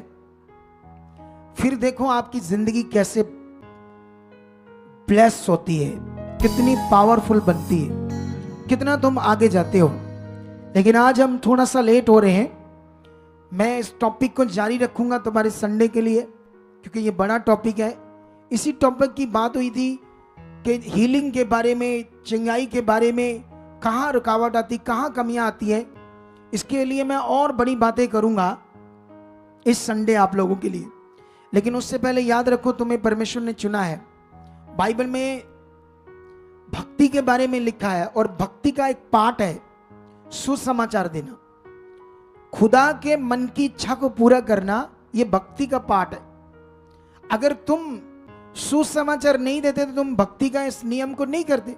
फिर देखो आपकी जिंदगी कैसे ब्लेस होती है, कितनी पावरफुल बनती है, कितना तुम आगे जाते हो। लेकिन आज हम थोड़ा सा लेट हो रहे हैं। मैं इस टॉपिक को जारी रखूंगा तुम्हारे संडे के लिए, क्योंकि ये बड़ा टॉपिक है। इसी टॉपिक की बात हुई थी कि हीलिंग के बारे में, चंगाई के बारे में, कहाँ रुकावट आती, कहाँ कमियां आती है। इसके लिए मैं और बड़ी बातें करूंगा इस संडे आप लोगों के लिए। लेकिन उससे पहले याद रखो, तुम्हें परमेश्वर ने चुना है। बाइबल में भक्ति के बारे में लिखा है, और भक्ति का एक पार्ट है सुसमाचार देना, खुदा के मन की इच्छा को पूरा करना। यह भक्ति का पार्ट है। अगर तुम सुसमाचार नहीं देते तो तुम भक्ति का इस नियम को नहीं करते।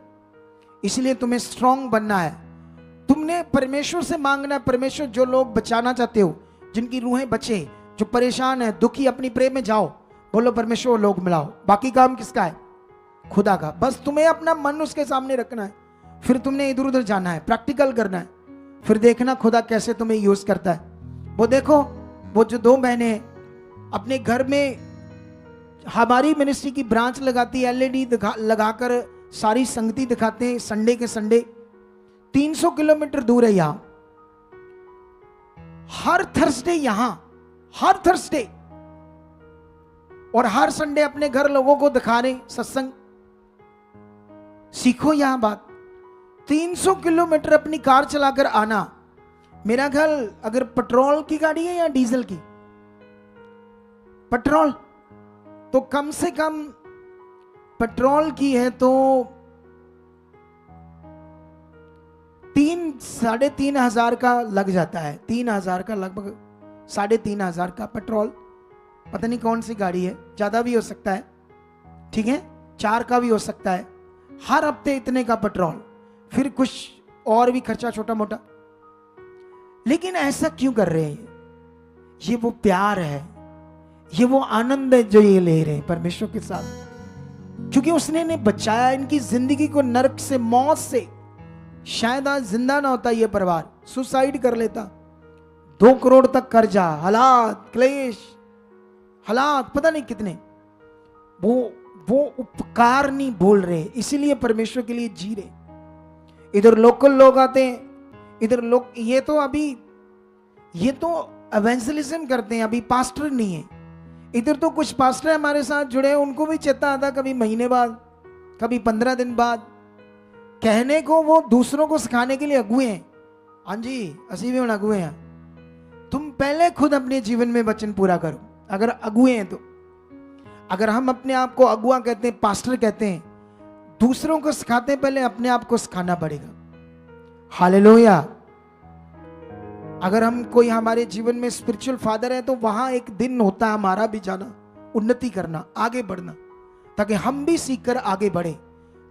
इसलिए तुम्हें स्ट्रांग बनना है। तुमने परमेश्वर से मांगना है, परमेश्वर जो लोग बचाना चाहते हो, जिनकी रूहें बचे, जो परेशान है, दुखी, अपनी प्रेम में जाओ, बोलो परमेश्वर लोग मिलाओ। बाकी काम किसका है? खुदा का। बस तुम्हें अपना मन उसके सामने रखना है, फिर तुमने इधर उधर जाना है, प्रैक्टिकल करना है, फिर देखना खुदा कैसे तुम्हें यूज करता है। वो देखो, वो जो 2 बहनें अपने घर में हमारी मिनिस्ट्री की ब्रांच लगाती है, एलईडी लगाकर सारी संगति दिखाते हैं संडे के संडे। 300 किलोमीटर दूर है यहां, हर थर्सडे यहां, हर थर्सडे, और हर संडे अपने घर लोगों को दिखा रहे सत्संग। सीखो यहां बात। 300 किलोमीटर अपनी कार चलाकर आना। मेरा ख्याल अगर पेट्रोल की गाड़ी है या डीजल की, पेट्रोल, तो कम से कम पेट्रोल की है तो 3-3,500 का लग जाता है। 3,000 का, लगभग 3,500 का पेट्रोल। पता नहीं कौन सी गाड़ी है, ज्यादा भी हो सकता है, ठीक है, 4 का भी हो सकता है। हर हफ्ते इतने का पेट्रोल, फिर कुछ और भी खर्चा छोटा मोटा। लेकिन ऐसा क्यों कर रहे हैं? ये वो प्यार है, ये वो आनंद है जो ये ले रहे हैं परमेश्वर के साथ, क्योंकि उसने इन्हें बचाया इनकी जिंदगी को नरक से, मौत से। शायद आज जिंदा ना होता ये परिवार, सुसाइड कर लेता। 2 करोड़ तक कर्जा, हालात, क्लेश, हालात पता नहीं कितने। वो उपकार नहीं भूल रहे, इसीलिए परमेश्वर के लिए जी रहे। इधर लोकल लोग आते हैं, इधर लोग, ये तो एवेंजलिज्म करते हैं, अभी पास्टर नहीं है। इधर तो कुछ पास्टर हमारे साथ जुड़े हैं, उनको भी चेता आता, कभी महीने बाद, कभी 15 दिन बाद। कहने को वो दूसरों को सिखाने के लिए अगुए हैं। हाँ जी, असी भी हम अगुए हैं। तुम पहले खुद अपने जीवन में वचन पूरा करो अगर अगुए हैं तो। अगर हम अपने आप को अगुआ कहते हैं, पास्टर कहते हैं, दूसरों को सिखाते हैं, पहले अपने आप को सिखाना पड़ेगा। हालेलुया। अगर हम कोई हमारे जीवन में स्पिरिचुअल फादर है तो वहां एक दिन होता है हमारा भी जाना, उन्नति करना, आगे बढ़ना, ताकि हम भी सीखकर आगे बढ़े,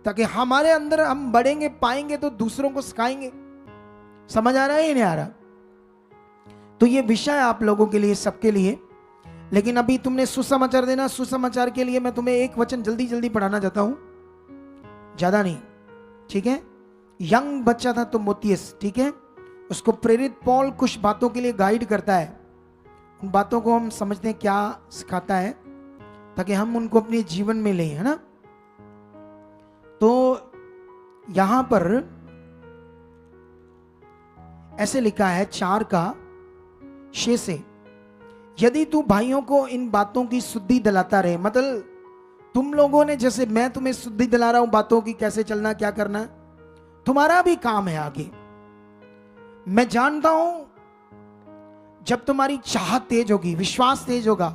ताकि हमारे अंदर हम बढ़ेंगे, पाएंगे तो दूसरों को सिखाएंगे। समझ आ रहा है या नहीं आ रहा? तो ये विषय आप लोगों के लिए, सबके लिए। लेकिन अभी तुमने सुसमाचार देना। सुसमाचार के लिए मैं तुम्हें एक वचन जल्दी जल्दी पढ़ाना चाहता हूं, ज्यादा नहीं, ठीक है। यंग बच्चा था तो मोतियस, ठीक है, उसको प्रेरित पॉल कुछ बातों के लिए गाइड करता है। उन बातों को हम समझते हैं क्या सिखाता है, ताकि हम उनको अपने जीवन में लें, है ना। तो यहां पर ऐसे लिखा है 4:6 से, यदि तू भाइयों को इन बातों की शुद्धि दिलाता रहे, मतलब तुम लोगों ने, जैसे मैं तुम्हें शुद्धि दिला रहा हूं बातों की, कैसे चलना, क्या करना, तुम्हारा भी काम है आगे। मैं जानता हूं जब तुम्हारी चाहत तेज होगी, विश्वास तेज होगा,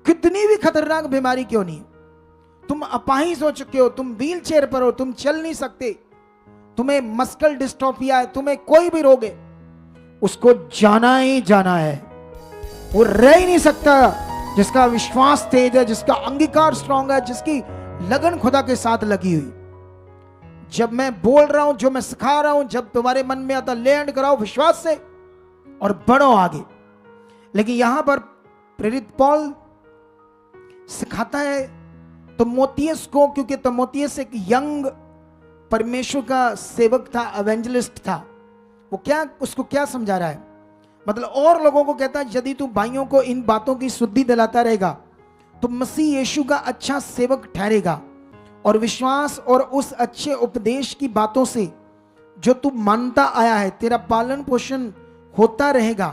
कितनी भी खतरनाक बीमारी क्यों नहीं, तुम अपाहिज हो चुके हो, तुम व्हील चेयर पर हो, तुम चल नहीं सकते, तुम्हें मस्कुलर डिस्ट्रोफिया है, तुम्हें कोई भी रोग है, उसको जाना ही जाना है। वो रह ही नहीं सकता जिसका विश्वास तेज है, जिसका अंगीकार स्ट्रांग है, जिसकी लगन खुदा के साथ लगी हुई। जब मैं बोल रहा हूं, जो मैं सिखा रहा हूं, जब तुम्हारे मन में आता, लैंड कराओ विश्वास से और बढ़ो आगे। लेकिन यहां पर प्रेरित पॉल सिखाता है तिमोथियस को, क्योंकि तिमोथियस एक यंग परमेश्वर का सेवक था, एवेंजलिस्ट था। वो क्या, उसको क्या समझा रहा है, मतलब और लोगों को कहता है, यदि तू भाइयों को इन बातों की शुद्धि दिलाता रहेगा तो मसीह यीशु का अच्छा सेवक ठहरेगा, और विश्वास और उस अच्छे उपदेश की बातों से जो तू मानता आया है तेरा पालन पोषण होता रहेगा।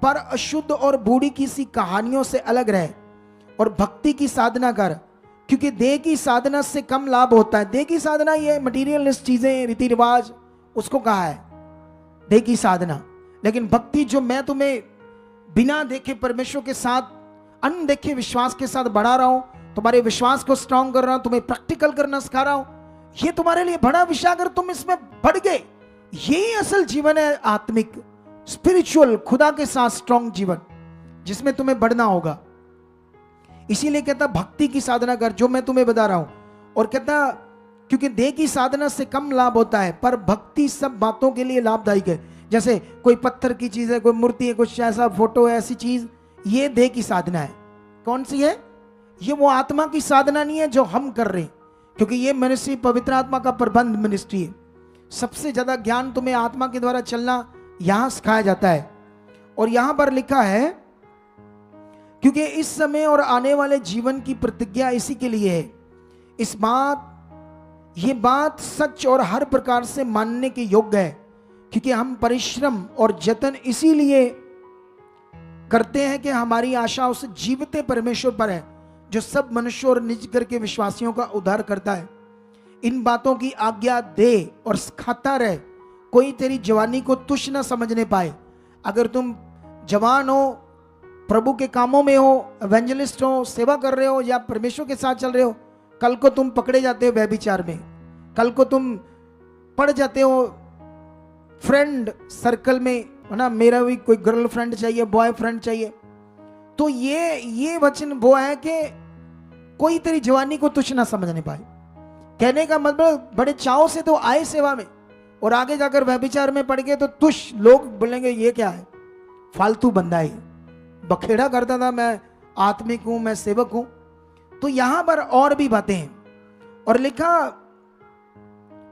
पर अशुद्ध और बूढ़ी किसी कहानियों से अलग रहे और भक्ति की साधना कर, क्योंकि देह की साधना से कम लाभ होता है। देह की साधना ये मटीरियलिस्ट चीजें, रीति रिवाज, उसको कहा है देह की साधना। लेकिन भक्ति जो मैं तुम्हें बिना देखे परमेश्वर के साथ, अनदेखे विश्वास के साथ बढ़ा रहा हूं, तुम्हारे विश्वास को स्ट्रांग कर रहा हूं, तुम्हें प्रैक्टिकल करना सिखा रहा हूं, ये तुम्हारे लिए बड़ा विषय। अगर तुम इसमें बढ़ गए, यही असल जीवन है, आत्मिक, स्पिरिचुअल, खुदा के साथ स्ट्रांग जीवन, जिसमें तुम्हें बढ़ना होगा। इसीलिए कहता भक्ति की साधना कर, जो मैं तुम्हें बता रहा हूं। और कहता क्योंकि देह की साधना से कम लाभ होता है, पर भक्ति सब बातों के लिए लाभदायक है। जैसे कोई पत्थर की चीज है, कोई मूर्ति है, कुछ ऐसा फोटो है, ऐसी चीज, ये देह की साधना है। कौन सी है ये? वो आत्मा की साधना नहीं है जो हम कर रहे हैं, क्योंकि ये मिनिस्ट्री पवित्र आत्मा का प्रबंध मिनिस्ट्री है। सबसे ज्यादा ज्ञान तुम्हें आत्मा के द्वारा चलना यहां सिखाया जाता है। और यहां पर लिखा है क्योंकि इस समय और आने वाले जीवन की प्रतिज्ञा इसी के लिए है। ये बात सच और हर प्रकार से मानने के योग्य है, क्योंकि हम परिश्रम और जतन इसीलिए करते हैं कि हमारी आशा उस जीवते परमेश्वर पर है, जो सब मनुष्यों और निज करके विश्वासियों का उद्धार करता है। इन बातों की आज्ञा दे और सिखाता रहे, कोई तेरी जवानी को तुच्छ न समझने पाए। अगर तुम जवान हो, प्रभु के कामों में हो, एवेंजलिस्ट हो, सेवा कर रहे हो या परमेश्वर के साथ चल रहे हो, कल को तुम पकड़े जाते हो व्यभिचार में, कल को तुम पड़ जाते हो फ्रेंड सर्कल में, है ना, मेरा भी कोई गर्लफ्रेंड चाहिए, बॉयफ्रेंड चाहिए। तो ये वचन वो है कि कोई तेरी जवानी को तुच्छ ना समझने पाए। कहने का मतलब बड़े चाव से तो आए सेवा में और आगे जाकर व्यभिचार में पड़ गए तो तुच्छ, लोग बोलेंगे ये क्या है, फालतू बंदा है, बखेड़ा करता था, मैं आत्मिक हूं, मैं सेवक हूं। तो यहां पर और भी बातें हैं और लिखा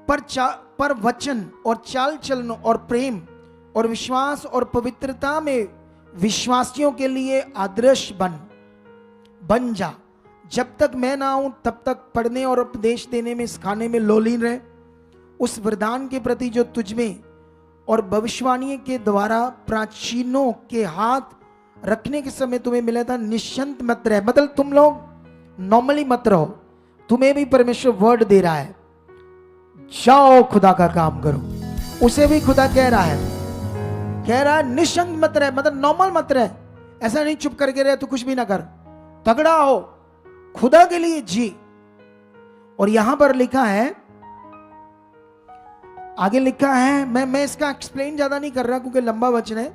पर वचन और चाल चलन और प्रेम और विश्वास और पवित्रता में विश्वासियों के लिए आदर्श बन जा। जब तक मैं ना आऊं तब तक पढ़ने और उपदेश देने में, सिखाने में लोलीन रहे। उस वरदान के प्रति जो तुझमें और भविष्यवाणी के द्वारा प्राचीनों के हाथ रखने के समय तुम्हें मिला था, निश्चिंत मत रहे। मतलब तुम लोग नॉर्मली मत रहो, तुम्हें भी परमेश्वर वर्ड दे रहा है, जाओ खुदा का काम करो। उसे भी खुदा कह रहा है निश्चिंत मत रहे, मतलब नॉर्मल मत रहे। ऐसा नहीं चुप करके रहे तो कुछ भी ना कर, तगड़ा हो, खुदा के लिए जी। और यहां पर लिखा है, आगे लिखा है, मैं इसका एक्सप्लेन ज्यादा नहीं कर रहा क्योंकि लंबा वचन है।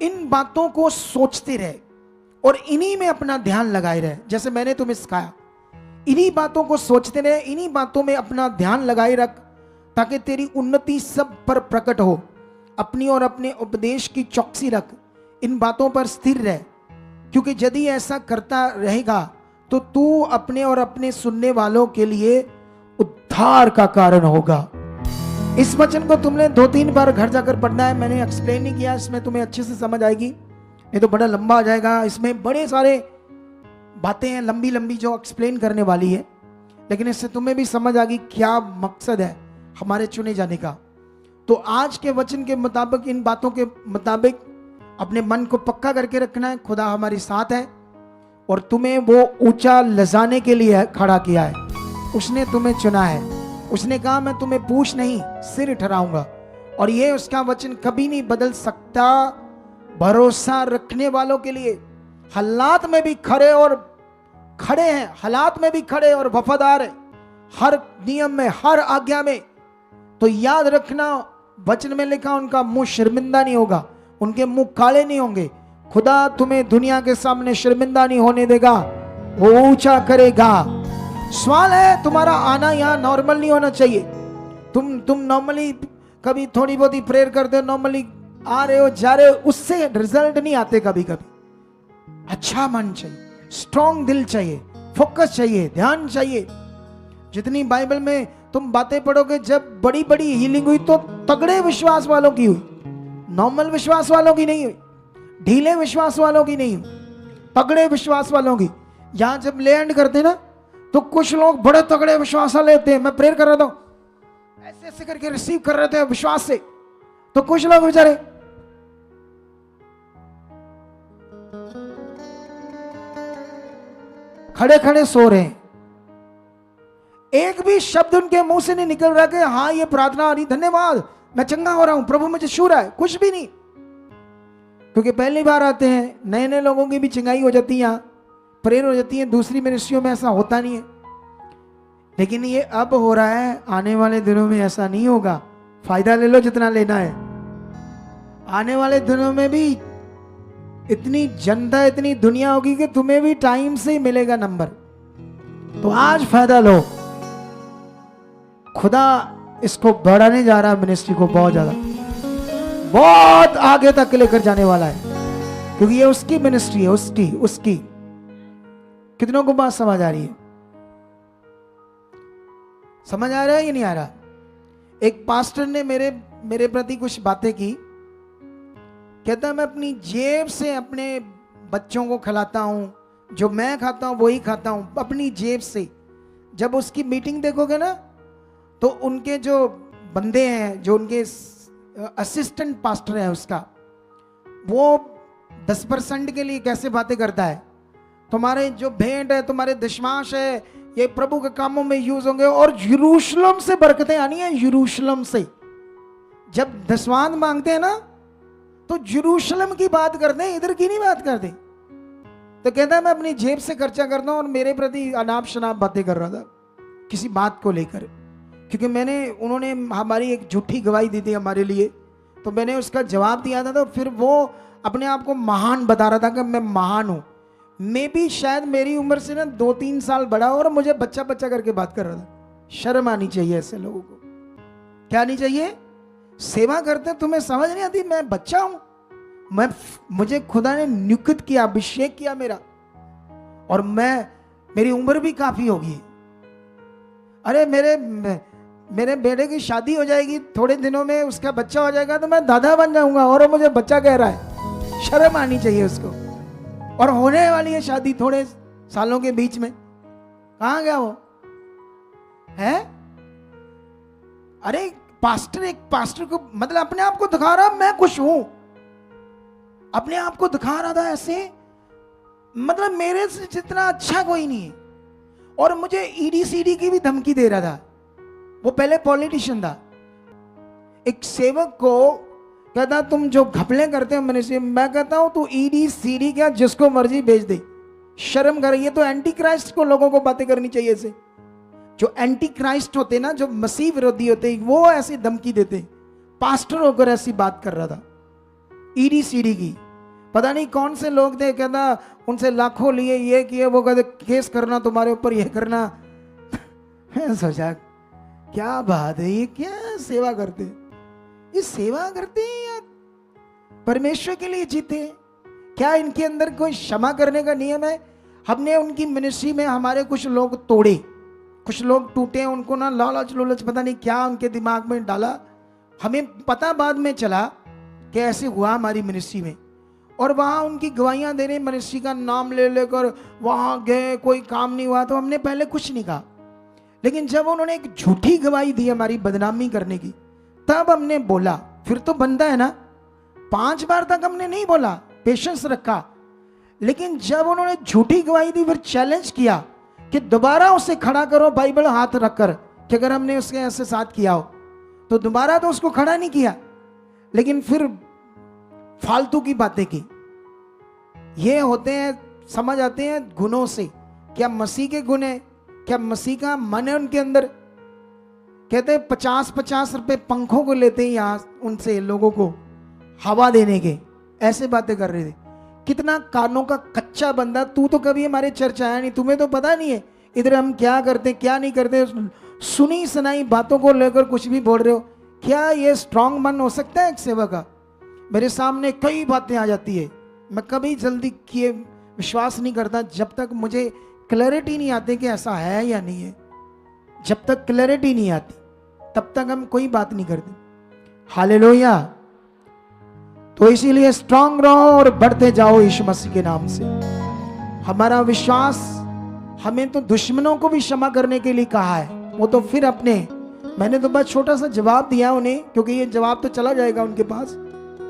इन बातों को सोचते रहे और इन्हीं में अपना ध्यान लगाए रहे, जैसे मैंने तुम्हें सिखाया। इन्हीं बातों को सोचते रहे, इन्हीं बातों में अपना ध्यान लगाए रख, ताकि तेरी उन्नति सब पर प्रकट हो। अपनी और अपने उपदेश की चौकसी रख, इन बातों पर स्थिर रह, क्योंकि यदि ऐसा करता रहेगा तो तू अपने और अपने सुनने वालों के लिए उद्धार का कारण होगा। इस वचन को तुमने 2-3 बार घर जाकर पढ़ना है, मैंने एक्सप्लेन नहीं किया, इसमें तुम्हें अच्छे से समझ आएगी, नहीं तो बड़ा लंबा हो जाएगा। इसमें बड़े सारे बातें हैं लंबी लंबी जो एक्सप्लेन करने वाली है, लेकिन इससे तुम्हें भी समझ आ गई क्या मकसद है हमारे चुने जाने का। तो आज के वचन के मुताबिक, इन बातों के मुताबिक अपने मन को पक्का करके रखना है। खुदा हमारे साथ है और तुम्हें वो ऊंचा लजाने के लिए खड़ा किया है, उसने तुम्हें चुना है। उसने कहा मैं तुम्हें पूछ नहीं सिर ठहराऊंगा, और ये उसका वचन कभी नहीं बदल सकता। भरोसा रखने वालों के लिए हालात में भी खड़े हैं, हालात में भी खड़े और वफादार है, हर नियम में, हर आज्ञा में। तो याद रखना, वचन में लिखा उनका मुंह शर्मिंदा नहीं होगा, उनके मुंह काले नहीं होंगे। खुदा तुम्हें दुनिया के सामने शर्मिंदा नहीं होने देगा, वो ऊंचा करेगा। सवाल है, तुम्हारा आना यहाँ नॉर्मल नहीं होना चाहिए। तुम नॉर्मली कभी थोड़ी बहुत ही प्रेयर करते हो, नॉर्मली आ रहे हो जा रहे हो, उससे रिजल्ट नहीं आते। कभी कभी अच्छा मन चाहिए, स्ट्रॉन्ग दिल चाहिए, फोकस चाहिए, ध्यान चाहिए। जितनी बाइबल में तुम बातें पढ़ोगे, जब बड़ी बड़ी हीलिंग हुई तो तगड़े विश्वास वालों की हुई, नॉर्मल विश्वास वालों की नहीं हुई, ढीले विश्वास वालों की नहीं हुई, तगड़े विश्वास वालों की। यहां जब लैंड करते ना तो कुछ लोग बड़े तगड़े विश्वास वाले होते हैं। मैं प्रेयर कर रहा था, ऐसे ऐसे करके रिसीव कर रहे थे विश्वास से, तो कुछ लोग बेचारे खड़े खड़े सो रहे हैं। एक भी शब्द उनके मुंह से नहीं निकल रहा कि हाँ ये प्रार्थना आ रही, धन्यवाद मैं चंगा हो रहा हूं, प्रभु मुझे छू रहा है, कुछ भी नहीं। क्योंकि पहली बार आते हैं, नए नए लोगों की भी चंगाई हो जाती है, यहाँ प्रेयर हो जाती है। दूसरी मिनिस्ट्रियों में ऐसा होता नहीं है, लेकिन ये अब हो रहा है। आने वाले दिनों में ऐसा नहीं होगा। फायदा ले लो जितना लेना है। आने वाले दिनों में भी इतनी जनता, इतनी दुनिया होगी कि तुम्हें भी टाइम से ही मिलेगा नंबर। तो आज फायदा लो। खुदा इसको बढ़ाने जा रहा है, मिनिस्ट्री को बहुत ज्यादा, बहुत आगे तक लेकर जाने वाला है, क्योंकि ये उसकी मिनिस्ट्री है, उसकी। कितनों को बात समझ आ रही है? समझ आ रहा है या नहीं आ रहा? एक पास्टर ने मेरे प्रति कुछ बातें की कहता मैं अपनी जेब से अपने बच्चों को खिलाता हूँ, जो मैं खाता हूँ वही खाता हूँ अपनी जेब से। जब उसकी मीटिंग देखोगे ना तो उनके जो बंदे हैं, जो उनके असिस्टेंट पास्टर है उसका, वो 10% के लिए कैसे बातें करता है। तुम्हारे जो भेंट है, तुम्हारे दशमांश है, ये प्रभु के कामों में यूज होंगे और यरूशलेम से बरकतें आनी है। यरूशलेम से जब दसवांत मांगते हैं ना तो यरूशलेम की बात करते हैं, इधर की नहीं बात करते। तो कहता है मैं अपनी जेब से खर्चा करता हूं और मेरे प्रति अनाप शनाप बातें कर रहा था किसी बात को लेकर, क्योंकि उन्होंने हमारी एक झूठी गवाही दी थी हमारे लिए, तो मैंने उसका जवाब दिया था। तो फिर वो अपने आप को महान बता रहा था कि मैं महान हूं। मैं भी शायद मेरी उम्र से ना 2-3 साल बड़ा और मुझे बच्चा बच्चा करके बात कर रहा था। शर्म आनी चाहिए ऐसे लोगों को। क्या आनी चाहिए? सेवा करते तुम्हें समझ नहीं आती मैं बच्चा हूं। मुझे खुदा ने नियुक्त किया, अभिषेक किया मेरा, और मेरी उम्र भी काफी होगी। अरे मेरे बेटे की शादी हो जाएगी, थोड़े दिनों में उसका बच्चा हो जाएगा तो मैं दादा बन जाऊंगा और वो मुझे बच्चा कह रहा है। शर्म आनी चाहिए उसको। और होने वाली है शादी थोड़े सालों के बीच में। कहां गया वो है? अरे एक पास्टर को मतलब अपने आप को दिखा रहा मैं कुछ हूं, अपने आप को दिखा रहा था ऐसे, मतलब मेरे से जितना अच्छा कोई नहीं है। और मुझे ईडी की भी धमकी दे रहा था। वो पहले पॉलिटिशियन था। एक सेवक को कहता तुम जो घपले करते हो मैंने से, मैं कहता हूं तू ईडी क्या जिसको मर्जी भेज दे, शर्म कर। ये तो एंटी क्राइस्ट को लोगों को बातें करनी चाहिए ऐसे। जो एंटी क्राइस्ट होते ना, जो मसीह विरोधी होते, वो ऐसी धमकी देते। पास्टर होकर ऐसी बात कर रहा था ईडी की। पता नहीं कौन से लोग थे, कहता उनसे लाखों लिए, ये किए, वो कहते केस करना तुम्हारे ऊपर, ये करना। मैं सोचा क्या बात है, ये क्या सेवा करते, ये सेवा करते हैं या परमेश्वर के लिए जीते? क्या इनके अंदर कोई क्षमा करने का नियम है? हमने उनकी मिनिस्ट्री में हमारे कुछ लोग तोड़े, कुछ लोग टूटे, उनको ना लालच पता नहीं क्या उनके दिमाग में डाला। हमें पता बाद में चला कि ऐसे हुआ हमारी मिनिस्ट्री में। और वहाँ उनकी गवाहियाँ दे रहे, मिनिस्ट्री का नाम ले लेकर वहाँ गए, कोई काम नहीं हुआ। तो हमने पहले कुछ नहीं कहा, लेकिन जब उन्होंने एक झूठी गवाही दी हमारी बदनामी करने की, तब हमने बोला। फिर तो बनता है ना, 5 बार तक हमने नहीं बोला, पेशेंस रखा। लेकिन जब उन्होंने झूठी गवाही दी, फिर चैलेंज किया कि दोबारा उसे खड़ा करो बाइबल हाथ रखकर, कि अगर हमने उसके ऐसे साथ किया हो तो दोबारा तो उसको खड़ा नहीं किया, लेकिन फिर फालतू की बातें की। ये होते हैं, समझ आते हैं गुणों से। क्या मसीह के गुण है? क्या मसीह का मन है उनके अंदर? कहते हैं 50-50 रुपए पंखों को लेते हैं यहाँ उनसे, लोगों को हवा देने के। ऐसे बातें कर रहे थे। कितना कानों का कच्चा बंदा। तू तो कभी हमारे चर्च आया नहीं, तुम्हें तो पता नहीं है इधर हम क्या करते क्या नहीं करते। सुनी सुनाई बातों को लेकर कुछ भी बोल रहे हो। क्या ये स्ट्रांग मन हो सकता है एक सेवक का? मेरे सामने कई बातें आ जाती है, मैं कभी जल्दी किए विश्वास नहीं करता जब तक मुझे क्लैरिटी नहीं आती कि ऐसा है या नहीं है। जब तक क्लैरिटी नहीं आती तब तक हम कोई बात नहीं करते। हालेलुया। तो इसीलिए स्ट्रांग रहो और बढ़ते जाओ यीशु मसीह के नाम से। हमारा विश्वास, हमें तो दुश्मनों को भी क्षमा करने के लिए कहा है। वो तो फिर अपने, मैंने तो बस छोटा सा जवाब दिया उन्हें, क्योंकि ये जवाब तो चला जाएगा उनके पास,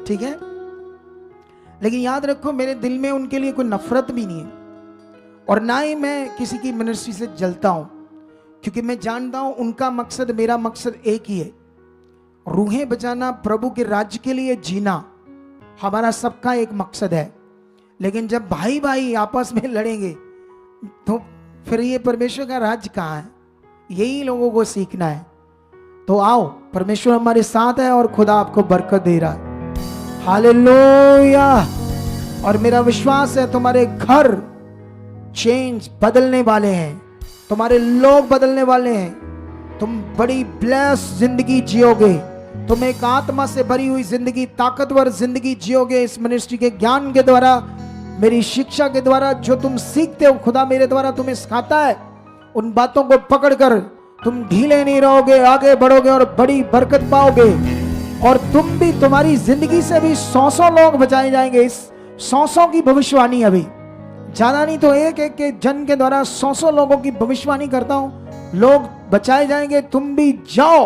ठीक है। लेकिन याद रखो मेरे दिल में उनके लिए कोई नफरत भी नहीं है, और ना ही मैं किसी की मिनिस्ट्री से जलता हूं, क्योंकि मैं जानता हूं उनका मकसद मेरा मकसद एक ही है, रूहें बचाना, प्रभु के राज्य के लिए जीना। हमारा सबका एक मकसद है। लेकिन जब भाई भाई आपस में लड़ेंगे तो फिर ये परमेश्वर का राज्य कहाँ है? यही लोगों को सीखना है। तो आओ, परमेश्वर हमारे साथ है और खुदा आपको बरकत दे रहा है। हालेलुया। और मेरा विश्वास है तुम्हारे घर चेंज बदलने वाले हैं, तुम्हारे लोग बदलने वाले हैं। तुम बड़ी ब्लेस जिंदगी जियोगे, तुम एक आत्मा से भरी हुई जिंदगी, ताकतवर जिंदगी जियोगे इस मिनिस्ट्री के ज्ञान के द्वारा, मेरी शिक्षा के द्वारा। जो तुम सीखते हो, खुदा मेरे द्वारा तुम्हें सिखाता है, उन बातों को पकड़कर तुम ढीले नहीं रहोगे, आगे बढ़ोगे और बड़ी बरकत पाओगे। और तुम भी, तुम्हारी जिंदगी से भी 100 लोग बचाए जाएंगे। इस 100 की भविष्यवाणी, अभी ज्यादा नहीं तो एक जन के द्वारा 100 लोगों की भविष्यवाणी करता हूं, लोग बचाए जाएंगे। तुम भी जाओ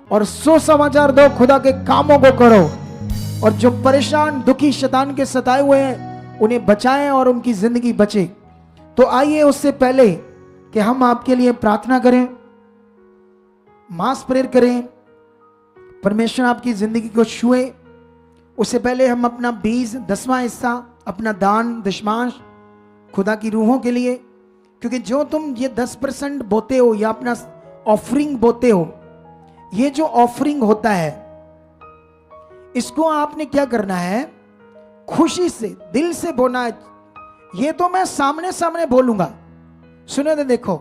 और सुसमाचार दो, खुदा के कामों को करो, और जो परेशान दुखी शैतान के सताए हुए हैं उन्हें बचाएं और उनकी जिंदगी बचे। तो आइए उससे पहले कि हम आपके लिए प्रार्थना करें, मास प्रेयर करें, परमेश्वर आपकी जिंदगी को छुए, उससे पहले हम अपना 10वां हिस्सा, अपना दान दशमांश खुदा की रूहों के लिए, क्योंकि जो तुम ये 10% बोते हो या अपना ऑफरिंग बोते हो, ये जो ऑफरिंग होता है इसको आपने क्या करना है, खुशी से दिल से बोना है। ये तो मैं सामने सामने बोलूंगा, सुनो तो देखो,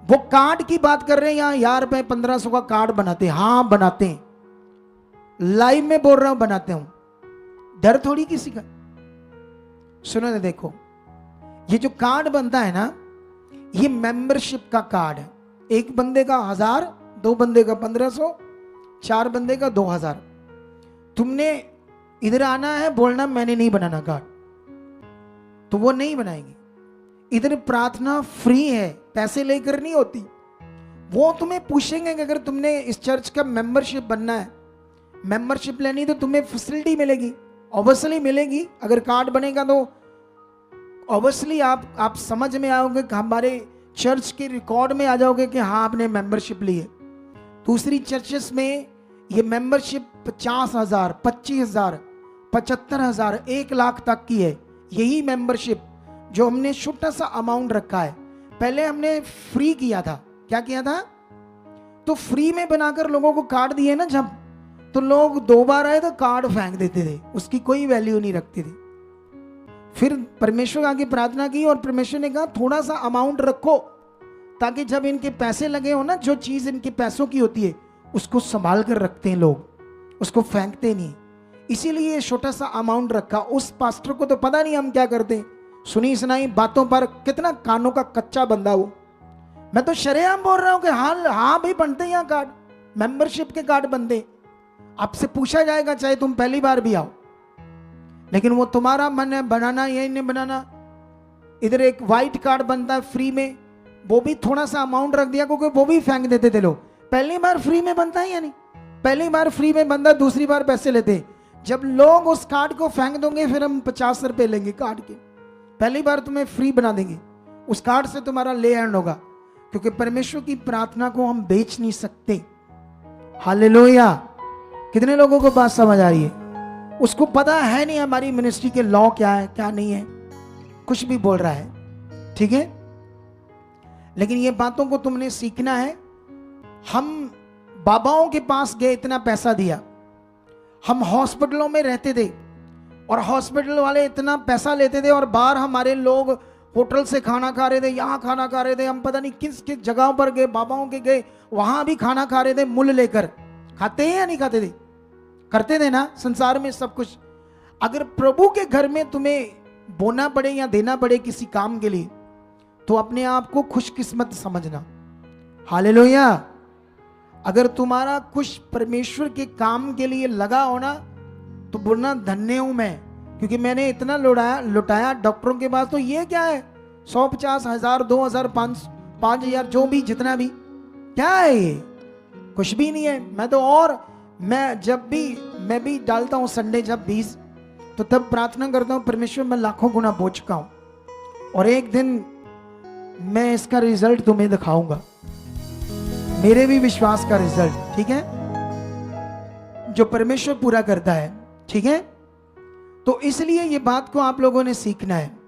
वो कार्ड की बात कर रहे हैं, यहां 1000 रुपए 1500 का कार्ड बनाते हैं, हाँ बनाते हैं, लाइव में बोल रहा हूं बनाते हूं, डर थोड़ी किसी का। सुनो तो देखो, ये जो कार्ड बनता है ना, ये मेंबरशिप का कार्ड है। एक बंदे का 1000, 2 बंदे का 1500, 4 बंदे का 2000। तुमने इधर आना है, बोलना मैंने नहीं बनाना कार्ड, तो वो नहीं बनाएंगे। इधर प्रार्थना फ्री है, पैसे लेकर नहीं होती। वो तुम्हें पूछेंगे कि अगर तुमने इस चर्च का मेंबरशिप बनना है, मेंबरशिप लेनी, तो तुम्हें फैसिलिटी मिलेगी, ऑब्वियसली मिलेगी। अगर कार्ड बनेगा तो ऑब्वियसली आप समझ में आओगे कि हमारे चर्च के रिकॉर्ड में आ जाओगे कि हाँ आपने मेंबरशिप ली है। दूसरी चर्चेस में ये मेंबरशिप 50,000, 25,000, 75,000, 1 लाख तक की है। यही मेंबरशिप जो हमने छोटा सा अमाउंट रखा है, पहले हमने फ्री किया था। क्या किया था? तो फ्री में बनाकर लोगों को कार्ड दिए ना जब, तो लोग 2 बार आए तो कार्ड फेंक देते थे, उसकी कोई वैल्यू नहीं रखती थी। फिर परमेश्वर आगे प्रार्थना की और परमेश्वर ने कहा थोड़ा सा अमाउंट रखो, ताकि जब इनके पैसे लगे हो ना, जो चीज इनके पैसों की होती है उसको संभाल कर रखते हैं लोग, उसको फेंकते नहीं। इसीलिए ये छोटा सा अमाउंट रखा। उस पास्टर को तो पता नहीं हम क्या करते, सुनी सुनाई बातों पर कितना कानों का कच्चा बंदा वो। मैं तो शरेआम बोल रहा हूं कि हाँ भाई बनते हैं यहाँ कार्ड, मेंबरशिप के कार्ड बनते। आपसे पूछा जाएगा चाहे तुम पहली बार भी आओ, लेकिन वो तुम्हारा मन है बनाना या नहीं बनाना। इधर एक वाइट कार्ड बनता है फ्री में, वो भी थोड़ा सा अमाउंट रख दिया क्योंकि वो भी फेंक देते थे लोग। पहली बार फ्री में बनता है या नहीं? पहली बार फ्री में बनता, दूसरी बार पैसे लेते। जब लोग उस कार्ड को फेंक दोगे फिर हम 50 रुपए लेंगे कार्ड के। पहली बार तुम्हें फ्री बना देंगे, उस कार्ड से तुम्हारा ले एंड होगा, क्योंकि परमेश्वर की प्रार्थना को हम बेच नहीं सकते। हालेलुया। कितने लोगों को बात समझ आ रही है? उसको पता है नहीं हमारी मिनिस्ट्री के लॉ क्या है क्या नहीं है, कुछ भी बोल रहा है, ठीक है। लेकिन ये बातों को तुमने सीखना है। हम बाबाओं के पास गए, इतना पैसा दिया, हम हॉस्पिटलों में रहते थे और हॉस्पिटल वाले इतना पैसा लेते थे, और बाहर हमारे लोग होटल से खाना खा रहे थे, यहाँ खाना खा रहे थे, हम पता नहीं किस किस जगहों पर गए, बाबाओं के गए, वहां भी खाना खा रहे थे मूल्य लेकर। खाते हैं या नहीं खाते थे? करते थे ना संसार में सब कुछ। अगर प्रभु के घर में तुम्हें बोना पड़े या देना पड़े किसी काम के लिए, तो अपने आप को खुशकिस्मत समझना। हालेलुया। अगर तुम्हारा कुछ परमेश्वर के काम के लिए लगा हो ना, तो बोलना धन्य हूं मैं, क्योंकि मैंने इतना लुटाया डॉक्टरों के पास। तो ये क्या है, 150, 1000, 2000, 5000, जो भी जितना भी, क्या है ये? कुछ भी नहीं है। मैं भी डालता हूं संडे जब 20, तो तब प्रार्थना करता हूं परमेश्वर मैं लाखों गुना बो चुका हूं, और एक दिन मैं इसका रिजल्ट तुम्हें दिखाऊंगा, मेरे भी विश्वास का रिजल्ट, ठीक है, जो परमेश्वर पूरा करता है, ठीक है। तो इसलिए ये बात को आप लोगों ने सीखना है।